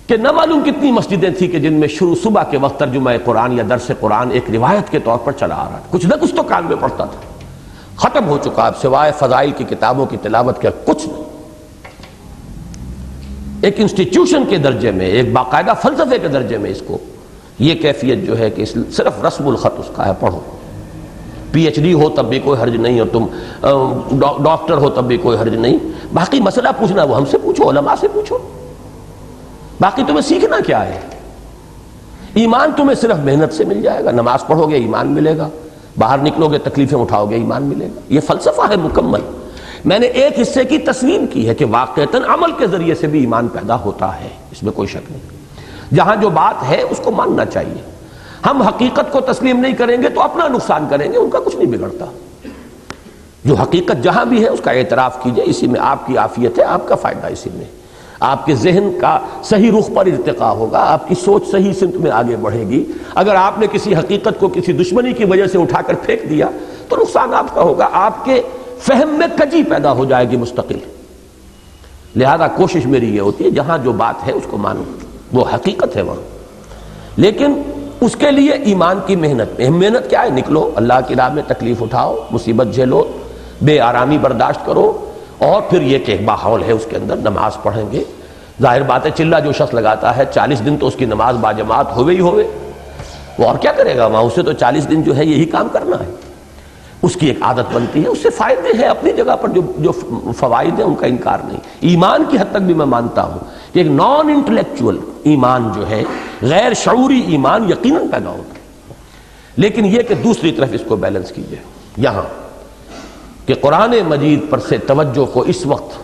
کہ نہ معلوم کتنی مسجدیں تھیں کہ جن میں شروع صبح کے وقت ترجمہ قرآن یا درس قرآن ایک روایت کے طور پر چلا آ رہا تھا، کچھ نہ کچھ تو کان میں پڑتا تھا۔ ختم ہو چکا اب سوائے فضائل کی کتابوں کی تلاوت کے کچھ نہیں۔ ایک انسٹیٹیوشن کے درجے میں، ایک باقاعدہ فلسفے کے درجے میں اس کو یہ کیفیت جو ہے کہ صرف رسم الخط اس کا ہے، پڑھو، پی ایچ ڈی ہو تب بھی کوئی حرج نہیں، اور تم ڈاکٹر ہو تب بھی کوئی حرج نہیں، باقی مسئلہ پوچھنا وہ ہم سے پوچھو، علماء سے پوچھو، باقی تمہیں سیکھنا کیا ہے؟ ایمان تمہیں صرف محنت سے مل جائے گا، نماز پڑھو گے ایمان ملے گا، باہر نکلو گے تکلیفیں اٹھاؤ گے ایمان ملے گا. یہ فلسفہ ہے مکمل. میں نے ایک حصے کی تسلیم کی ہے کہ واقعتاً عمل کے ذریعے سے بھی ایمان پیدا ہوتا ہے، اس میں کوئی شک نہیں. جہاں جو بات ہے اس کو ماننا چاہیے. ہم حقیقت کو تسلیم نہیں کریں گے تو اپنا نقصان کریں گے، ان کا کچھ نہیں بگڑتا. جو حقیقت جہاں بھی ہے اس کا اعتراف کیجئے، اسی میں آپ کی عافیت ہے، آپ کا فائدہ اسی میں. آپ کے ذہن کا صحیح رخ پر ارتقاء ہوگا، آپ کی سوچ صحیح سمت میں آگے بڑھے گی. اگر آپ نے کسی حقیقت کو کسی دشمنی کی وجہ سے اٹھا کر پھینک دیا تو نقصان آپ کا ہوگا، آپ کے فہم میں کجی پیدا ہو جائے گی مستقل. لہذا کوشش میری یہ ہوتی ہے جہاں جو بات ہے اس کو مانو، وہ حقیقت ہے وہاں. لیکن اس کے لیے ایمان کی محنت کیا ہے؟ نکلو اللہ کی راہ میں، تکلیف اٹھاؤ، مصیبت جھیلو، بے آرامی برداشت کرو، اور پھر یہ کہ ماحول ہے اس کے اندر نماز پڑھیں گے. ظاہر بات ہے چلہ جو شخص لگاتا ہے 40 دن تو اس کی نماز باجماعت ہوئے ہی ہوئے، وہ اور کیا کرے گا وہاں؟ اسے تو 40 دن جو ہے یہی کام کرنا ہے. اس کی ایک عادت بنتی ہے، اس سے فائدے ہیں اپنی جگہ پر، جو فوائد ہیں ان کا انکار نہیں. ایمان کی حد تک بھی میں مانتا ہوں کہ ایک نان انٹلیکچوئل ایمان جو ہے، غیر شعوری ایمان یقیناً پیدا ہوتا ہے. لیکن یہ کہ دوسری طرف اس کو بیلنس کیجئے یہاں کہ قرآن مجید پر سے توجہ کو اس وقت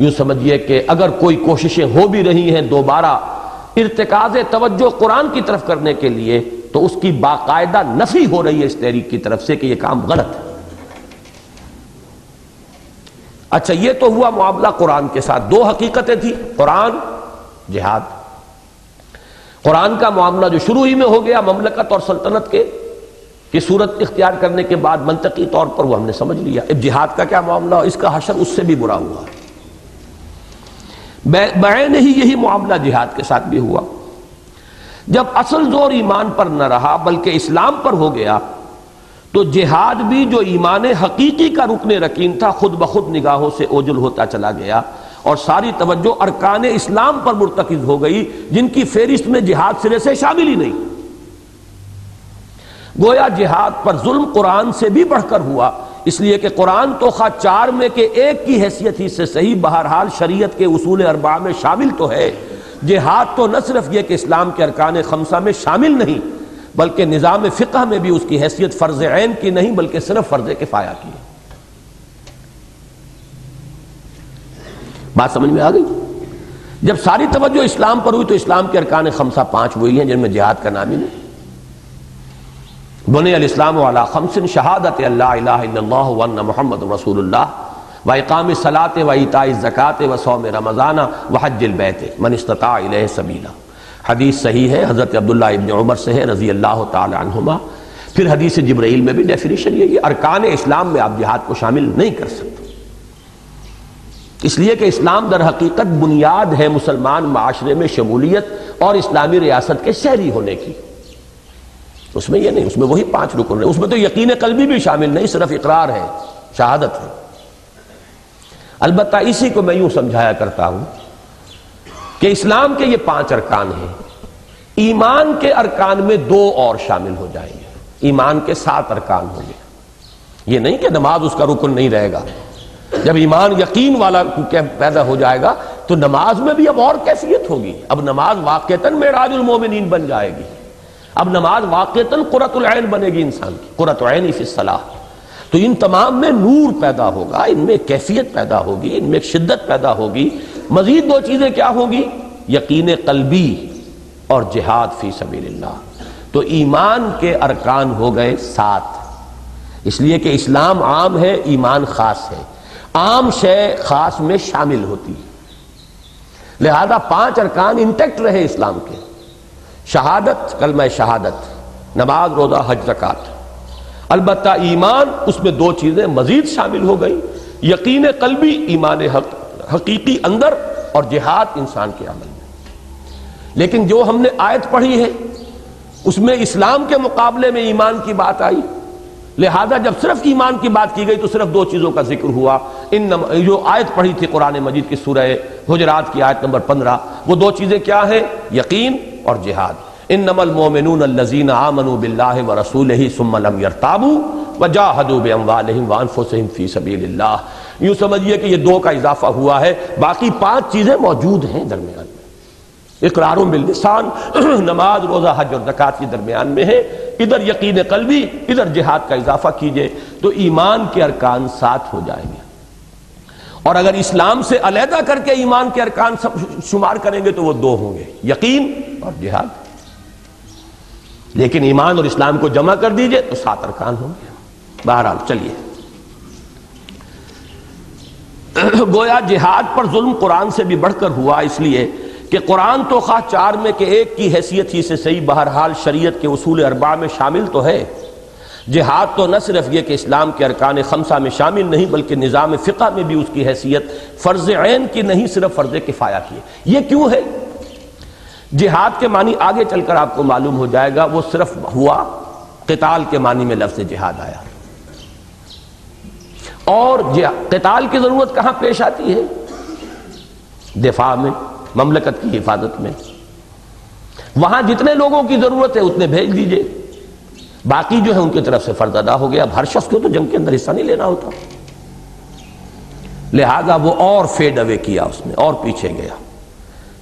یوں سمجھیے کہ اگر کوئی کوششیں ہو بھی رہی ہیں دوبارہ ارتکاز توجہ قرآن کی طرف کرنے کے لیے، تو اس کی باقاعدہ نفی ہو رہی ہے اس تحریک کی طرف سے کہ یہ کام غلط ہے. اچھا یہ تو ہوا معاملہ قرآن کے ساتھ. دو حقیقتیں تھیں، قرآن، جہاد. قرآن کا معاملہ جو شروع ہی میں ہو گیا مملکت اور سلطنت کی صورت اختیار کرنے کے بعد منطقی طور پر وہ ہم نے سمجھ لیا. اب جہاد کا کیا معاملہ، اس کا حشر اس سے بھی برا ہوا. بعین ہی یہی معاملہ جہاد کے ساتھ بھی ہوا. جب اصل زور ایمان پر نہ رہا بلکہ اسلام پر ہو گیا تو جہاد بھی جو ایمان حقیقی کا رکن رکین تھا خود بخود نگاہوں سے اوجل ہوتا چلا گیا، اور ساری توجہ ارکان اسلام پر مرتکز ہو گئی جن کی فہرست میں جہاد سرے سے شامل ہی نہیں. گویا جہاد پر ظلم قرآن سے بھی بڑھ کر ہوا، اس لیے کہ قرآن تو خواہ 4 میں کے ایک کی حیثیت ہی سے صحیح بہرحال شریعت کے اصول 4 میں شامل تو ہے. جہاد تو نہ صرف یہ کہ اسلام کے ارکان 5 میں شامل نہیں بلکہ نظام فقہ میں بھی اس کی حیثیت فرض عین کی نہیں بلکہ صرف فرض کفایہ کی ہے. بات سمجھ میں آ گئی؟ جب ساری توجہ اسلام پر ہوئی تو اسلام کے ارکان 5 وہی ہیں جن میں جہاد کا نام ہی نہیں. بنی الاسلام علی 5 شہادت اللہ الہ الا اللہ وان محمد رسول اللہ واقام الصلاۃ وایتاء الزکوٰۃ وصوم رمضان وحج البیت من استطاع الیہ سبیلا. حدیث صحیح ہے، حضرت عبداللہ ابن عمر سے ہے رضی اللہ تعالی عنہما. پھر حدیث جبرائیل میں بھی ڈیفینیشن یہ ارکان اسلام میں آپ جہاد کو شامل نہیں کر سکتے، اس لیے کہ اسلام در حقیقت بنیاد ہے مسلمان معاشرے میں شمولیت اور اسلامی ریاست کے شہری ہونے کی. اس میں یہ نہیں، اس میں وہی 5 رکن ہیں. اس میں تو یقین قلبی بھی شامل نہیں، صرف اقرار ہے، شہادت ہے. البتہ اسی کو میں یوں سمجھایا کرتا ہوں کہ اسلام کے یہ 5 ارکان ہیں، ایمان کے ارکان میں 2 اور شامل ہو جائیں گے، ایمان کے 7 ارکان ہوں گے. یہ نہیں کہ نماز اس کا رکن نہیں رہے گا. جب ایمان یقین والا پیدا ہو جائے گا تو نماز میں بھی اب اور کیفیت ہوگی. اب نماز واقعتاً معراج المومنین بن جائے گی. اب نماز واقعتاً قرۃ العین بنے گی انسان کی، قرۃ عین فی الصلاۃ. تو ان تمام میں نور پیدا ہوگا، ان میں کیفیت پیدا ہوگی، ان میں شدت پیدا ہوگی. مزید 2 چیزیں کیا ہوگی؟ یقین قلبی اور جہاد فی سبیل اللہ. تو ایمان کے ارکان ہو گئے 7، اس لیے کہ اسلام عام ہے، ایمان خاص ہے. عام شے خاص میں شامل ہوتی ہے، لہذا 5 ارکان انٹیکٹ رہے اسلام کے. شہادت، کلمہ شہادت، نماز، روزہ، حج، زکوٰۃ. البتہ ایمان، اس میں 2 چیزیں مزید شامل ہو گئی، یقین قلبی ایمان حقیقی اندر، اور جہاد انسان کے عمل میں. لیکن جو ہم نے آیت پڑھی ہے اس میں اسلام کے مقابلے میں ایمان کی بات آئی، لہذا جب صرف ایمان کی بات کی گئی تو صرف 2 چیزوں کا ذکر ہوا. جو آیت پڑھی تھی قرآن مجید کی سورہ حجرات کی آیت نمبر 15، وہ 2 چیزیں کیا ہیں؟ یقین اور جہاد. انما المؤمنون الذین آمنوا باللہ ورسولہ ثم لم یرتابوا وجاہدوا باموالہم وانفسہم فی سبیل اللہ. یوں سمجھیے کہ یہ 2 کا اضافہ ہوا ہے، باقی 5 چیزیں موجود ہیں درمیان میں. اقرار باللسان، نماز روزہ حج اور زکوٰۃ کے درمیان میں ہے، ادھر یقین قلبی ادھر جہاد کا اضافہ کیجئے تو ایمان کے ارکان 7 ہو جائیں گے۔ اور اگر اسلام سے علیحدہ کر کے ایمان کے ارکان سب شمار کریں گے تو وہ 2 ہوں گے، یقین اور جہاد۔ لیکن ایمان اور اسلام کو جمع کر دیجئے تو 7 ارکان ہوں گے۔ بہرحال چلیے، گویا جہاد پر ظلم قرآن سے بھی بڑھ کر ہوا، اس لیے کہ قرآن تو خواہ 4 میں کے 1 کی حیثیت ہی سے صحیح، بہرحال شریعت کے اصول 4 میں شامل تو ہے۔ جہاد تو نہ صرف یہ کہ اسلام کے ارکان 5 میں شامل نہیں، بلکہ نظام فقہ میں بھی اس کی حیثیت فرض عین کی نہیں، صرف فرض کفایہ کی ہے۔ یہ کیوں ہے؟ جہاد کے معنی آگے چل کر آپ کو معلوم ہو جائے گا، وہ صرف ہوا قتال کے معنی میں لفظ جہاد آیا۔ اور قتال کی ضرورت کہاں پیش آتی ہے؟ دفاع میں، مملکت کی حفاظت میں۔ وہاں جتنے لوگوں کی ضرورت ہے اتنے بھیج دیجئے، باقی جو ہے ان کی طرف سے فرض ادا ہو گیا۔ اب ہر شخص کو تو جنگ کے اندر حصہ نہیں لینا ہوتا، لہذا وہ اور فیڈ اوے کیا، اس میں اور پیچھے گیا۔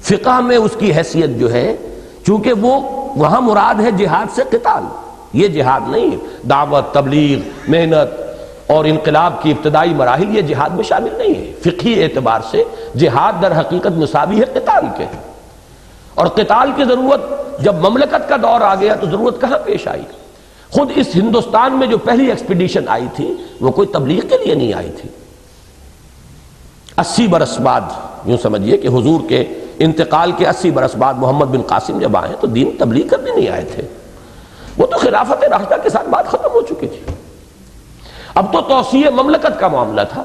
فقہ میں اس کی حیثیت جو ہے، چونکہ وہ وہاں مراد ہے جہاد سے قتال، یہ جہاد نہیں، دعوت، تبلیغ، محنت اور انقلاب کی ابتدائی مراحل یہ جہاد میں شامل نہیں ہے۔ فقہی اعتبار سے جہاد در حقیقت مساوی ہے قتال کے، اور قتال کی ضرورت جب مملکت کا دور آ گیا تو ضرورت کہاں پیش آئی؟ خود اس ہندوستان میں جو پہلی ایکسپیڈیشن آئی تھی وہ کوئی تبلیغ کے لیے نہیں آئی تھی۔ 80 برس بعد، یوں سمجھیے کہ حضور کے انتقال کے 80 برس بعد محمد بن قاسم جب آئے تو دین تبلیغ کرنے نہیں آئے تھے، وہ تو خلافت راشدہ کے ساتھ بات ختم ہو چکی تھی۔ اب تو توسیع مملکت کا معاملہ تھا،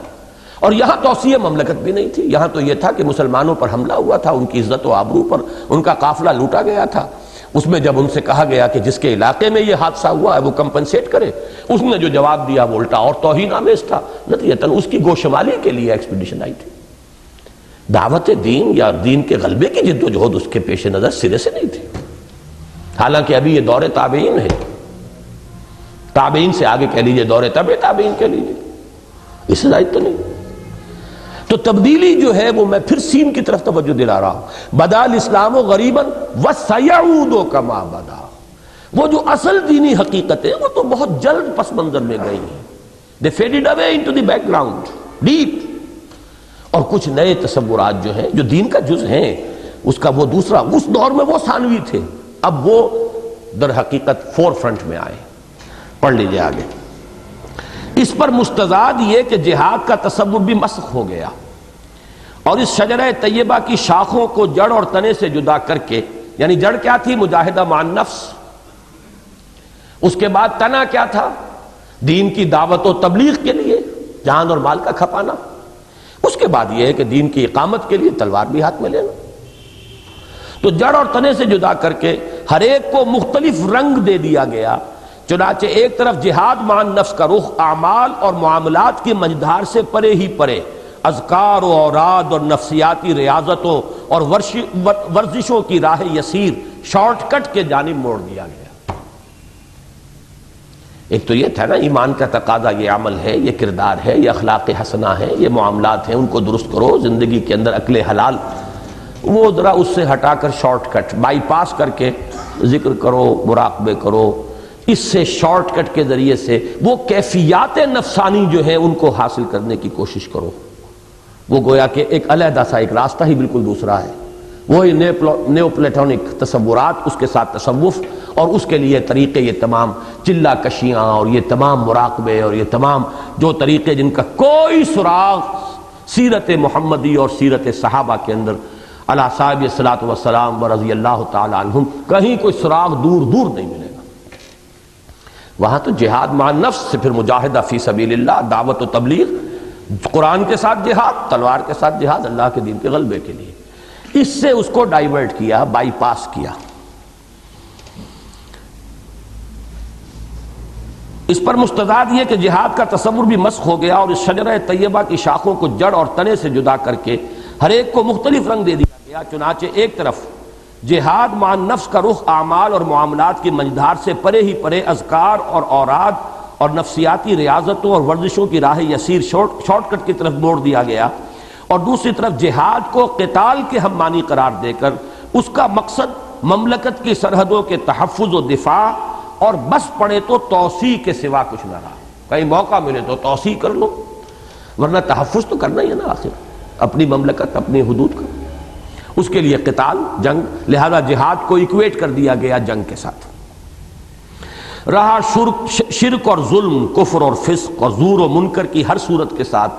اور یہاں توسیع مملکت بھی نہیں تھی، یہاں تو یہ تھا کہ مسلمانوں پر حملہ ہوا تھا، ان کی عزت و آبرو پر ان کا قافلہ لوٹا گیا تھا۔ اس میں جب ان سے کہا گیا کہ جس کے علاقے میں یہ حادثہ ہوا ہے وہ کمپنسیٹ کرے، اس نے جو جواب دیا وہ الٹا اور توہین آمیز تھا۔ نتیجتاً اس کی گوشمالی کے لیے ایکسپیڈیشن آئی تھی، دعوت دین یا دین کے غلبے کی جد و جہد اس کے پیش نظر سرے سے نہیں تھی۔ حالانکہ ابھی یہ دور تابعین ہے، تابعین سے آگے کہہ لیجئے دور تبع تابعین کہہ لیجئے، اس سے زائد تو نہیں۔ تو تبدیلی جو ہے وہ میں پھر سین کی طرف توجہ دلا رہا ہوں، بدا الاسلام غریبا وسیعود کما بدا۔ وہ جو اصل دینی حقیقتیں وہ تو بہت جلد پس منظر میں گئی ہیں، they faded away into the background deep۔ اور کچھ نئے تصورات جو ہیں جو دین کا جز ہیں، اس کا وہ دوسرا، اس دور میں وہ ثانوی تھے، اب وہ در حقیقت فور فرنٹ میں آئے۔ پڑھ لیجئے آگے۔ اس پر مستزاد یہ کہ جہاد کا تصور بھی مسخ ہو گیا، اور اس شجرہ طیبہ کی شاخوں کو جڑ اور تنے سے جدا کر کے، یعنی جڑ کیا تھی؟ مجاہدہ مع النفس، اس کے بعد تنا کیا تھا؟ دین کی دعوت و تبلیغ کے لیے جان اور مال کا کھپانا، اس کے بعد یہ ہے کہ دین کی اقامت کے لیے تلوار بھی ہاتھ میں لینا۔ تو جڑ اور تنے سے جدا کر کے ہر ایک کو مختلف رنگ دے دیا گیا۔ چنانچہ ایک طرف جہاد مع النفس کا رخ اعمال اور معاملات کی منجدھار سے پرے ہی پرے، اذکار و اوراد اور نفسیاتی ریاضتوں اور ورزشوں کی راہ یسیر، شارٹ کٹ کے جانب موڑ دیا گیا۔ ایک تو یہ تھا نا، ایمان کا تقاضا یہ عمل ہے، یہ کردار ہے، یہ اخلاق حسنہ ہے، یہ معاملات ہیں، ان کو درست کرو، زندگی کے اندر عقل حلال، وہ ذرا اس سے ہٹا کر شارٹ کٹ بائی پاس کر کے ذکر کرو، مراقبے کرو، اس سے شارٹ کٹ کے ذریعے سے وہ کیفیات نفسانی جو ہیں ان کو حاصل کرنے کی کوشش کرو۔ وہ گویا کہ ایک علیحدہ سا ایک راستہ ہی بالکل دوسرا ہے، وہی نیو پلیٹونک تصورات، اس کے ساتھ تصوف، اور اس کے لیے طریقے، یہ تمام چلہ کشیاں اور یہ تمام مراقبے اور یہ تمام جو طریقے جن کا کوئی سراغ سیرت محمدی اور سیرت صحابہ کے اندر علی صاحب الصلاۃ والسلام و رضی اللہ تعالی عنہم کہیں کوئی سراغ دور دور نہیں ملے گا۔ وہاں تو جہاد مع النفس سے پھر مجاہدہ فی سبیل اللہ، دعوت و تبلیغ، قرآن کے ساتھ جہاد، تلوار کے ساتھ جہاد اللہ کے دین کے غلبے کے لیے۔ اس سے اس کو ڈائیورٹ کیا، بائی پاس کیا۔ اس پر مستزاد یہ کہ جہاد کا تصور بھی مسخ ہو گیا، اور اس شجرہ طیبہ کی شاخوں کو جڑ اور تنے سے جدا کر کے ہر ایک کو مختلف رنگ دے دیا گیا۔ چنانچہ ایک طرف جہاد مع النفس کا رخ اعمال اور معاملات کی منجدھار سے پرے ہی پرے، اذکار اور اوراد اور نفسیاتی ریاضتوں اور ورزشوں کی راہ یسیر، شارٹ کٹ کی طرف موڑ دیا گیا، اور دوسری طرف جہاد کو قتال کے ہم معنی قرار دے کر اس کا مقصد مملکت کی سرحدوں کے تحفظ و دفاع اور بس پڑے تو توسیع کے سوا کچھ نہ رہا. کہیں موقع ملے تو توسیع کر لو، ورنہ تحفظ تو کرنا ہی ہے نا آخر اپنی مملکت اپنی حدود کا. اس کے لیے قتال، جنگ، لہذا جہاد کو ایکویٹ کر دیا گیا جنگ کے ساتھ. رہا شرک اور ظلم، کفر اور فسق اور زور و منکر کی ہر صورت کے ساتھ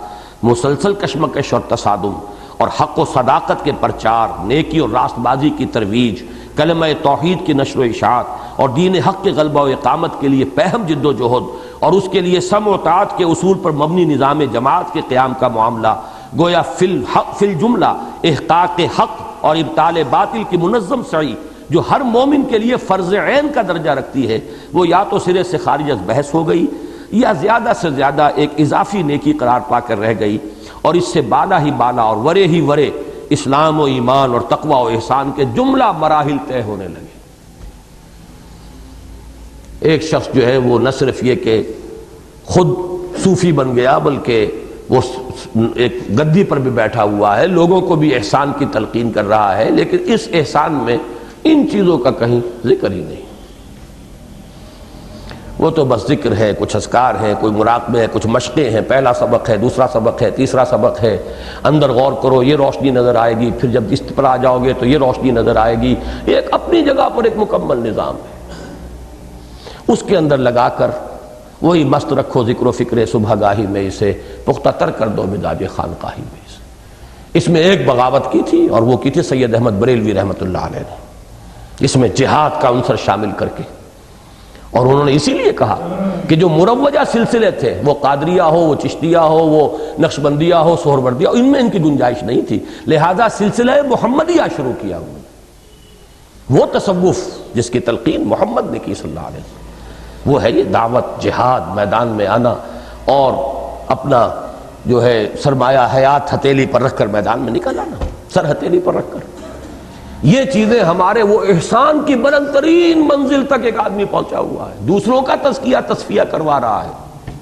مسلسل کشمکش اور تصادم، اور حق و صداقت کے پرچار، نیکی اور راست بازی کی ترویج، کلمہ توحید کی نشر و اشاعت اور دین حق کے غلبہ و اقامت کے لیے پہم جد و جہد، اور اس کے لیے سمع و طاعت کے اصول پر مبنی نظام جماعت کے قیام کا معاملہ، گویا فی الجملہ احقاق حق اور ابطال باطل کی منظم سعی جو ہر مومن کے لیے فرض عین کا درجہ رکھتی ہے، وہ یا تو سرے سے خارج از بحث ہو گئی یا زیادہ سے زیادہ ایک اضافی نیکی قرار پا کر رہ گئی، اور اس سے بالا ہی بالا اور ورے ہی ورے اسلام و ایمان اور تقوی و احسان کے جملہ مراحل طے ہونے لگے. ایک شخص جو ہے وہ نہ صرف یہ کہ خود صوفی بن گیا بلکہ وہ ایک گدی پر بھی بیٹھا ہوا ہے، لوگوں کو بھی احسان کی تلقین کر رہا ہے، لیکن اس احسان میں ان چیزوں کا کہیں ذکر ہی نہیں. وہ تو بس ذکر ہے، کچھ اذکار ہے، کوئی مراقبے ہے، کچھ مشقیں ہیں، پہلا سبق ہے، دوسرا سبق ہے، تیسرا سبق ہے، اندر غور کرو یہ روشنی نظر آئے گی، پھر جب اس پر آ جاؤ گے تو یہ روشنی نظر آئے گی. ایک اپنی جگہ پر ایک مکمل نظام ہے، اس کے اندر لگا کر وہی مست رکھو ذکر و فکر صبح گاہی میں، اسے پختہ تر کر دو مزاج خانقاہی میں. اس میں ایک بغاوت کی تھی، اور وہ کی تھی سید احمد بریلوی رحمۃ اللہ علیہ نے، اس میں جہاد کا عنصر شامل کر کے. اور انہوں نے اسی لیے کہا کہ جو مروجہ سلسلے تھے، وہ قادریہ ہو، وہ چشتیہ ہو، وہ نقشبندیہ ہو، سہروردیہ ہو، ان میں ان کی گنجائش نہیں تھی، لہذا سلسلہ محمدیہ شروع کیا انہوں نے. وہ تصوف جس کی تلقین محمد نے کی صلی اللہ علیہ وسلم، وہ ہے یہ دعوت، جہاد، میدان میں آنا، اور اپنا جو ہے سرمایہ حیات ہتھیلی پر رکھ کر میدان میں نکل آنا، سر ہتھیلی پر رکھ کر. یہ چیزیں ہمارے وہ احسان کی بلند ترین منزل تک ایک آدمی پہنچا ہوا ہے، دوسروں کا تزکیہ تصفیہ کروا رہا ہے،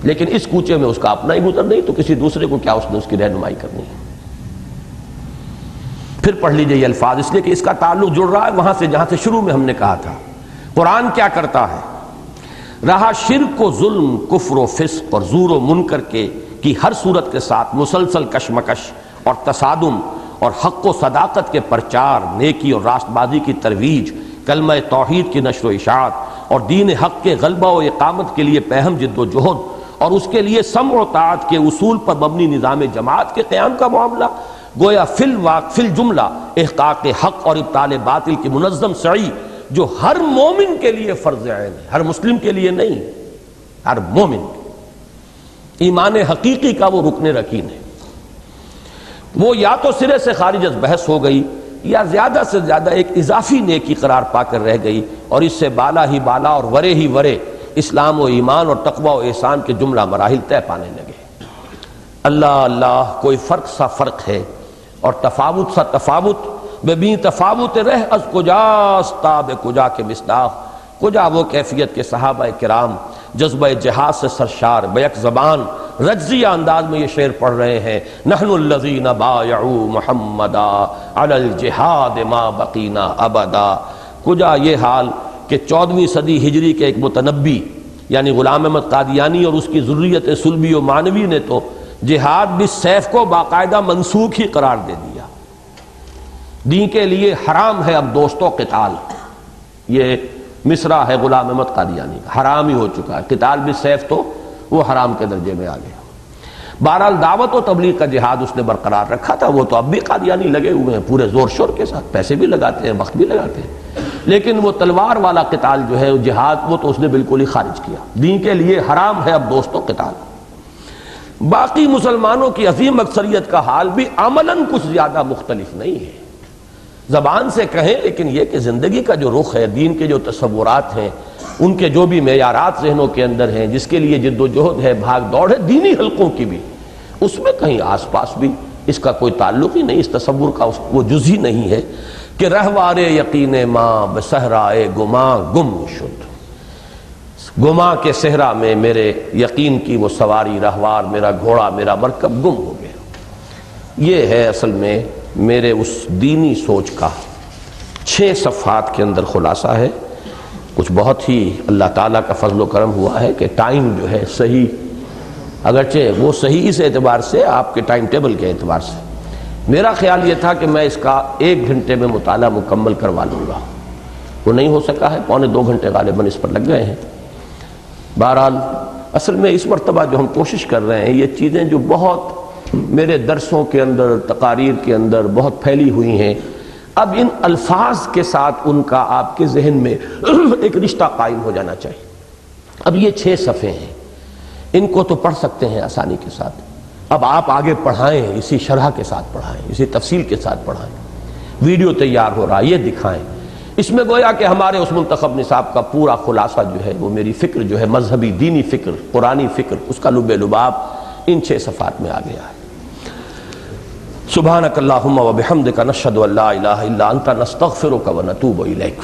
لیکن اس کوچے میں اس کا اپنا ہی گزر نہیں تو کسی دوسرے کو کیا اس نے اس کی رہنمائی کرنی ہے. پھر پڑھ لیجئے یہ الفاظ، اس لیے کہ اس کا تعلق جڑ رہا ہے وہاں سے جہاں سے شروع میں ہم نے کہا تھا. قرآن کیا کرتا ہے؟ رہا شرک و ظلم، کفر و فسق اور زور و منکر کی ہر صورت کے ساتھ مسلسل کشمکش اور تصادم، اور حق و صداقت کے پرچار، نیکی اور راست بازی کی ترویج، کلمہ توحید کی نشر و اشاعت اور دین حق کے غلبہ و اقامت کے لیے پہم جد و جہد، اور اس کے لیے سمع و طاعت کے اصول پر مبنی نظام جماعت کے قیام کا معاملہ، گویا فی الجملہ احقاق حق اور ابطال باطل کی منظم سعی جو ہر مومن کے لیے فرض عین ہے، ہر مسلم کے لیے نہیں، ہر مومن. ایمان حقیقی کا وہ رکن رکین ہے. وہ یا تو سرے سے خارج از بحث ہو گئی یا زیادہ سے زیادہ ایک اضافی نیکی قرار پا کر رہ گئی، اور اس سے بالا ہی بالا اور ورے ہی ورے اسلام و ایمان اور تقوی و احسان کے جملہ مراحل طے پانے لگے. اللہ اللہ، کوئی فرق سا فرق ہے اور تفاوت سا تفاوت، ببین تفاوت رہ از کجاست تاب کجا کے مصداق. کجا وہ کیفیت کے صحابہ کرام جذبہ جہاد سے سرشار بیک زبان رجزیہ انداز میں یہ شعر پڑھ رہے ہیں، نحن الذین بایعوا محمدا علی الجہاد ما بقینا ابدا. کجا یہ حال کہ 14ویں صدی ہجری کے ایک متنبی یعنی غلام احمد قادیانی اور اس کی ذریت سلبی و مانوی نے تو جہاد بالسیف کو باقاعدہ منسوخ ہی قرار دے دیا. دین کے لیے حرام ہے اب دوستو قتال. یہ مصرع ہے غلام احمد قادیانی کا، حرام ہی ہو چکا ہے قتال بالسیف، تو وہ حرام کے درجے میں آ گیا. بہرحال دعوت و تبلیغ کا جہاد اس نے برقرار رکھا تھا. وہ تو اب بھی قادیانی لگے ہوئے ہیں پورے زور شور کے ساتھ، پیسے بھی لگاتے ہیں، وقت بھی لگاتے ہیں، لیکن وہ تلوار والا قتال جو ہے جہاد، وہ تو اس نے بالکل ہی خارج کیا. دین کے لیے حرام ہے اب دوستو قتال. باقی مسلمانوں کی عظیم اکثریت کا حال بھی عملاً کچھ زیادہ مختلف نہیں ہے. زبان سے کہیں، لیکن یہ کہ زندگی کا جو رخ ہے، دین کے جو تصورات ہیں، ان کے جو بھی معیارات ذہنوں کے اندر ہیں، جس کے لیے جد و جہد ہے، بھاگ دوڑ ہے دینی حلقوں کی بھی، اس میں کہیں آس پاس بھی اس کا کوئی تعلق ہی نہیں، اس تصور کا وہ جز ہی نہیں ہے کہ رہوار یقین ماں بصحرائے گماں گم شد. گماں کے صحرا میں میرے یقین کی وہ سواری رہوار، میرا گھوڑا، میرا مرکب گم ہو گیا. یہ ہے اصل میں میرے اس دینی سوچ کا 6 صفحات کے اندر خلاصہ ہے۔ کچھ بہت ہی اللہ تعالیٰ کا فضل و کرم ہوا ہے کہ ٹائم جو ہے صحیح، اگرچہ وہ صحیح اس اعتبار سے آپ کے ٹائم ٹیبل کے اعتبار سے، میرا خیال یہ تھا کہ میں اس کا 1 گھنٹے میں مطالعہ مکمل کروا لوں گا، وہ نہیں ہو سکا ہے، 1.25 گھنٹے غالباً اس پر لگ گئے ہیں۔ بہرحال اصل میں اس مرتبہ جو ہم کوشش کر رہے ہیں، یہ چیزیں جو بہت میرے درسوں کے اندر، تقاریر کے اندر بہت پھیلی ہوئی ہیں، اب ان الفاظ کے ساتھ ان کا آپ کے ذہن میں ایک رشتہ قائم ہو جانا چاہیے۔ اب یہ 6 صفحے ہیں، ان کو تو پڑھ سکتے ہیں آسانی کے ساتھ، اب آپ آگے پڑھائیں، اسی شرح کے ساتھ پڑھائیں، اسی تفصیل کے ساتھ پڑھائیں۔ ویڈیو تیار ہو رہا ہے، یہ دکھائیں۔ اس میں گویا کہ ہمارے اس منتخب نصاب کا پورا خلاصہ جو ہے، وہ میری فکر جو ہے، مذہبی دینی فکر، قرآنی فکر، اس کا لب لباب ان 6 صفحات میں آ گیا ہے۔ سبحانک اللہم و بحمدک، نشہد ان لا الہ الا انت، نستغفرک و نتوب الیک۔